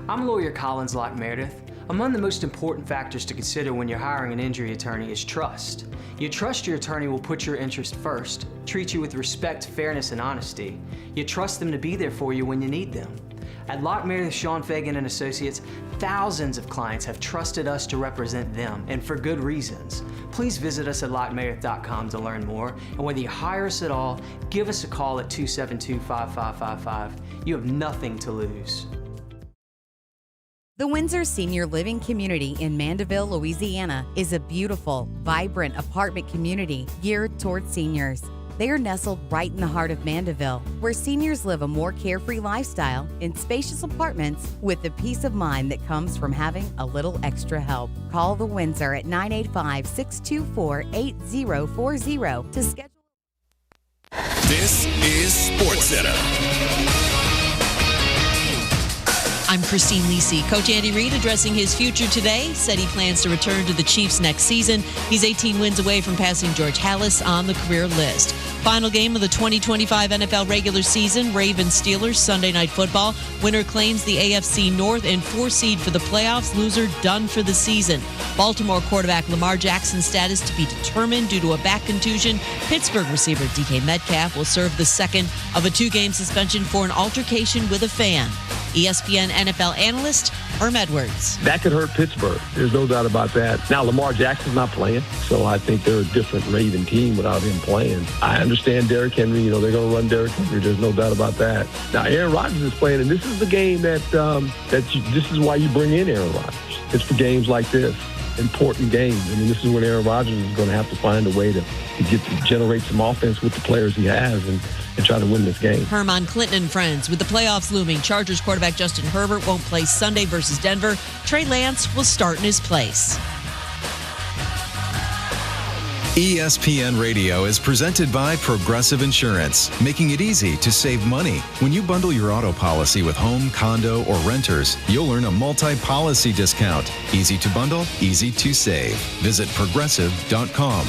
I'm lawyer Collins Locke Meredith. Among the most important factors to consider when you're hiring an injury attorney is trust. You trust your attorney will put your interest first, treat you with respect, fairness, and honesty. You trust them to be there for you when you need them. At Locke Meredith, Sean Fagan and Associates, thousands of clients have trusted us to represent them, and for good reasons. Please visit us at LockeMeredith.com to learn more, and whether you hire us at all, give us a call at 272-5555. You have nothing to lose. The Windsor Senior Living Community in Mandeville, Louisiana is a beautiful, vibrant apartment community geared towards seniors. They are nestled right in the heart of Mandeville, where seniors live a more carefree lifestyle in spacious apartments with the peace of mind that comes from having a little extra help. Call the Windsor at 985-624-8040 to schedule. This is SportsCenter. I'm Christine Lisi. Coach Andy Reid addressing his future today, said he plans to return to the Chiefs next season. He's 18 wins away from passing George Halas on the career list. Final game of the 2025 NFL regular season, Ravens-Steelers, Sunday Night Football. Winner claims the AFC North and 4 seed for the playoffs. Loser done for the season. Baltimore quarterback Lamar Jackson's status to be determined due to a back contusion. Pittsburgh receiver DK Metcalf will serve the second of a 2-game suspension for an altercation with a fan. ESPN NFL analyst Herm Edwards. That could hurt Pittsburgh. There's no doubt about that. Now, Lamar Jackson's not playing, so I think they're a different Raven team without him playing. I understand Derrick Henry. They're going to run Derrick Henry. There's no doubt about that. Now, Aaron Rodgers is playing, and this is the game that this is why you bring in Aaron Rodgers. It's for games like this, important games. I mean, this is when Aaron Rodgers is going to have to find a way to generate some offense with the players he has and try to win this game. Herman Clinton and friends. With the playoffs looming, Chargers quarterback Justin Herbert won't play Sunday versus Denver. Trey Lance will start in his place. ESPN Radio is presented by Progressive Insurance, making it easy to save money. When you bundle your auto policy with home, condo, or renters, you'll earn a multi-policy discount. Easy to bundle, easy to save. Visit Progressive.com.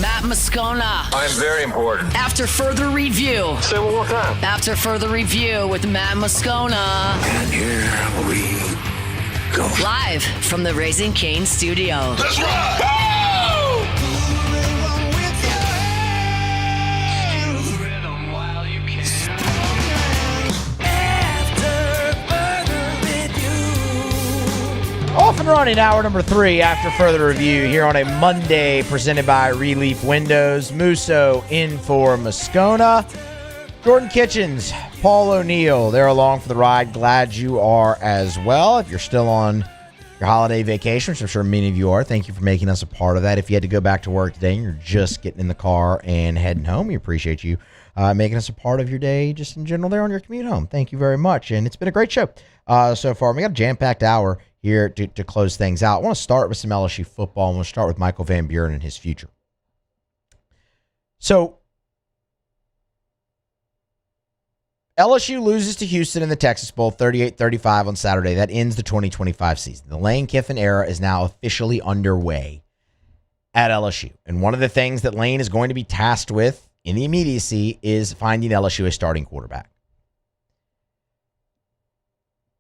Matt Moscona. I'm very important. After further review. Say it one more time. After further review with Matt Moscona. And here we go. Live from the Raising Cane studio. Let's ride! Off and running, hour number 3 after further review here on a Monday presented by Relief Windows. Musso in for Moscona. Jordan Kitchens, Paul O'Neill, they're along for the ride. Glad you are as well. If you're still on your holiday vacation, which I'm sure many of you are, thank you for making us a part of that. If you had to go back to work today and you're just getting in the car and heading home, we appreciate you making us a part of your day just in general there on your commute home. Thank you very much. And it's been a great show so far. We got a jam-packed hour here to close things out. I want to start with some LSU football. I'm going to start with Michael Van Buren and his future. So, LSU loses to Houston in the Texas Bowl 38-35 on Saturday. That ends the 2025 season. The Lane Kiffin era is now officially underway at LSU. And one of the things that Lane is going to be tasked with in the immediacy is finding LSU a starting quarterback.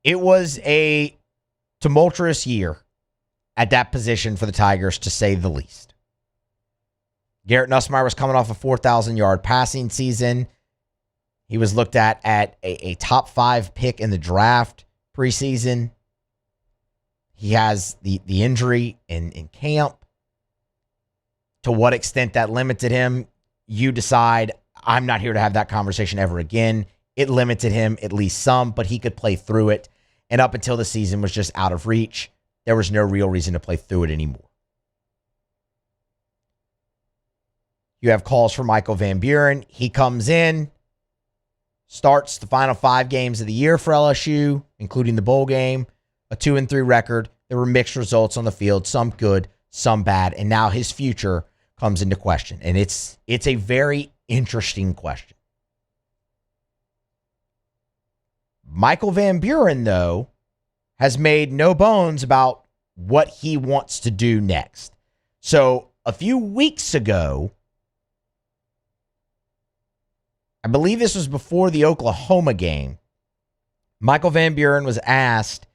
It was a tumultuous year at that position for the Tigers, to say the least. Garrett Nussmeier was coming off a 4,000-yard passing season. He was looked at a top 5 pick in the draft preseason. He has the injury in camp. To what extent that limited him, you decide. I'm not here to have that conversation ever again. It limited him at least some, but he could play through it. And up until the season was just out of reach, there was no real reason to play through it anymore. You have calls for Michael Van Buren. He comes in, starts the final 5 games of the year for LSU, including the bowl game, a 2-3 record. There were mixed results on the field, some good, some bad, and now his future comes into question. And it's a very interesting question. Michael Van Buren, though, has made no bones about what he wants to do next. So a few weeks ago, I believe this was before the Oklahoma game, Michael Van Buren was asked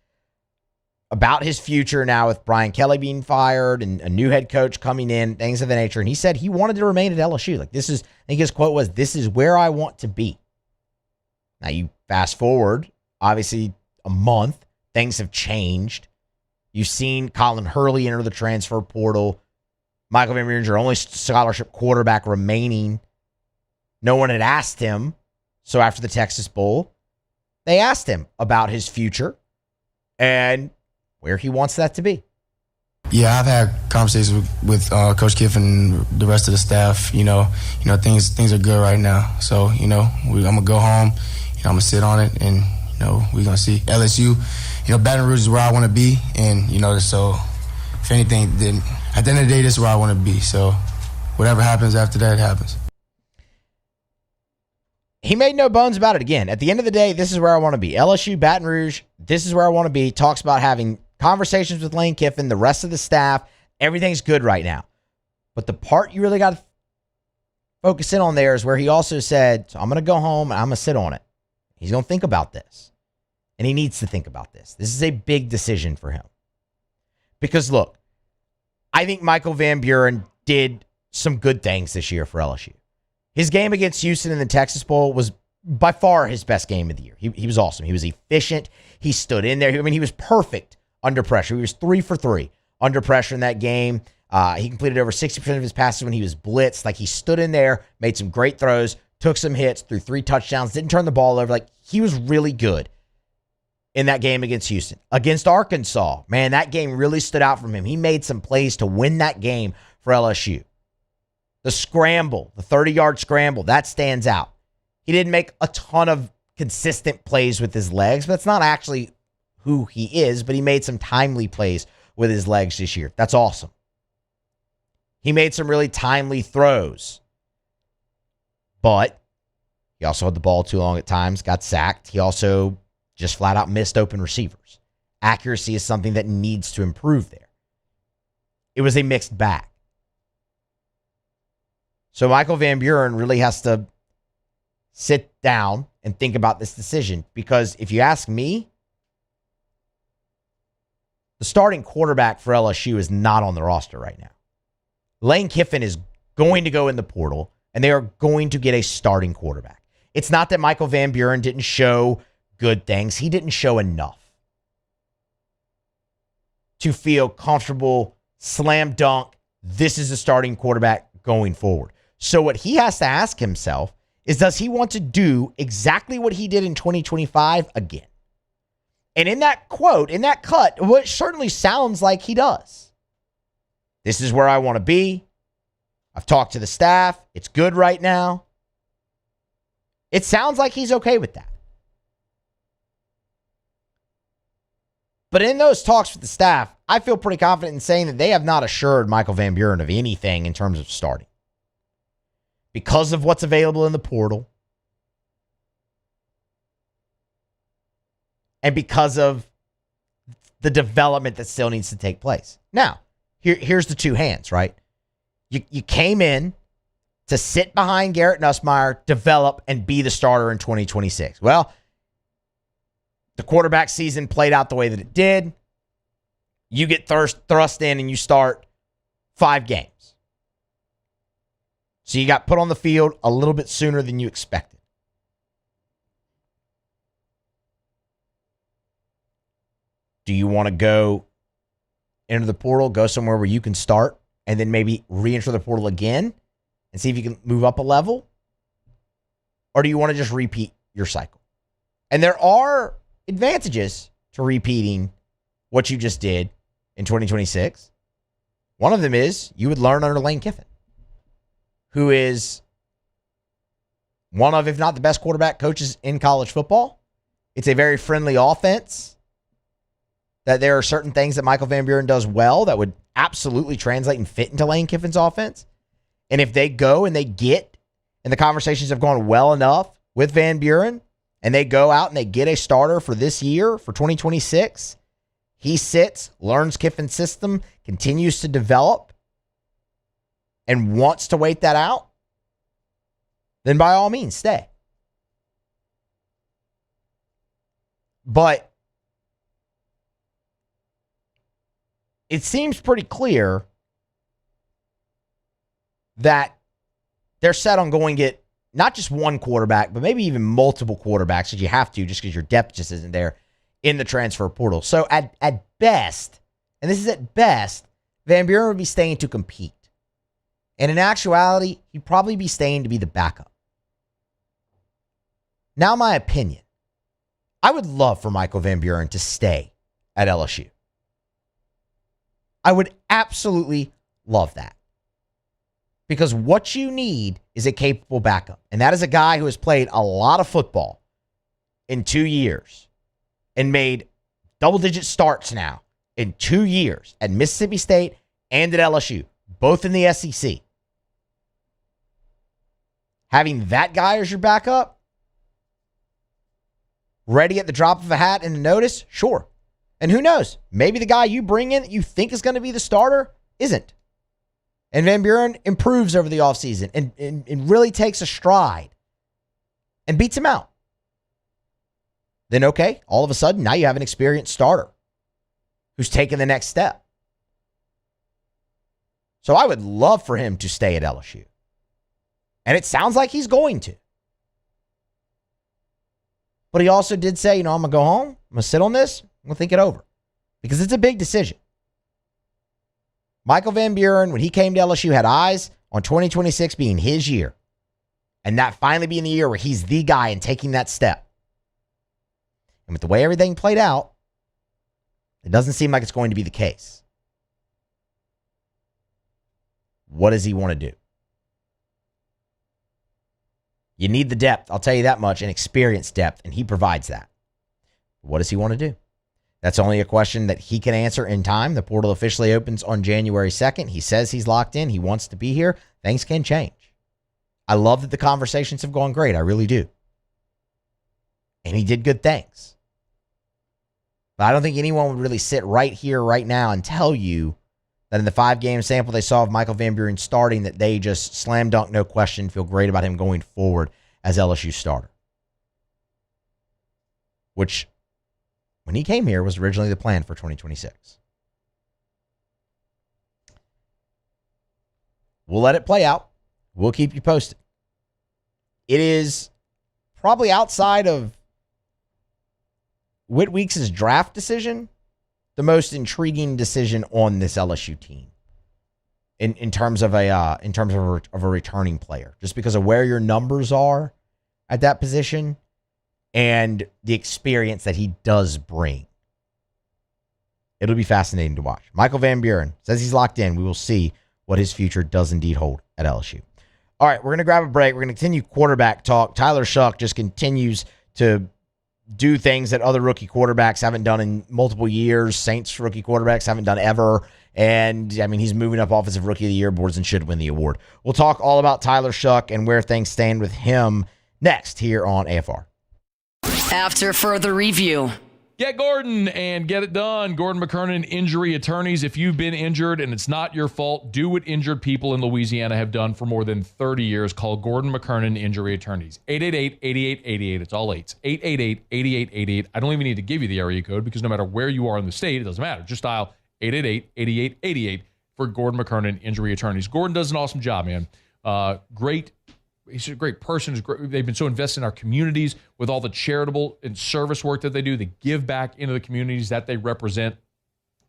about his future now with Brian Kelly being fired and a new head coach coming in, things of that nature. And he said he wanted to remain at LSU. I think his quote was, "This is where I want to be." Now you fast forward, obviously a month, things have changed. You've seen Colin Hurley enter the transfer portal. Michael Van Buren's your only scholarship quarterback remaining. No one had asked him. So after the Texas Bowl, they asked him about his future and where he wants that to be. Yeah, I've had conversations with Coach Kiffin and the rest of the staff. You know, things are good right now. So, I'm gonna go home. I'm gonna sit on it, and we're gonna see LSU. Baton Rouge is where I want to be, and so if anything, then at the end of the day, this is where I want to be. So, whatever happens after that happens. He made no bones about it again. At the end of the day, this is where I want to be. LSU, Baton Rouge, this is where I want to be. Talks about having conversations with Lane Kiffin, the rest of the staff. Everything's good right now. But the part you really got to focus in on there is where he also said, so I'm going to go home and I'm going to sit on it. He's going to think about this. And he needs to think about this. This is a big decision for him. Because look, I think Michael Van Buren did some good things this year for LSU. His game against Houston in the Texas Bowl was by far his best game of the year. He was awesome. He was efficient. He stood in there. He was perfect under pressure. He was 3 for 3 under pressure in that game. He completed over 60% of his passes when he was blitzed. Like, he stood in there, made some great throws, took some hits, threw 3 touchdowns, didn't turn the ball over. Like, he was really good in that game against Houston. Against Arkansas, man, that game really stood out from him. He made some plays to win that game for LSU. The scramble, the 30-yard scramble, that stands out. He didn't make a ton of consistent plays with his legs, but that's not actually who he is, but he made some timely plays with his legs this year. That's awesome. He made some really timely throws, but he also had the ball too long at times, got sacked. He also just flat out missed open receivers. Accuracy is something that needs to improve there. It was a mixed bag. So Michael Van Buren really has to sit down and think about this decision, because if you ask me, the starting quarterback for LSU is not on the roster right now. Lane Kiffin is going to go in the portal, and they are going to get a starting quarterback. It's not that Michael Van Buren didn't show good things. He didn't show enough to feel comfortable, slam dunk, this is the starting quarterback going forward. So what he has to ask himself is, does he want to do exactly what he did in 2025 again? And in that quote, in that cut, what certainly sounds like he does. This is where I want to be. I've talked to the staff. It's good right now. It sounds like he's okay with that. But in those talks with the staff, I feel pretty confident in saying that they have not assured Michael Van Buren of anything in terms of starting, because of what's available in the portal and because of the development that still needs to take place. Now, here's the two hands, right? You came in to sit behind Garrett Nussmeier, develop, and be the starter in 2026. Well, the quarterback season played out the way that it did. You get thrust in and you start 5 games. So you got put on the field a little bit sooner than you expected. Do you want to go into the portal, go somewhere where you can start, and then maybe re-enter the portal again and see if you can move up a level? Or do you want to just repeat your cycle? And there are advantages to repeating what you just did in 2026. One of them is you would learn under Lane Kiffin, who is one of, if not the best quarterback coaches in college football. It's a very friendly offense, that there are certain things that Michael Van Buren does well that would absolutely translate and fit into Lane Kiffin's offense. And if they go and they get, and the conversations have gone well enough with Van Buren, and they go out and they get a starter for this year, for 2026, he sits, learns Kiffin's system, continues to develop, and wants to wait that out, then by all means, stay. But it seems pretty clear that they're set on going to get not just one quarterback, but maybe even multiple quarterbacks, because you have to, just because your depth just isn't there in the transfer portal. So at best, and this is at best, Van Buren would be staying to compete. And in actuality, he'd probably be staying to be the backup. Now, my opinion. I would love for Michael Van Buren to stay at LSU. I would absolutely love that. Because what you need is a capable backup. And that is a guy who has played a lot of football in 2 years and made double-digit starts now in 2 years at Mississippi State and at LSU, both in the SEC. Having that guy as your backup, ready at the drop of a hat and a notice, sure. And who knows? Maybe the guy you bring in that you think is going to be the starter isn't. And Van Buren improves over the offseason and really takes a stride and beats him out. Then, okay, all of a sudden, now you have an experienced starter who's taken the next step. So I would love for him to stay at LSU. And it sounds like he's going to. But he also did say, I'm going to go home. I'm going to sit on this. I'm going to think it over. Because it's a big decision. Michael Van Buren, when he came to LSU, had eyes on 2026 being his year. And that finally being the year where he's the guy and taking that step. And with the way everything played out, it doesn't seem like it's going to be the case. What does he want to do? You need the depth, I'll tell you that much, and experience depth, and he provides that. What does he want to do? That's only a question that he can answer in time. The portal officially opens on January 2nd. He says he's locked in. He wants to be here. Things can change. I love that the conversations have gone great. I really do. And he did good things. But I don't think anyone would really sit right here, right now, and tell you that in the 5-game sample they saw of Michael Van Buren starting, that they just slam dunk, no question, feel great about him going forward as LSU starter. Which, when he came here, was originally the plan for 2026. We'll let it play out. We'll keep you posted. It is probably outside of Whit Weeks' draft decision, the most intriguing decision on this LSU team in terms of a returning player, just because of where your numbers are at that position and the experience that he does bring. It'll be fascinating to watch. Michael Van Buren says he's locked in. We will see what his future does indeed hold at LSU. All right, we're going to grab a break. We're going to continue quarterback talk. Tyler Shuck just continues to do things that other rookie quarterbacks haven't done in multiple years. Saints rookie quarterbacks haven't done ever. And, I mean, he's moving up Offensive Rookie of the Year boards and should win the award. We'll talk all about Tyler Shuck and where things stand with him next here on AFR. After further review. Get Gordon and get it done. Gordon McKernan Injury Attorneys. If you've been injured and it's not your fault, do what injured people in Louisiana have done for more than 30 years. Call Gordon McKernan Injury Attorneys. 888-8888. It's all 8s. 888-8888. I don't even need to give you the area code because no matter where you are in the state, it doesn't matter. Just dial 888-8888 for Gordon McKernan Injury Attorneys. Gordon does an awesome job, man. He's a great person. They've been so invested in our communities with all the charitable and service work that they do. They give back into the communities that they represent,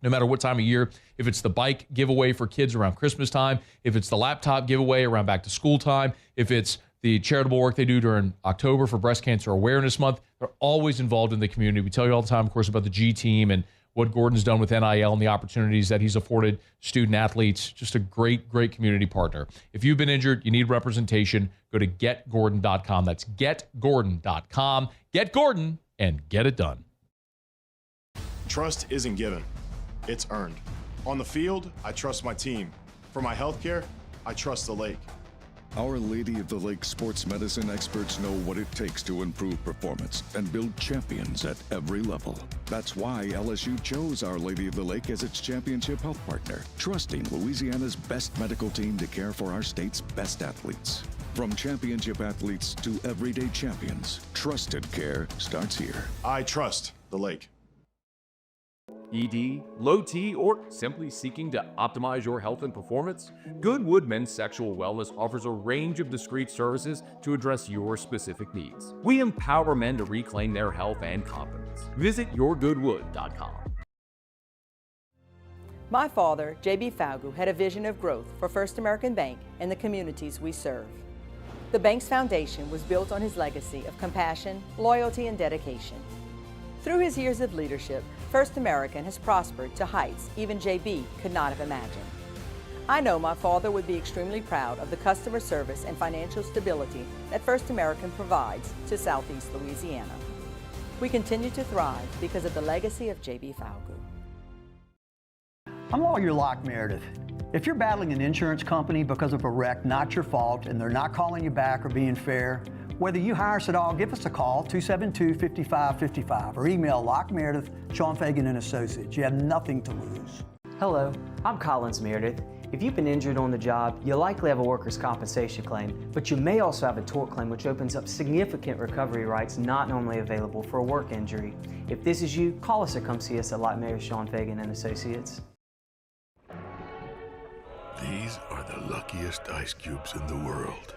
no matter what time of year. If it's the bike giveaway for kids around Christmas time, if it's the laptop giveaway around back to school time, if it's the charitable work they do during October for Breast Cancer Awareness Month, they're always involved in the community. We tell you all the time, of course, about the G Team and what Gordon's done with NIL and the opportunities that he's afforded student athletes. Just a great, great community partner. If you've been injured, you need representation, go to getgordon.com. That's getgordon.com. Get Gordon and get it done. Trust isn't given. It's earned. On the field, I trust my team. For my healthcare, I trust the lake. Our Lady of the Lake sports medicine experts know what it takes to improve performance and build champions at every level. That's why LSU chose Our Lady of the Lake as its championship health partner, trusting Louisiana's best medical team to care for our state's best athletes. From championship athletes to everyday champions, trusted care starts here. I trust the lake. ED, low T, or simply seeking to optimize your health and performance? Goodwood Men's Sexual Wellness offers a range of discreet services to address your specific needs. We empower men to reclaim their health and confidence. Visit yourgoodwood.com. My father, J.B. Falgu, had a vision of growth for First American Bank and the communities we serve. The bank's foundation was built on his legacy of compassion, loyalty, and dedication. Through his years of leadership, First American has prospered to heights even JB could not have imagined. I know my father would be extremely proud of the customer service and financial stability that First American provides to Southeast Louisiana. We continue to thrive because of the legacy of JB Falgu. I'm Lawyer Locke Meredith. If you're battling an insurance company because of a wreck not your fault and they're not calling you back or being fair, whether you hire us at all, give us a call, 272-5555, or email Locke Meredith, Sean Fagan and Associates. You have nothing to lose. Hello, I'm Collins Meredith. If you've been injured on the job, you likely have a workers' compensation claim, but you may also have a tort claim which opens up significant recovery rights not normally available for a work injury. If this is you, call us or come see us at Locke Meredith, Sean Fagan and Associates. These are the luckiest ice cubes in the world.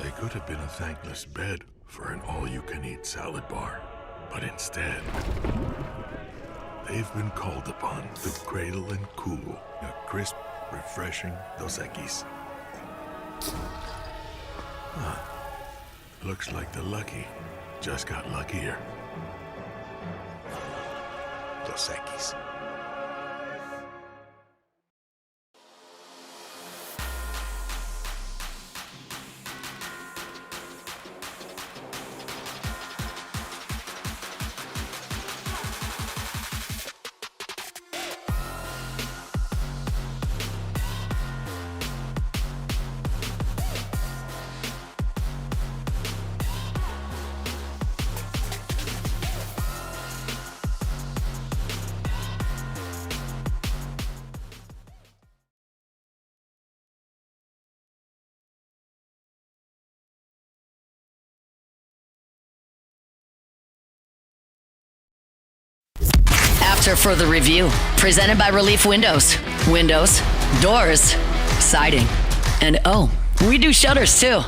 They could have been a thankless bed for an all-you-can-eat salad bar, but instead, they've been called upon to cradle and cool a crisp, refreshing Dos Equis. Huh. Looks like the lucky just got luckier. Dos Equis. After further review, presented by Relief Windows. Windows, doors, siding, and oh, we do shutters too.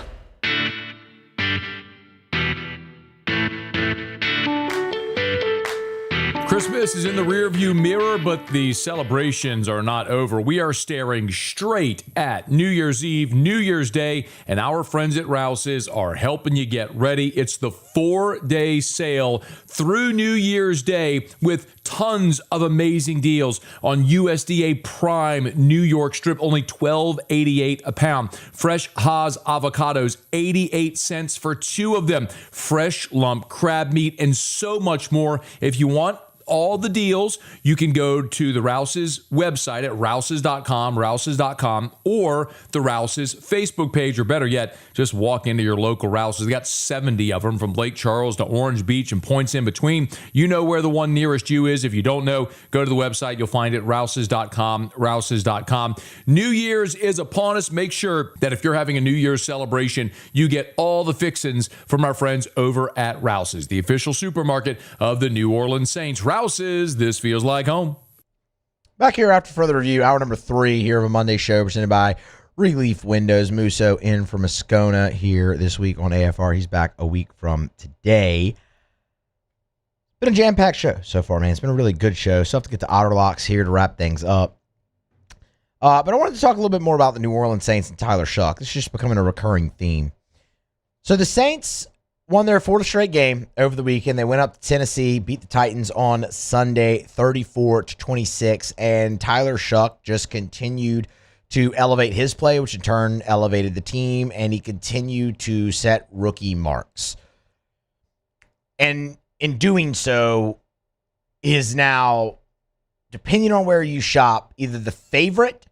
Christmas is in the rearview mirror, but the celebrations are not over. We are staring straight at New Year's Eve, New Year's Day, and our friends at Rouse's are helping you get ready. It's the 4-day sale through New Year's Day with tons of amazing deals on USDA Prime New York Strip, only $12.88 a pound. Fresh Haas avocados, 88 cents for 2 of them. Fresh lump crab meat, and so much more. If you want all the deals, you can go to the Rouse's website at rouses.com, or the Rouse's Facebook page, or better yet, just walk into your local Rouse's. They got 70 of them from Lake Charles to Orange Beach and points in between. You know where the one nearest you is. If you don't know, go to the website. You'll find it, rouses.com. New Year's is upon us. Make sure that if you're having a New Year's celebration, you get all the fixins from our friends over at Rouse's, the official supermarket of the New Orleans Saints. Rouse's, this feels like home. Back here after further review, hour number 3 here of a Monday show presented by Relief Windows. Musso in for Moscona here this week on AFR. He's back a week from today. Been a jam-packed show so far, man. It's been a really good show. Still have to get to Otter Locks here to wrap things up. But I wanted to talk a little bit more about the New Orleans Saints and Tyler Shuck. This is just becoming a recurring theme. So the Saints won their 4th straight game over the weekend. They went up to Tennessee, beat the Titans on Sunday, 34-26, and Tyler Shuck just continued to elevate his play, which in turn elevated the team, and he continued to set rookie marks. And in doing so, is now, depending on where you shop, either the favorite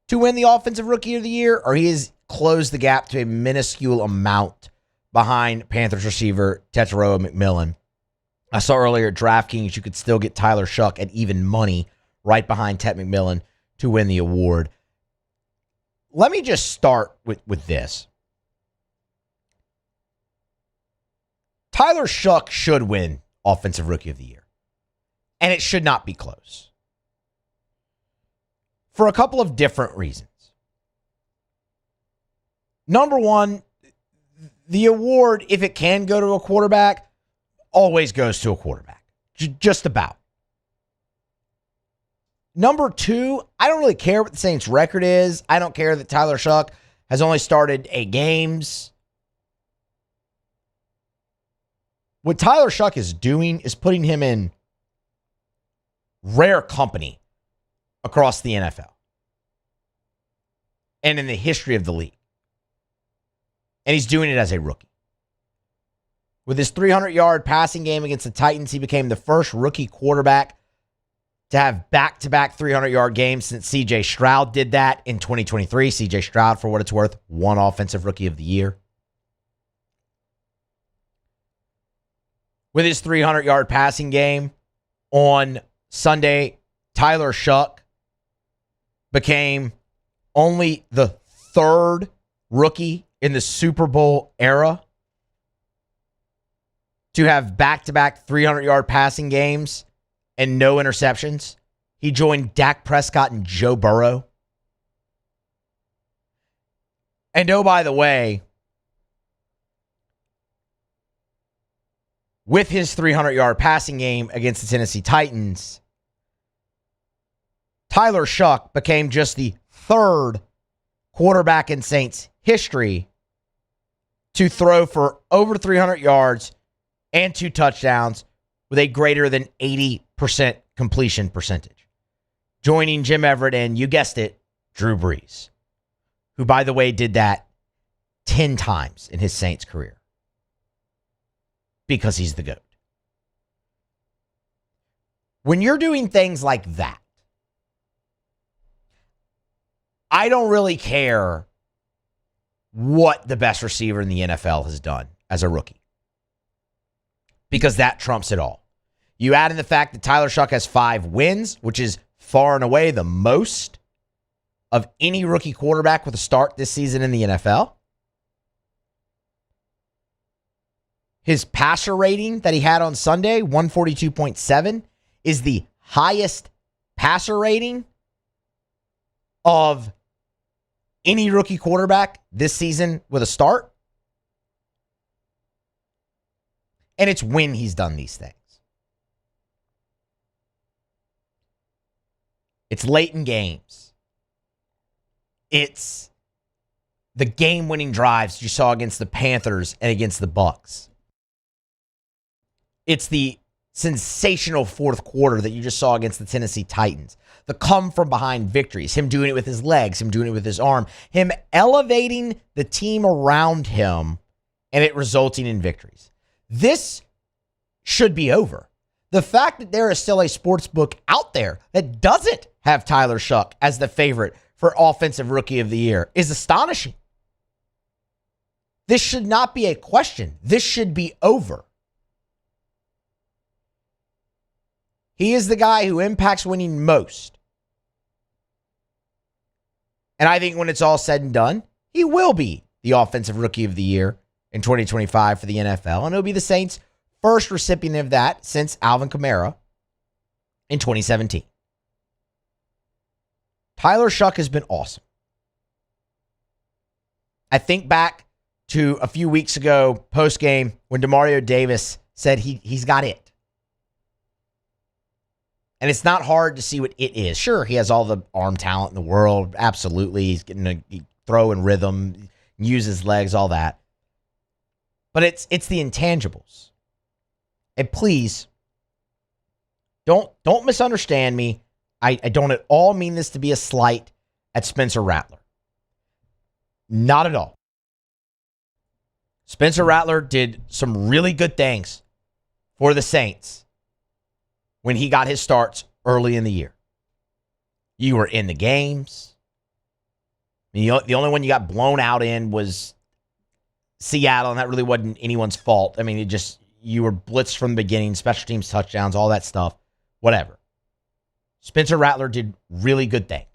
to win the Offensive Rookie of the Year, or he has closed the gap to a minuscule amount behind Panthers receiver Tetairoa McMillan. I saw earlier at DraftKings you could still get Tyler Shuck at even money right behind Tet McMillan to win the award. Let me just start with this. Tyler Shuck should win Offensive Rookie of the Year, and it should not be close for a couple of different reasons. Number one, the award, if it can go to a quarterback, always goes to a quarterback. Just about. Number two, I don't really care what the Saints' record is. I don't care that Tyler Shuck has only started 8 games. What Tyler Shuck is doing is putting him in rare company across the NFL and in the history of the league. And he's doing it as a rookie. With his 300-yard passing game against the Titans, he became the first rookie quarterback to have back-to-back 300-yard games since C.J. Stroud did that in 2023. C.J. Stroud, for what it's worth, won Offensive Rookie of the Year. With his 300-yard passing game on Sunday, Tyler Shuck became only the third rookie in the Super Bowl era to have back-to-back 300-yard passing games and no interceptions. He joined Dak Prescott and Joe Burrow. And oh, by the way, with his 300-yard passing game against the Tennessee Titans, Tyler Shough became just the third quarterback in Saints history to throw for over 300 yards and 2 touchdowns with a greater than 80% completion percentage. Joining Jim Everett and, you guessed it, Drew Brees, who, by the way, did that 10 times in his Saints career because he's the GOAT. When you're doing things like that, I don't really care what the best receiver in the NFL has done as a rookie, because that trumps it all. You add in the fact that Tyler Shough has 5 wins, which is far and away the most of any rookie quarterback with a start this season in the NFL. His passer rating that he had on Sunday, 142.7, is the highest passer rating of any rookie quarterback this season with a start. And it's when he's done these things. It's late in games. It's the game-winning drives you saw against the Panthers and against the Bucs. It's the sensational fourth quarter that you just saw against the Tennessee Titans. The come-from-behind victories, him doing it with his legs, him doing it with his arm, him elevating the team around him, and it resulting in victories. This should be over. The fact that there is still a sports book out there that doesn't have Tyler Shough as the favorite for Offensive Rookie of the Year is astonishing. This should not be a question. This should be over. He is the guy who impacts winning most. And I think when it's all said and done, he will be the Offensive Rookie of the Year in 2025 for the NFL. And it'll be the Saints' first recipient of that since Alvin Kamara in 2017. Tyler Shough has been awesome. I think back to a few weeks ago, post-game, when Demario Davis said he's got it. And it's not hard to see what it is. Sure, he has all the arm talent in the world. Absolutely. He's getting a throw in rhythm, use his legs, all that. But it's the intangibles. And please, don't misunderstand me. I don't at all mean this to be a slight at Spencer Rattler. Not at all. Spencer Rattler did some really good things for the Saints when he got his starts early in the year. You were in the games. The only one you got blown out in was Seattle, and that really wasn't anyone's fault. I mean, you were blitzed from the beginning, special teams touchdowns, all that stuff, whatever. Spencer Rattler did really good things.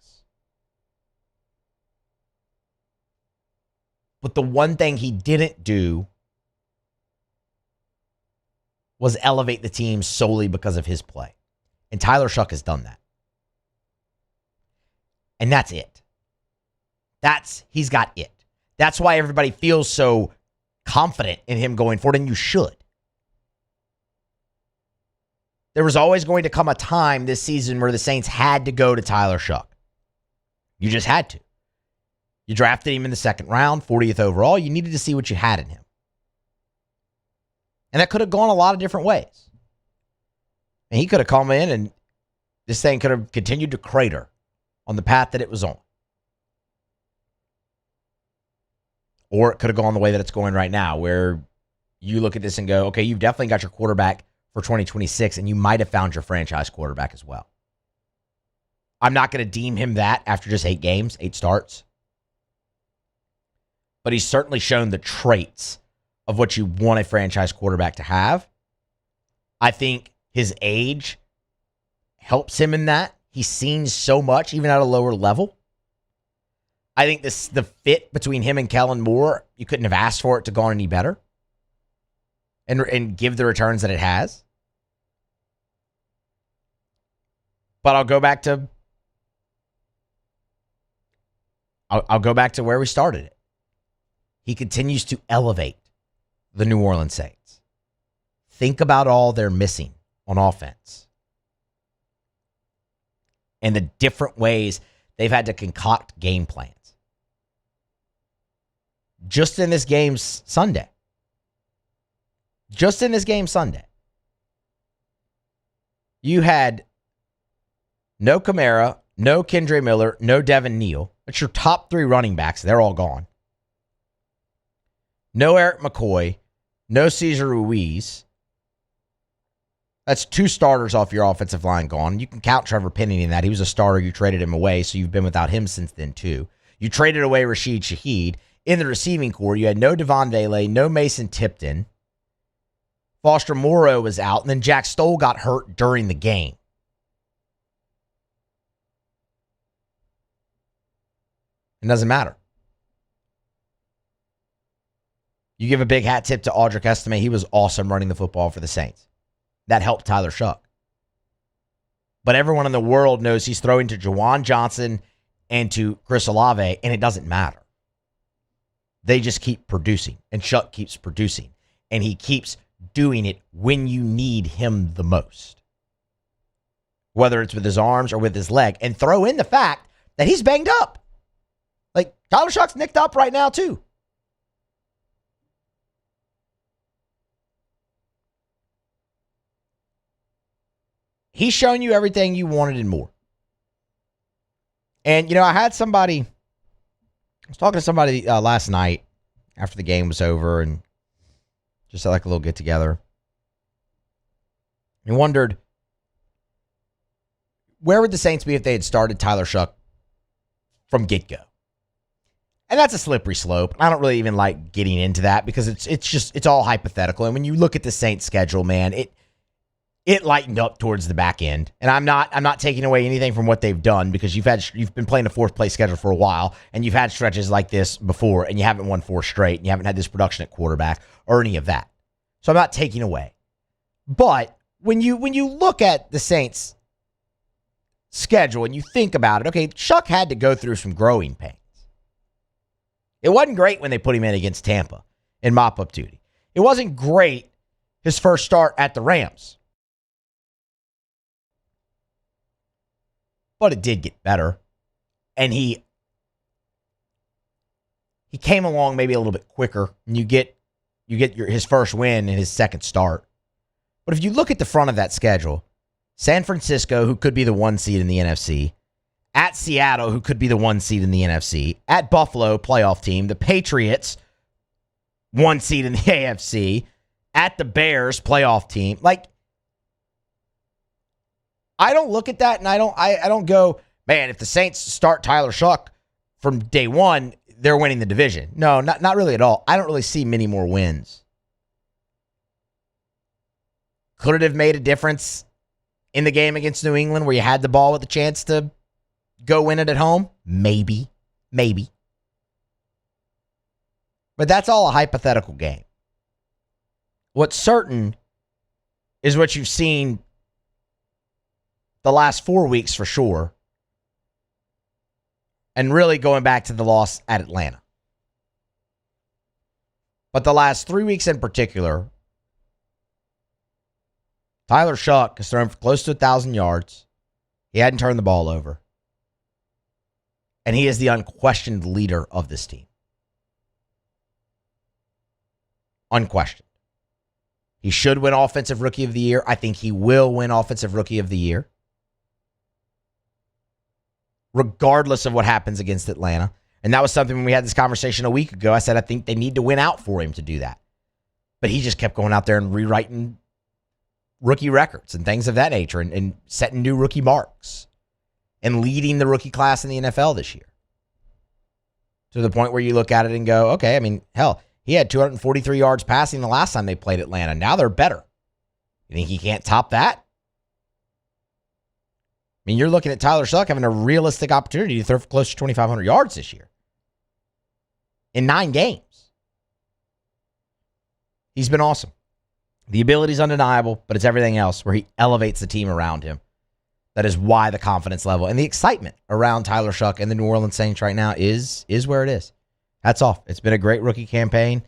But the one thing he didn't do was elevate the team solely because of his play. And Tyler Shough has done that. And that's it. He's got it. That's why everybody feels so confident in him going forward, and you should. There was always going to come a time this season where the Saints had to go to Tyler Shough. You just had to. You drafted him in the second round, 40th overall. You needed to see what you had in him. And that could have gone a lot of different ways. And he could have come in and this thing could have continued to crater on the path that it was on. Or it could have gone the way that it's going right now, where you look at this and go, okay, you've definitely got your quarterback for 2026, and you might have found your franchise quarterback as well. I'm not going to deem him that after just 8 games, 8 starts. But he's certainly shown the traits of what you want a franchise quarterback to have. I think his age helps him in that. He's seen so much, even at a lower level. I think the fit between him and Kellen Moore, you couldn't have asked for it to go any better and give the returns that it has. But I'll go back to where we started it. He continues to elevate the New Orleans Saints. Think about all they're missing on offense and the different ways they've had to concoct game plans. Just in this game Sunday. You had no Kamara, no Kendre Miller, no Devin Neal. That's your top 3 running backs. They're all gone. No Eric McCoy, no Cesar Ruiz. That's 2 starters off your offensive line gone. You can count Trevor Penning in that. He was a starter. You traded him away, so you've been without him since then, too. You traded away Rashid Shaheed. In the receiving core, you had no Devon Vele, no Mason Tipton. Foster Moreau was out, and then Jack Stoll got hurt during the game. It doesn't matter. You give a big hat tip to Audric Estime. He was awesome running the football for the Saints. That helped Tyler Shough. But everyone in the world knows he's throwing to Juwan Johnson and to Chris Olave, and it doesn't matter. They just keep producing, and Shuck keeps producing, and he keeps doing it when you need him the most, whether it's with his arms or with his leg. And throw in the fact that he's banged up. Like, Tyler Shuck's nicked up right now, too. He's shown you everything you wanted and more. And, I had somebody... I was talking to somebody last night after the game was over and just had like a little get together. And wondered, where would the Saints be if they had started Tyler Shuck from get-go? And that's a slippery slope. I don't really even like getting into that because it's all hypothetical. And when you look at the Saints schedule, man, it lightened up towards the back end. And I'm not taking away anything from what they've done because you've been playing a 4th place schedule for a while and you've had stretches like this before and you haven't won 4 straight and you haven't had this production at quarterback or any of that. So I'm not taking away. But when you look at the Saints schedule and you think about it, okay, Shuck had to go through some growing pains. It wasn't great when they put him in against Tampa in mop-up duty. It wasn't great his first start at the Rams. But it did get better. And he came along maybe a little bit quicker. And you get his first win in his second start. But if you look at the front of that schedule, San Francisco, who could be the 1 seed in the NFC, at Seattle, who could be the 1 seed in the NFC, at Buffalo, playoff team, the Patriots, 1 seed in the AFC, at the Bears, playoff team. Like, I don't look at that and I don't go, man, if the Saints start Tyler Shuck from day one, they're winning the division. No, not really at all. I don't really see many more wins. Could it have made a difference in the game against New England where you had the ball with the chance to go win it at home? Maybe. But that's all a hypothetical game. What's certain is what you've seen the last 4 weeks for sure. And really going back to the loss at Atlanta. But the last 3 weeks in particular, Tyler Shuck has thrown for close to 1,000 yards. He hadn't turned the ball over. And he is the unquestioned leader of this team. Unquestioned. He should win Offensive Rookie of the Year. I think he will win Offensive Rookie of the Year. Regardless of what happens against Atlanta. And that was something when we had this conversation a week ago. I said I think they need to win out for him to do that. But he just kept going out there and rewriting rookie records and things of that nature and setting new rookie marks. and leading the rookie class in the NFL this year. To the point where you look at it and go, okay, I mean, hell, he had 243 yards passing the last time they played Atlanta. Now they're better. You think he can't top that? I mean, you're looking at Tyler Shuck having a realistic opportunity to throw for close to 2,500 yards this year in 9 games. He's been awesome. The ability is undeniable, but it's everything else where he elevates the team around him. That is why the confidence level and the excitement around Tyler Shuck and the New Orleans Saints right now is where it is. Hats off. It's been a great rookie campaign.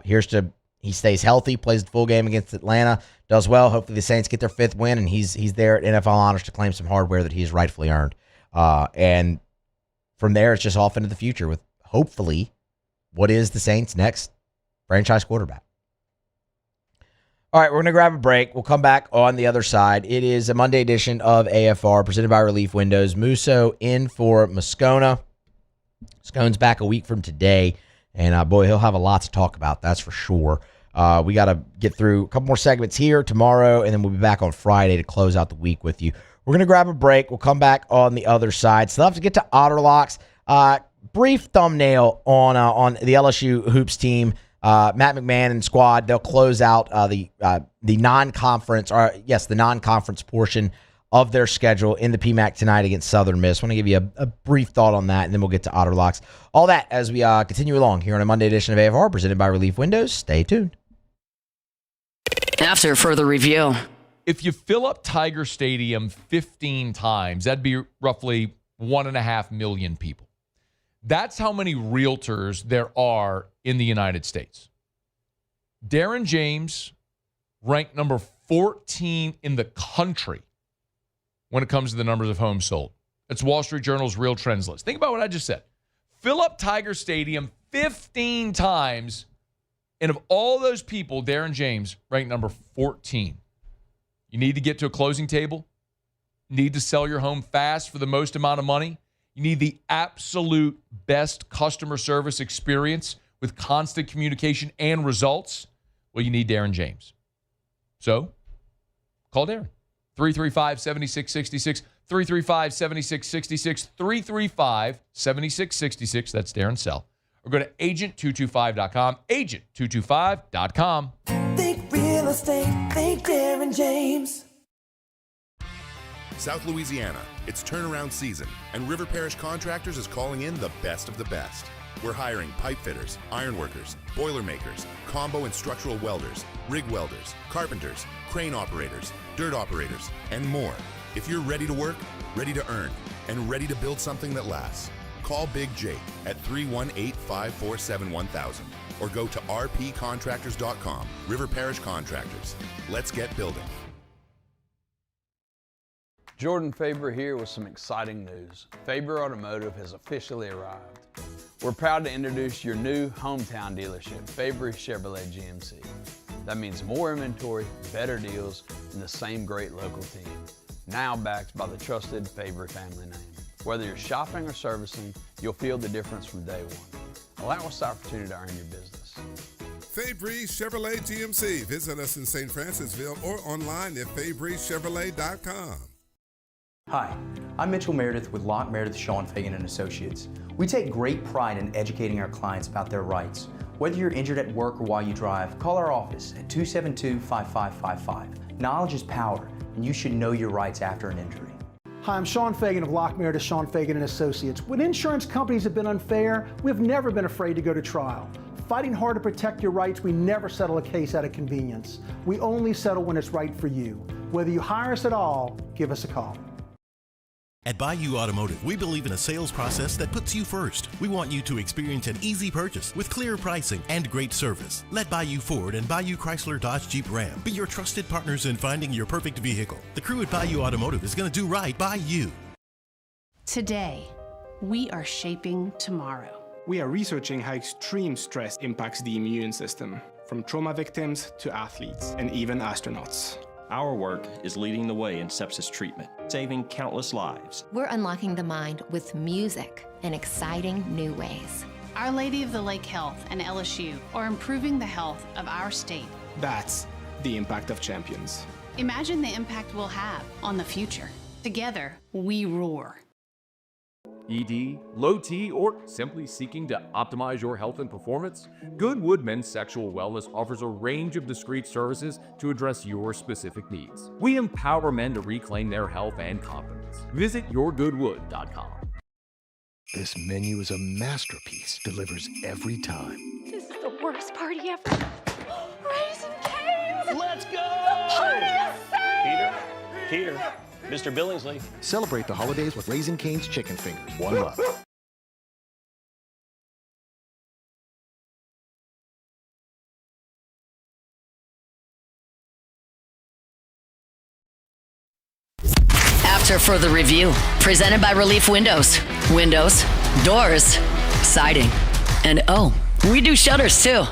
Here's to he stays healthy, plays the full game against Atlanta, does well. Hopefully the Saints get their 5th win, and he's there at NFL Honors to claim some hardware that he's rightfully earned. And from there, it's just off into the future with hopefully what is the Saints' next franchise quarterback. All right, we're going to grab a break. We'll come back on the other side. It is a Monday edition of AFR presented by Relief Windows. Musso in for Moscona. Scone's back a week from today, and boy, he'll have a lot to talk about, that's for sure. We got to get through a couple more segments here tomorrow, and then we'll be back on Friday to close out the week with you. We're going to grab a break. We'll come back on the other side. Still have to get to Otter Locks. Brief thumbnail on the LSU Hoops team. Matt McMahon and squad, they'll close out the non-conference, the non-conference portion of their schedule in the PMAC tonight against Southern Miss. I want to give you a brief thought on that, and then we'll get to Otter Locks. All that as we continue along here on a Monday edition of AFR presented by Relief Windows. Stay tuned. After further review. If you fill up Tiger Stadium 15 times, that'd be roughly 1.5 million people. That's how many realtors there are in the United States. Darren James ranked number 14 in the country when it comes to the numbers of homes sold. That's Wall Street Journal's Real Trends list. Think about what I just said. Fill up Tiger Stadium 15 times, and of all those people, Darren James ranked number 14. You need to get to a closing table. Need to sell your home fast for the most amount of money. You need the absolute best customer service experience with constant communication and results. Well, you need Darren James. So, call Darren. 335-7666, 335-7666, 335-7666. That's Darren's cell. Or go to agent225.com, agent225.com. Think real estate, think Darren James. South Louisiana, it's turnaround season, and River Parish Contractors is calling in the best of the best. We're hiring pipe fitters, ironworkers, boiler makers, combo and structural welders, rig welders, carpenters, crane operators, dirt operators, and more. If you're ready to work, ready to earn, and ready to build something that lasts, call Big Jake at 318-547-1000 or go to rpcontractors.com. River Parish Contractors. Let's get building. Jordan Faber here with some exciting news. Faber Automotive has officially arrived. We're proud to introduce your new hometown dealership, Faber Chevrolet GMC. That means more inventory, better deals, and the same great local team. Now backed by the trusted Faber family name. Whether you're shopping or servicing, you'll feel the difference from day one. Allow us the opportunity to earn your business. Fabry Chevrolet GMC. Visit us in St. Francisville or online at FabryChevrolet.com. Hi, I'm Mitchell Meredith with Locke Meredith, Shaw & Fagan & Associates. We take great pride in educating our clients about their rights. Whether you're injured at work or while you drive, call our office at 272-5555. Knowledge is power, and you should know your rights after an injury. Hi, I'm Sean Fagan of Locke Meredith, Sean Fagan & Associates. When insurance companies have been unfair, we've never been afraid to go to trial. Fighting hard to protect your rights, we never settle a case out of convenience. We only settle when it's right for you. Whether you hire us at all, give us a call. At Bayou Automotive, we believe in a sales process that puts you first. We want you to experience an easy purchase with clear pricing and great service. Let Bayou Ford and Bayou Chrysler Dodge Jeep Ram be your trusted partners in finding your perfect vehicle. The crew at Bayou Automotive is going to do right by you. Today, we are shaping tomorrow. We are researching how extreme stress impacts the immune system, from trauma victims to athletes and even astronauts. Our work is leading the way in sepsis treatment, saving countless lives. We're unlocking the mind with music in exciting new ways. Our Lady of the Lake Health and LSU are improving the health of our state. That's the impact of champions. Imagine the impact we'll have on the future. Together, we roar. ED, low T, or simply seeking to optimize your health and performance? Goodwood Men's Sexual Wellness offers a range of discreet services to address your specific needs. We empower men to reclaim their health and confidence. Visit yourgoodwood.com. This menu is a masterpiece. Delivers every time. This is the worst party ever. Raisin Cane's! Let's go! The party is saved! Peter, Mr. Billingsley. Celebrate the holidays with Raisin Cane's chicken fingers. One love. After further review, presented by Relief Windows. Windows, doors, siding, and oh, we do shutters too.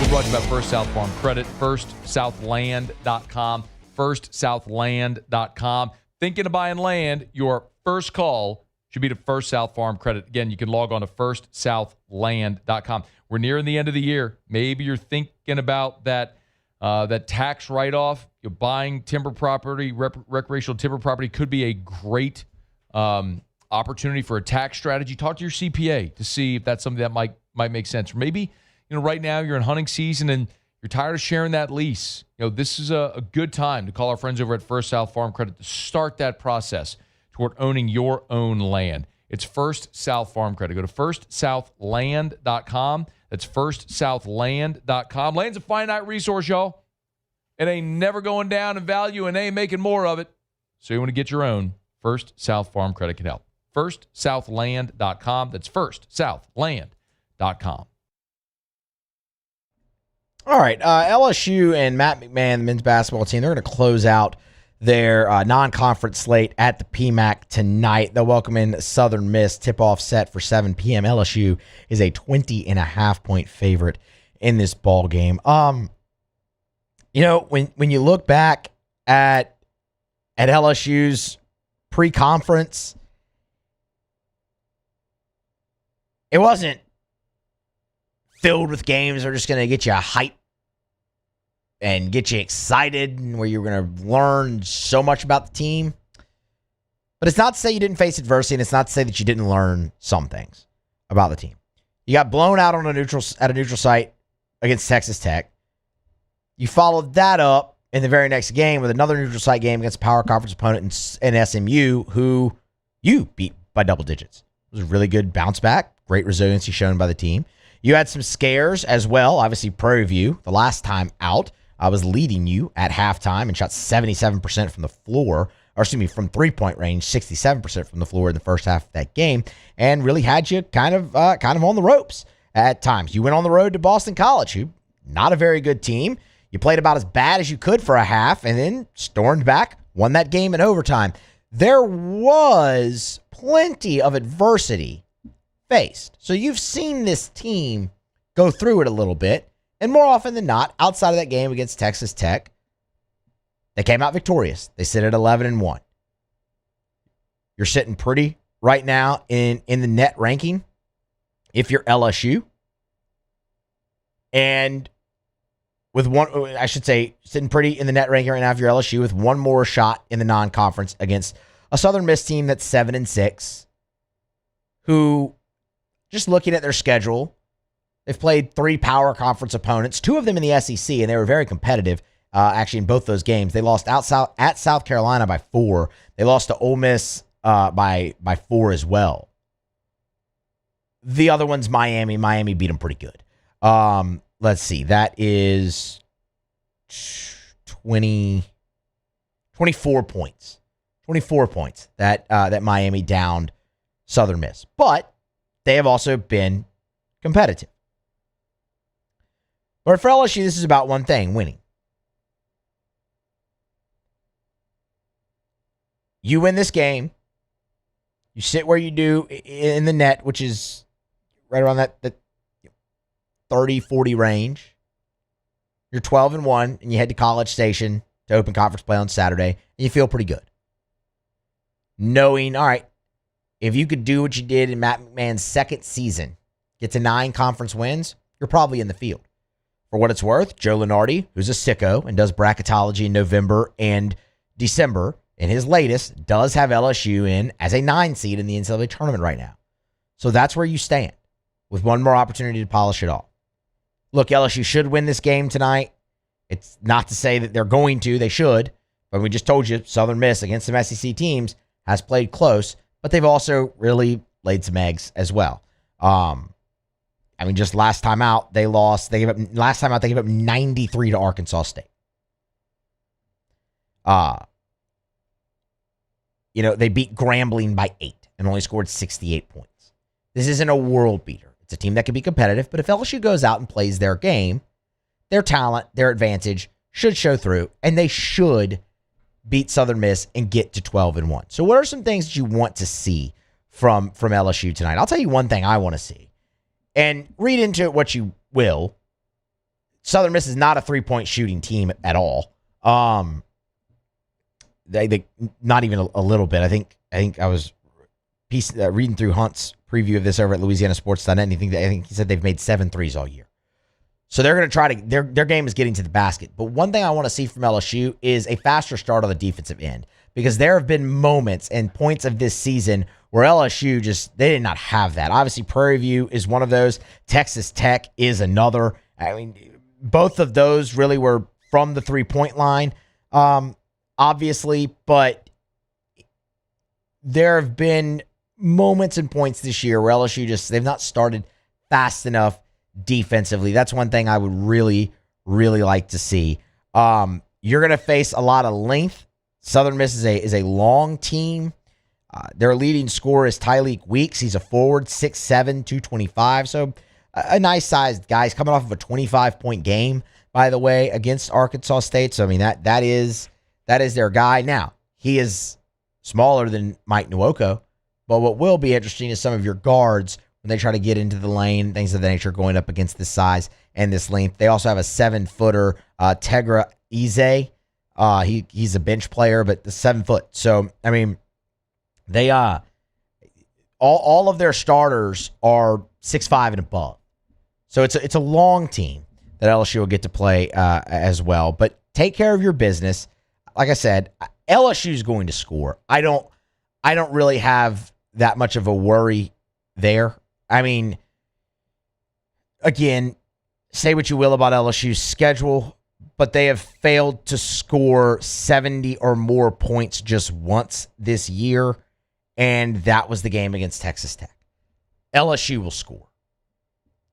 We're brought to you by First South Farm Credit, firstsouthland.com, firstsouthland.com. Thinking of buying land, your first call should be to First South Farm Credit. Again, you can log on to firstsouthland.com. We're nearing the end of the year. Maybe you're thinking about that tax write-off. You're buying timber property, recreational timber property could be a great opportunity for a tax strategy. Talk to your CPA to see if that's something that might make sense. Or maybe, right now you're in hunting season and you're tired of sharing that lease. This is a good time to call our friends over at First South Farm Credit to start that process toward owning your own land. It's First South Farm Credit. Go to firstsouthland.com. That's firstsouthland.com. Land's a finite resource, y'all. It ain't never going down in value and they ain't making more of it. So you want to get your own. First South Farm Credit can help. firstsouthland.com. That's firstsouthland.com. All right, LSU and Matt McMahon, the men's basketball team, they're going to close out their non-conference slate at the PMAC tonight. They'll welcome in Southern Miss. Tip-off set for 7 p.m. LSU is a 20.5-point favorite in this ball game. When you look back at LSU's pre-conference, it wasn't filled with games that are just going to get you hype and get you excited and where you're going to learn so much about the team. But it's not to say you didn't face adversity, and it's not to say that you didn't learn some things about the team. You got blown out at a neutral site against Texas Tech. You followed that up in the very next game with another neutral site game against a power conference opponent in SMU, who you beat by double digits. It was a really good bounce back, great resiliency shown by the team. You had some scares as well. Obviously, Prairie View, the last time out, I was leading you at halftime and shot 77% from the floor, from 3-point range, 67% from the floor in the first half of that game, and really had you kind of on the ropes at times. You went on the road to Boston College, who not a very good team. You played about as bad as you could for a half, and then stormed back, won that game in overtime. There was plenty of adversity faced. So you've seen this team go through it a little bit, and more often than not, outside of that game against Texas Tech, they came out victorious. They sit at 11-1. You're sitting pretty right now in the net ranking if you're LSU. And with sitting pretty in the net ranking right now if you're LSU with one more shot in the non-conference against a Southern Miss team that's 7-6, who, just looking at their schedule, they've played 3 power conference opponents, 2 of them in the SEC, and they were very competitive, actually, in both those games. They lost at South Carolina by 4. They lost to Ole Miss by 4 as well. The other one's Miami. Miami beat them pretty good. Let's see. That is 24 points. 24 points that Miami downed Southern Miss. But they have also been competitive. But for LSU, this is about one thing, winning. You win this game. You sit where you do in the net, which is right around that 30-40 range. You're 12-1, and you head to College Station to open conference play on Saturday, and you feel pretty good. Knowing, all right, if you could do what you did in Matt McMahon's second season, get to 9 conference wins, you're probably in the field For what it's worth, Joe Lunardi, who's a sicko and does bracketology in November and December, in his latest, does have LSU in as a 9 seed in the NCAA tournament right now. So that's where you stand, with one more opportunity to polish it off. Look, LSU should win this game tonight. It's not to say that they're going to. They should. But we just told you, Southern Miss against some SEC teams has played close, but they've also really laid some eggs as well. Just last time out, they lost. Last time out, they gave up 93 to Arkansas State. They beat Grambling by 8 and only scored 68 points. This isn't a world beater. It's a team that can be competitive, but if LSU goes out and plays their game, their talent, their advantage should show through, and they should beat Southern Miss and get to 12-1. So what are some things that you want to see from LSU tonight? I'll tell you one thing I want to see. And read into it what you will. Southern Miss is not a three-point shooting team at all. They not even a little bit. I think I was reading through Hunt's preview of this over at LouisianaSports.net, and I think he said they've made 7 threes all year. So they're going to try to their game is getting to the basket. But one thing I want to see from LSU is a faster start on the defensive end, because there have been moments and points of this season where LSU they did not have that. Obviously, Prairie View is one of those. Texas Tech is another. Both of those really were from the 3-point line, obviously, but there have been moments and points this year where LSU they've not started fast enough defensively. That's one thing I would really, really like to see. You're going to face a lot of length. Southern Miss is a long team. Their leading scorer is Tyleek Weeks. He's a forward, 6'7", 225. So a nice-sized guy. He's coming off of a 25-point game, by the way, against Arkansas State. So, that is their guy. Now, he is smaller than Mike Nwoko, but what will be interesting is some of your guards when they try to get into the lane, things of that nature, going up against this size and this length. They also have a 7-footer, Tegra Ize. He's a bench player, but the 7 foot. So, they all of their starters are 6'5" and above. So it's a long team that LSU will get to play as well. But take care of your business. Like I said, LSU is going to score. I don't really have that much of a worry there. Again, say what you will about LSU's schedule, but they have failed to score 70 or more points just once this year, and that was the game against Texas Tech. LSU will score.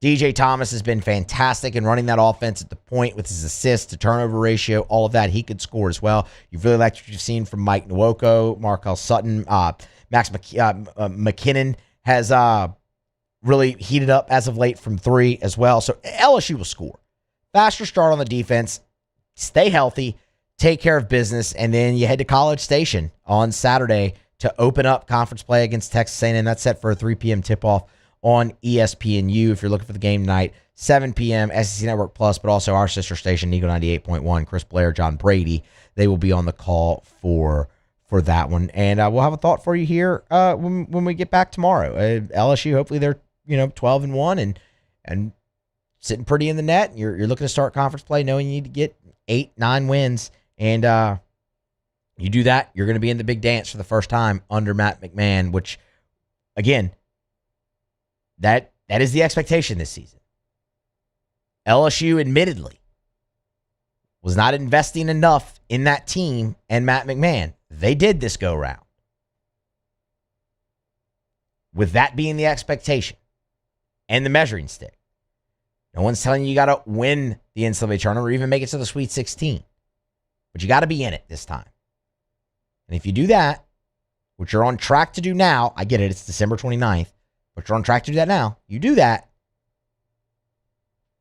DJ Thomas has been fantastic in running that offense at the point with his assists to turnover ratio, all of that. He could score as well. You've really liked what you've seen from Mike Nwoko, Markel Sutton. Max McKinnon has really heated up as of late from 3 as well. So LSU will score. Faster start on the defense. Stay healthy. Take care of business. And then you head to College Station on Saturday to open up conference play against Texas A&M. That's set for a 3 p.m. tip-off on ESPNU if you're looking for the game tonight. 7 p.m. SEC Network Plus, but also our sister station, Eagle 98.1. Chris Blair, John Brady, they will be on the call for that one. And we'll have a thought for you here when we get back tomorrow. LSU, hopefully they're 12-1 and sitting pretty in the net. You're looking to start conference play knowing you need to get 8-9 wins. And you do that, you're going to be in the big dance for the first time under Matt McMahon, which, again, that is the expectation this season. LSU, admittedly, was not investing enough in that team and Matt McMahon. They did this go round. With that being the expectation and the measuring stick, no one's telling you got to win the NCAA tournament or even make it to the Sweet 16. But you got to be in it this time. And if you do that, which you're on track to do now, I get it, it's December 29th, but you're on track to do that now. You do that,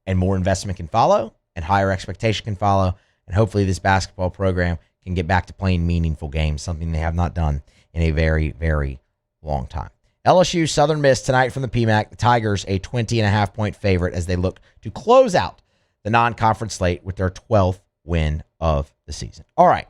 and more investment can follow, and higher expectation can follow, and hopefully this basketball program can get back to playing meaningful games, something they have not done in a very, very long time. LSU Southern Miss tonight from the PMAC. The Tigers a 20.5-point favorite as they look to close out the non-conference slate with their 12th win of the season. All right.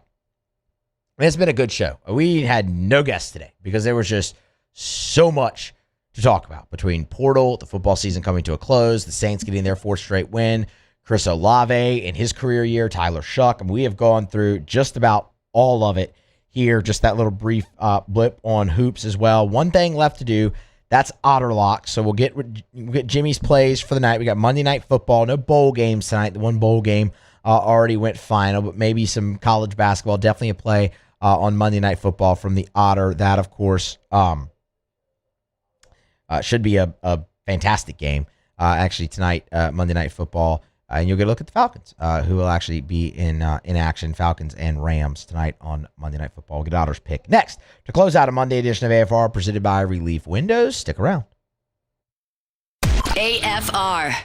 It's been a good show. We had no guests today because there was just so much to talk about between portal, the football season coming to a close, the Saints getting their 4th straight win, Chris Olave in his career year, Tyler Shuck. I mean, we have gone through just about all of it here, just that little brief blip on hoops as well. One thing left to do, that's Otterlock. So we'll get Jimmy's plays for the night. We got Monday Night Football. No bowl games tonight. The one bowl game already went final, but maybe some college basketball. Definitely a play on Monday Night Football from the Otter. That, of course, should be a fantastic game. Actually, tonight, Monday Night Football. And you'll get a look at the Falcons, who will actually be in action. Falcons and Rams tonight on Monday Night Football. We'll get Otter's pick next to close out a Monday edition of AFR presented by Relief Windows. Stick around. AFR.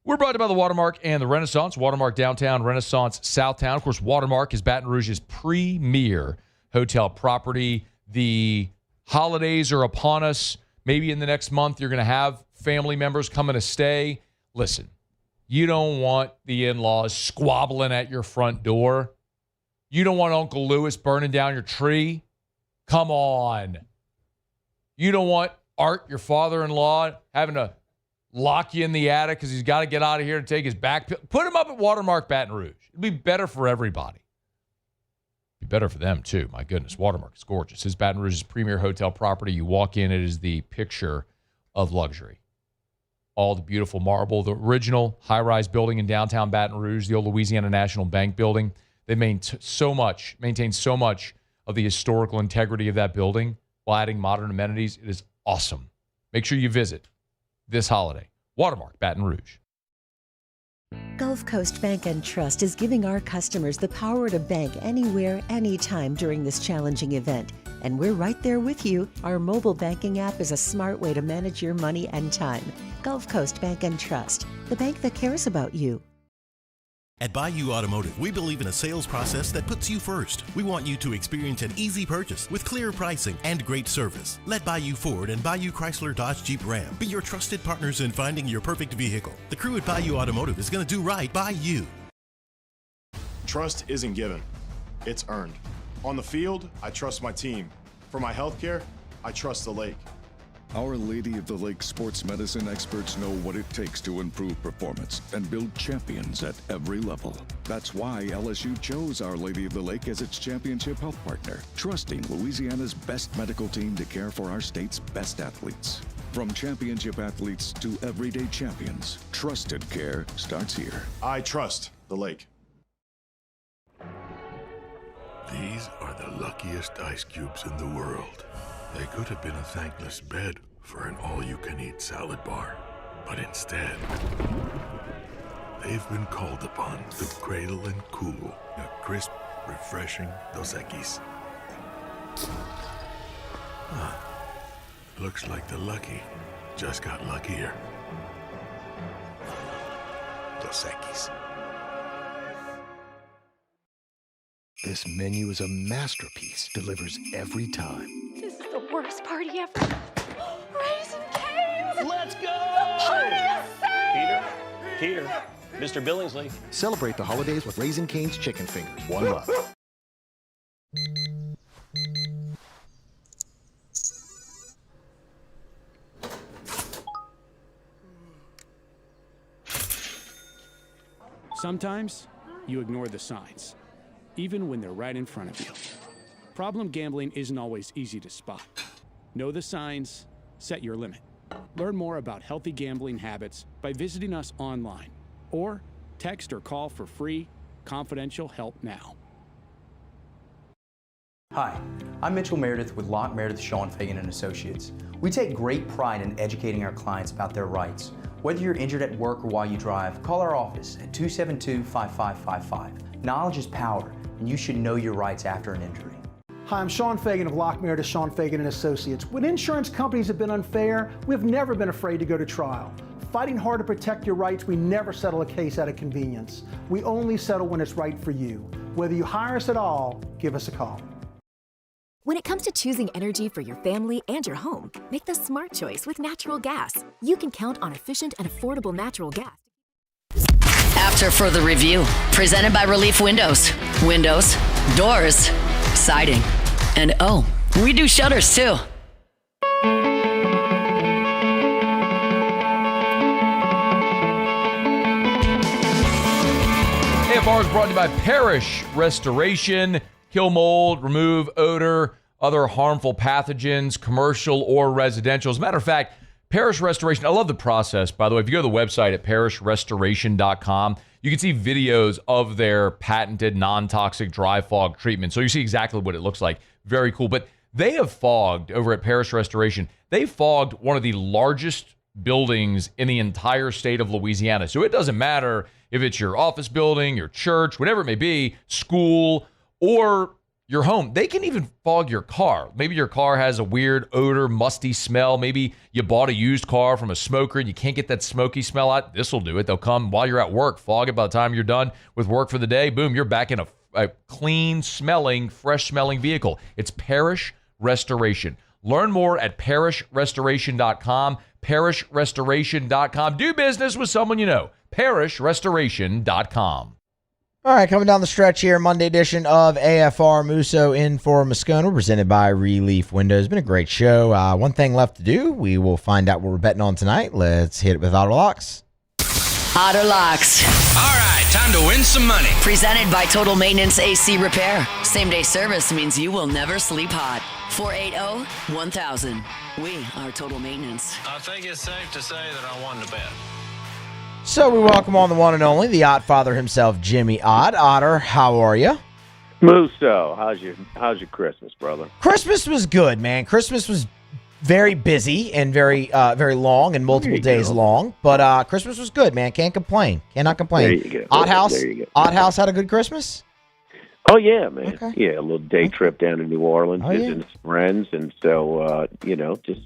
We're brought to you by the Watermark and the Renaissance. Watermark Downtown, Renaissance Southtown. Of course, Watermark is Baton Rouge's premier hotel property. The holidays are upon us. Maybe in the next month you're going to have family members coming to stay. Listen. You don't want the in-laws squabbling at your front door. You don't want Uncle Lewis burning down your tree. Come on. You don't want Art, your father-in-law, having to lock you in the attic because he's got to get out of here and take his back. Put him up at Watermark Baton Rouge. It'd be better for everybody. It'd be better for them, too. My goodness, Watermark is gorgeous. It's Baton Rouge's premier hotel property. You walk in, it is the picture of luxury. All the beautiful marble, the original high-rise building in downtown Baton Rouge, the old Louisiana National Bank building. They maintain so much of the historical integrity of that building while adding modern amenities. It is awesome. Make sure you visit this holiday. Watermark, Baton Rouge. Gulf Coast Bank and Trust is giving our customers the power to bank anywhere, anytime during this challenging event. And we're right there with you. Our mobile banking app is a smart way to manage your money and time. Gulf Coast Bank and Trust, the bank that cares about you. At Bayou Automotive, we believe in a sales process that puts you first. We want you to experience an easy purchase with clear pricing and great service. Let Bayou Ford and Bayou Chrysler Dodge Jeep Ram be your trusted partners in finding your perfect vehicle. The crew at Bayou Automotive is going to do right by you. Trust isn't given, it's earned. On the field, I trust my team. For my healthcare, I trust the lake. Our Lady of the Lake sports medicine experts know what it takes to improve performance and build champions at every level. That's why LSU chose Our Lady of the Lake as its championship health partner, trusting Louisiana's best medical team to care for our state's best athletes. From championship athletes to everyday champions, trusted care starts here. I trust the lake. These are the luckiest ice cubes in the world. They could have been a thankless bed for an all-you-can-eat salad bar. But instead, they've been called upon to cradle and cool a crisp, refreshing Dos Equis. Looks like the lucky just got luckier. Dos Equis. This menu is a masterpiece. Delivers every time. This is the worst party ever. Raising Cane's! Let's go! The party is Peter, Mr. Billingsley. Celebrate the holidays with Raising Cane's Chicken Fingers. One love. Sometimes you ignore the signs, even when they're right in front of you. Problem gambling isn't always easy to spot. Know the signs, set your limit. Learn more about healthy gambling habits by visiting us online or text or call for free, confidential help now. Hi, I'm Mitchell Meredith with Locke, Meredith, Shough, Fagan & Associates. We take great pride in educating our clients about their rights. Whether you're injured at work or while you drive, call our office at 272-5555. Knowledge is power, and you should know your rights after an injury. Hi, I'm Sean Fagan of Locke, Meredith, Shough, Fagan & Associates. When insurance companies have been unfair, we've never been afraid to go to trial. Fighting hard to protect your rights, we never settle a case out of convenience. We only settle when it's right for you. Whether you hire us at all, give us a call. When it comes to choosing energy for your family and your home, make the smart choice with natural gas. You can count on efficient and affordable natural gas. After further review, presented by Relief Windows. Windows, doors, siding, and oh, we do shutters too. AFR is brought to you by Parish Restoration. Kill mold, remove odor, other harmful pathogens, commercial or residential. As a matter of fact, Parish Restoration, I love the process, by the way. If you go to the website at parishrestoration.com, you can see videos of their patented non-toxic dry fog treatment. So you see exactly what it looks like. Very cool. But they have fogged, over at Parish Restoration, they fogged one of the largest buildings in the entire state of Louisiana. So it doesn't matter if it's your office building, your church, whatever it may be, school, or your home. They can even fog your car. Maybe your car has a weird odor, musty smell. Maybe you bought a used car from a smoker and you can't get that smoky smell out. This will do it. They'll come while you're at work, fog it by the time you're done with work for the day. Boom, you're back in a clean-smelling, fresh-smelling vehicle. It's Parish Restoration. Learn more at parishrestoration.com. Parishrestoration.com. Do business with someone you know. Parishrestoration.com. All right, coming down the stretch here, Monday edition of AFR. Musso in for Moscona, presented by Relief Windows. Been a great show. One thing left to do. We will find out what we're betting on tonight. Let's hit it with Auto Locks. Auto Locks. All right, time to win some money. Presented by Total Maintenance AC Repair. Same-day service means you will never sleep hot. 480-1000. We are Total Maintenance. I think it's safe to say that I won the bet. So we welcome on the one and only, the Ott Father himself, Jimmy Ott. Otter, how are you? Musso, how's your Christmas, brother? Christmas was good, man. Christmas was very busy and very long and multiple days long. But Christmas was good, man. Can't complain. Cannot complain. There you go. Ott House. There you go. Ott House had a good Christmas? Oh, yeah, man. Okay. Yeah, a little day trip down to New Orleans, visiting some friends. And so, just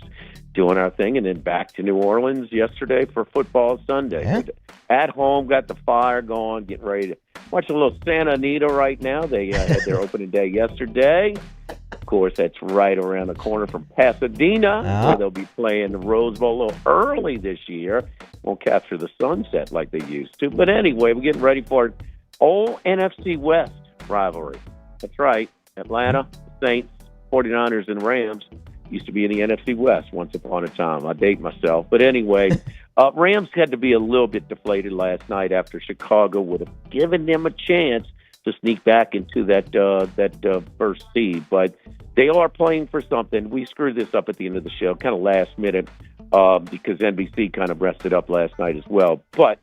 doing our thing. And then back to New Orleans yesterday for football Sunday. Yeah. At home, got the fire going, getting ready to watch a little Santa Anita right now. They had their opening day yesterday. Of course, that's right around the corner from Pasadena, where they'll be playing the Rose Bowl a little early this year. Won't capture the sunset like they used to. But anyway, we're getting ready for an old NFC West rivalry. That's right. Atlanta, Saints, 49ers, and Rams used to be in the NFC West once upon a time. I date myself. But anyway, Rams had to be a little bit deflated last night after Chicago would have given them a chance to sneak back into that first seed. But they are playing for something. We screwed this up at the end of the show, kind of last minute, because NBC kind of rested up last night as well. But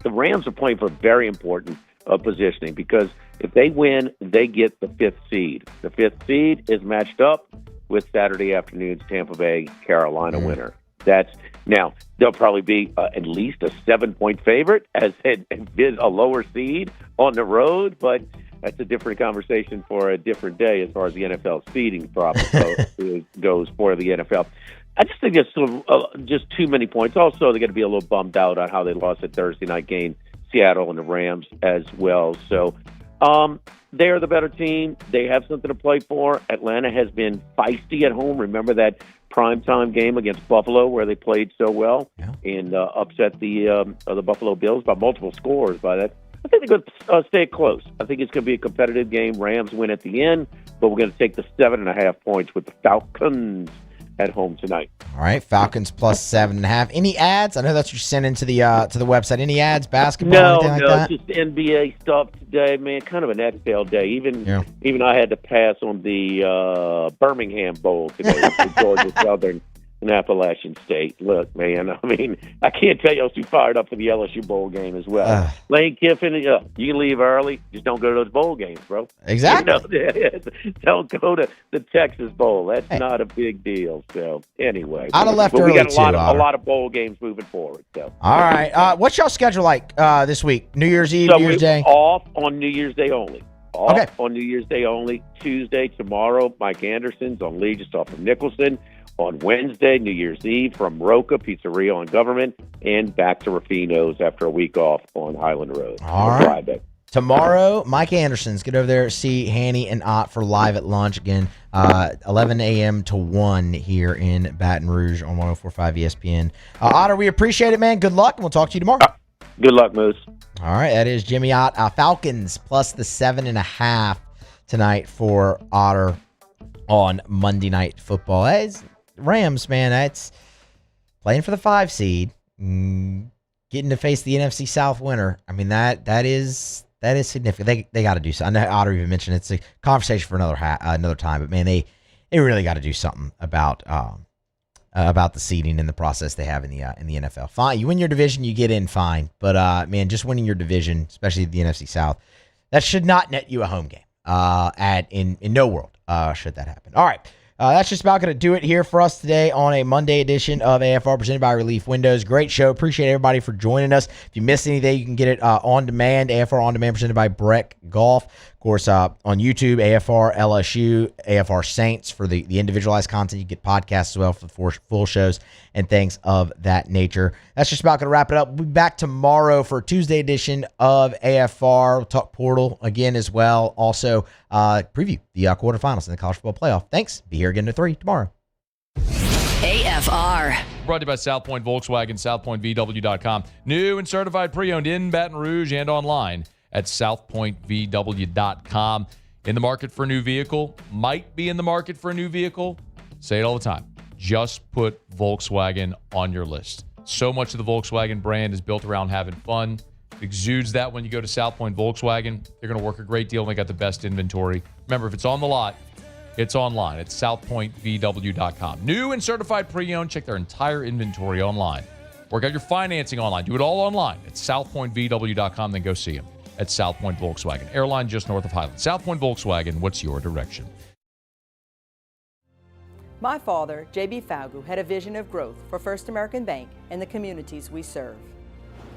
the Rams are playing for very important positioning, because if they win, they get the fifth seed. The fifth seed is matched up with Saturday afternoon's Tampa Bay Carolina winner. Now they'll probably be at least a 7-point favorite as it is a lower seed on the road, but that's a different conversation for a different day as far as the NFL seeding problem goes for the NFL. I just think it's just too many points. Also, they're going to be a little bummed out on how they lost that Thursday night game, Seattle and the Rams as well. So they are the better team. They have something to play for. Atlanta has been feisty at home. Remember that primetime game against Buffalo where they played so well and upset the Buffalo Bills by multiple scores by that. I think they're going to stay close. I think it's going to be a competitive game. Rams win at the end, but we're going to take the 7.5 points with the Falcons at home tonight. All right, Falcons plus 7.5. Any ads? I know that's what you sent into the website. Any ads, basketball, anything like that? No, just NBA stuff today, man. Kind of an exhale day. Even I had to pass on the Birmingham Bowl today with Georgia Southern and Appalachian State. Look, man, I mean, I can't tell you I was too fired up for the LSU bowl game as well. Lane Kiffin, you can leave early. Just don't go to those bowl games, bro. Exactly. Don't go to the Texas Bowl. That's not a big deal. So, anyway. I'd have left early, we got a too, lot of bowl games moving forward. So. All right. What's y'all schedule like this week? New Year's Eve, So New Year's Day? Off on New Year's Day only. On New Year's Day only. Tuesday, tomorrow, Mike Anderson's on Lee, just off of Nicholson. On Wednesday, New Year's Eve, from Roca Pizzeria on Government, and back to Rufino's after a week off on Highland Road. All right. Tomorrow, Mike Anderson's. Get over there, see Hanny and Ott for Live at Lunch again, 11 a.m. to 1 here in Baton Rouge on 104.5 ESPN. Otter, we appreciate it, man. Good luck, and we'll talk to you tomorrow. Good luck, Moose. All right, that is Jimmy Ott. Falcons plus the 7.5 tonight for Otter on Monday Night Football. Rams, man, that's playing for the 5 seed, getting to face the NFC South winner. I mean, that is That is significant. They got to do something. I know Otter even mentioned it's a conversation for another time, but man, they really got to do something about the seeding and the process they have in the NFL. Fine, you win your division, you get in, fine. But man, just winning your division, especially the NFC South, that should not net you a home game. In no world should that happen. All right. That's just about going to do it here for us today on a Monday edition of AFR presented by Relief Windows. Great show. Appreciate everybody for joining us. If you missed anything, you can get it on demand. AFR On Demand presented by Breck Golf. Of course, on YouTube, AFR LSU, AFR Saints for the individualized content. You get podcasts as well for full shows and things of that nature. That's just about going to wrap it up. We'll be back tomorrow for a Tuesday edition of AFR. We'll talk portal again as well. Also, preview the quarterfinals in the college football playoff. Thanks. Be here again at 3 tomorrow. AFR. Brought to you by South Point Volkswagen, southpointvw.com. New and certified pre-owned in Baton Rouge and online at southpointvw.com. In the market for a new vehicle, might be in the market for a new vehicle. Say it all the time. Just put Volkswagen on your list. So much of the Volkswagen brand is built around having fun. It exudes that when you go to South Point Volkswagen. They're going to work a great deal, and they got the best inventory. Remember, if it's on the lot, it's online at southpointvw.com. New and certified pre-owned. Check their entire inventory online. Work out your financing online. Do it all online at southpointvw.com. Then go see them at South Point Volkswagen. Airline just north of Highland. South Point Volkswagen, what's your direction? My father, J.B. Falgu, had a vision of growth for First American Bank and the communities we serve.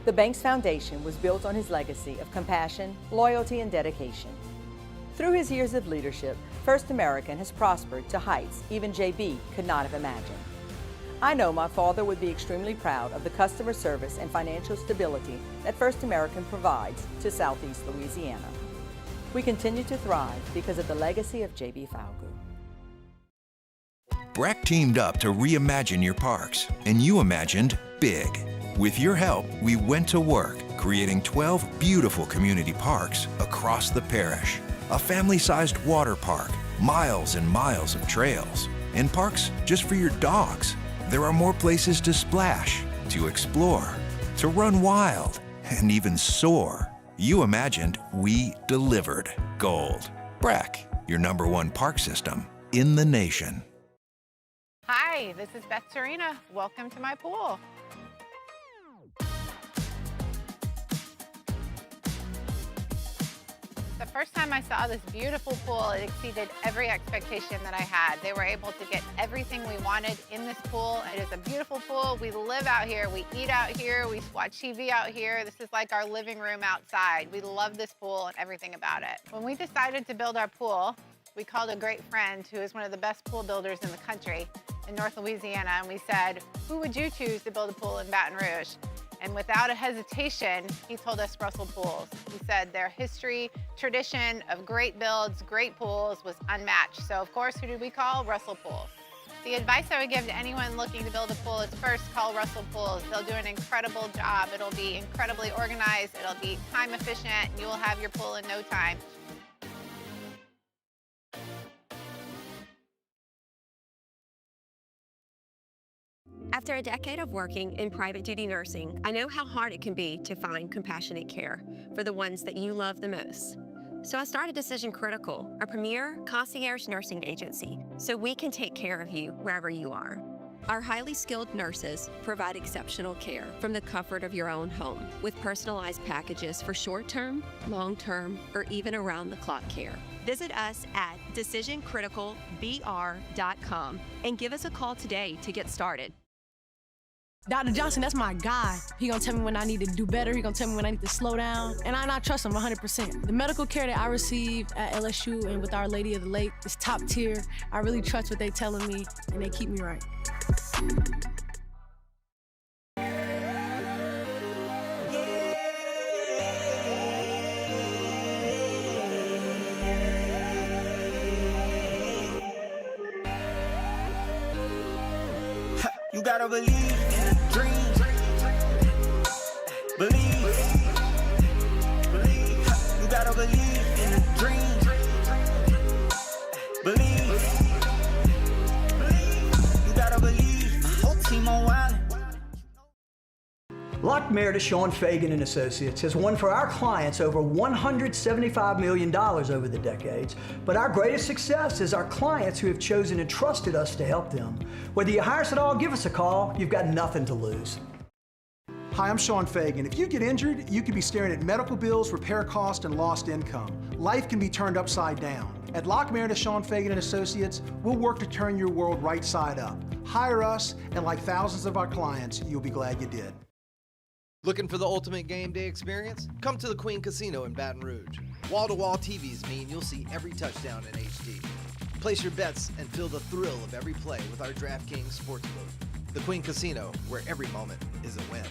The bank's foundation was built on his legacy of compassion, loyalty, and dedication. Through his years of leadership, First American has prospered to heights even J.B. could not have imagined. I know my father would be extremely proud of the customer service and financial stability that First American provides to Southeast Louisiana. We continue to thrive because of the legacy of J.B. Falgu. Breck teamed up to reimagine your parks, and you imagined big. With your help, we went to work, creating 12 beautiful community parks across the parish. A family-sized water park, miles and miles of trails, and parks just for your dogs. There are more places to splash, to explore, to run wild, and even soar. You imagined, we delivered gold. Breck, your #1 park system in the nation. Hi, this is Beth Serena. Welcome to my pool. The first time I saw this beautiful pool, it exceeded every expectation that I had. They were able to get everything we wanted in this pool. It is a beautiful pool. We live out here, we eat out here, we watch TV out here. This is like our living room outside. We love this pool and everything about it. When we decided to build our pool, we called a great friend who is one of the best pool builders in the country in North Louisiana, and we said, who would you choose to build a pool in Baton Rouge? And without a hesitation, he told us Russell Pools. He said their history, tradition of great builds, great pools was unmatched. So of course, who did we call? Russell Pools. The advice I would give to anyone looking to build a pool is first call Russell Pools. They'll do an incredible job. It'll be incredibly organized. It'll be time efficient. And you will have your pool in no time. After a decade of working in private duty nursing, I know how hard it can be to find compassionate care for the ones that you love the most. So I started Decision Critical, a premier concierge nursing agency, so we can take care of you wherever you are. Our highly skilled nurses provide exceptional care from the comfort of your own home with personalized packages for short-term, long-term, or even around-the-clock care. Visit us at decisioncriticalbr.com and give us a call today to get started. Dr. Johnson, that's my guy. He gonna tell me when I need to do better. He gonna tell me when I need to slow down. And I trust him 100%. The medical care that I received at LSU and with Our Lady of the Lake is top tier. I really trust what they telling me, and they keep me right. You gotta believe in a dream. Believe. You gotta believe in a dream. Believe. You gotta believe. My whole team on wild. Lock Meredith, Sean Fagan and Associates has won for our clients over $175 million over the decades, but our greatest success is our clients who have chosen and trusted us to help them. Whether you hire us at all, give us a call. You've got nothing to lose. Hi, I'm Sean Fagan. If you get injured, you could be staring at medical bills, repair costs, and lost income. Life can be turned upside down. At Lock Meredith, Sean Fagan and Associates, we'll work to turn your world right side up. Hire us, and like thousands of our clients, you'll be glad you did. Looking for the ultimate game day experience? Come to the Queen Casino in Baton Rouge. Wall-to-wall TVs mean you'll see every touchdown in HD. Place your bets and feel the thrill of every play with our DraftKings Sportsbook. The Queen Casino, where every moment is a win.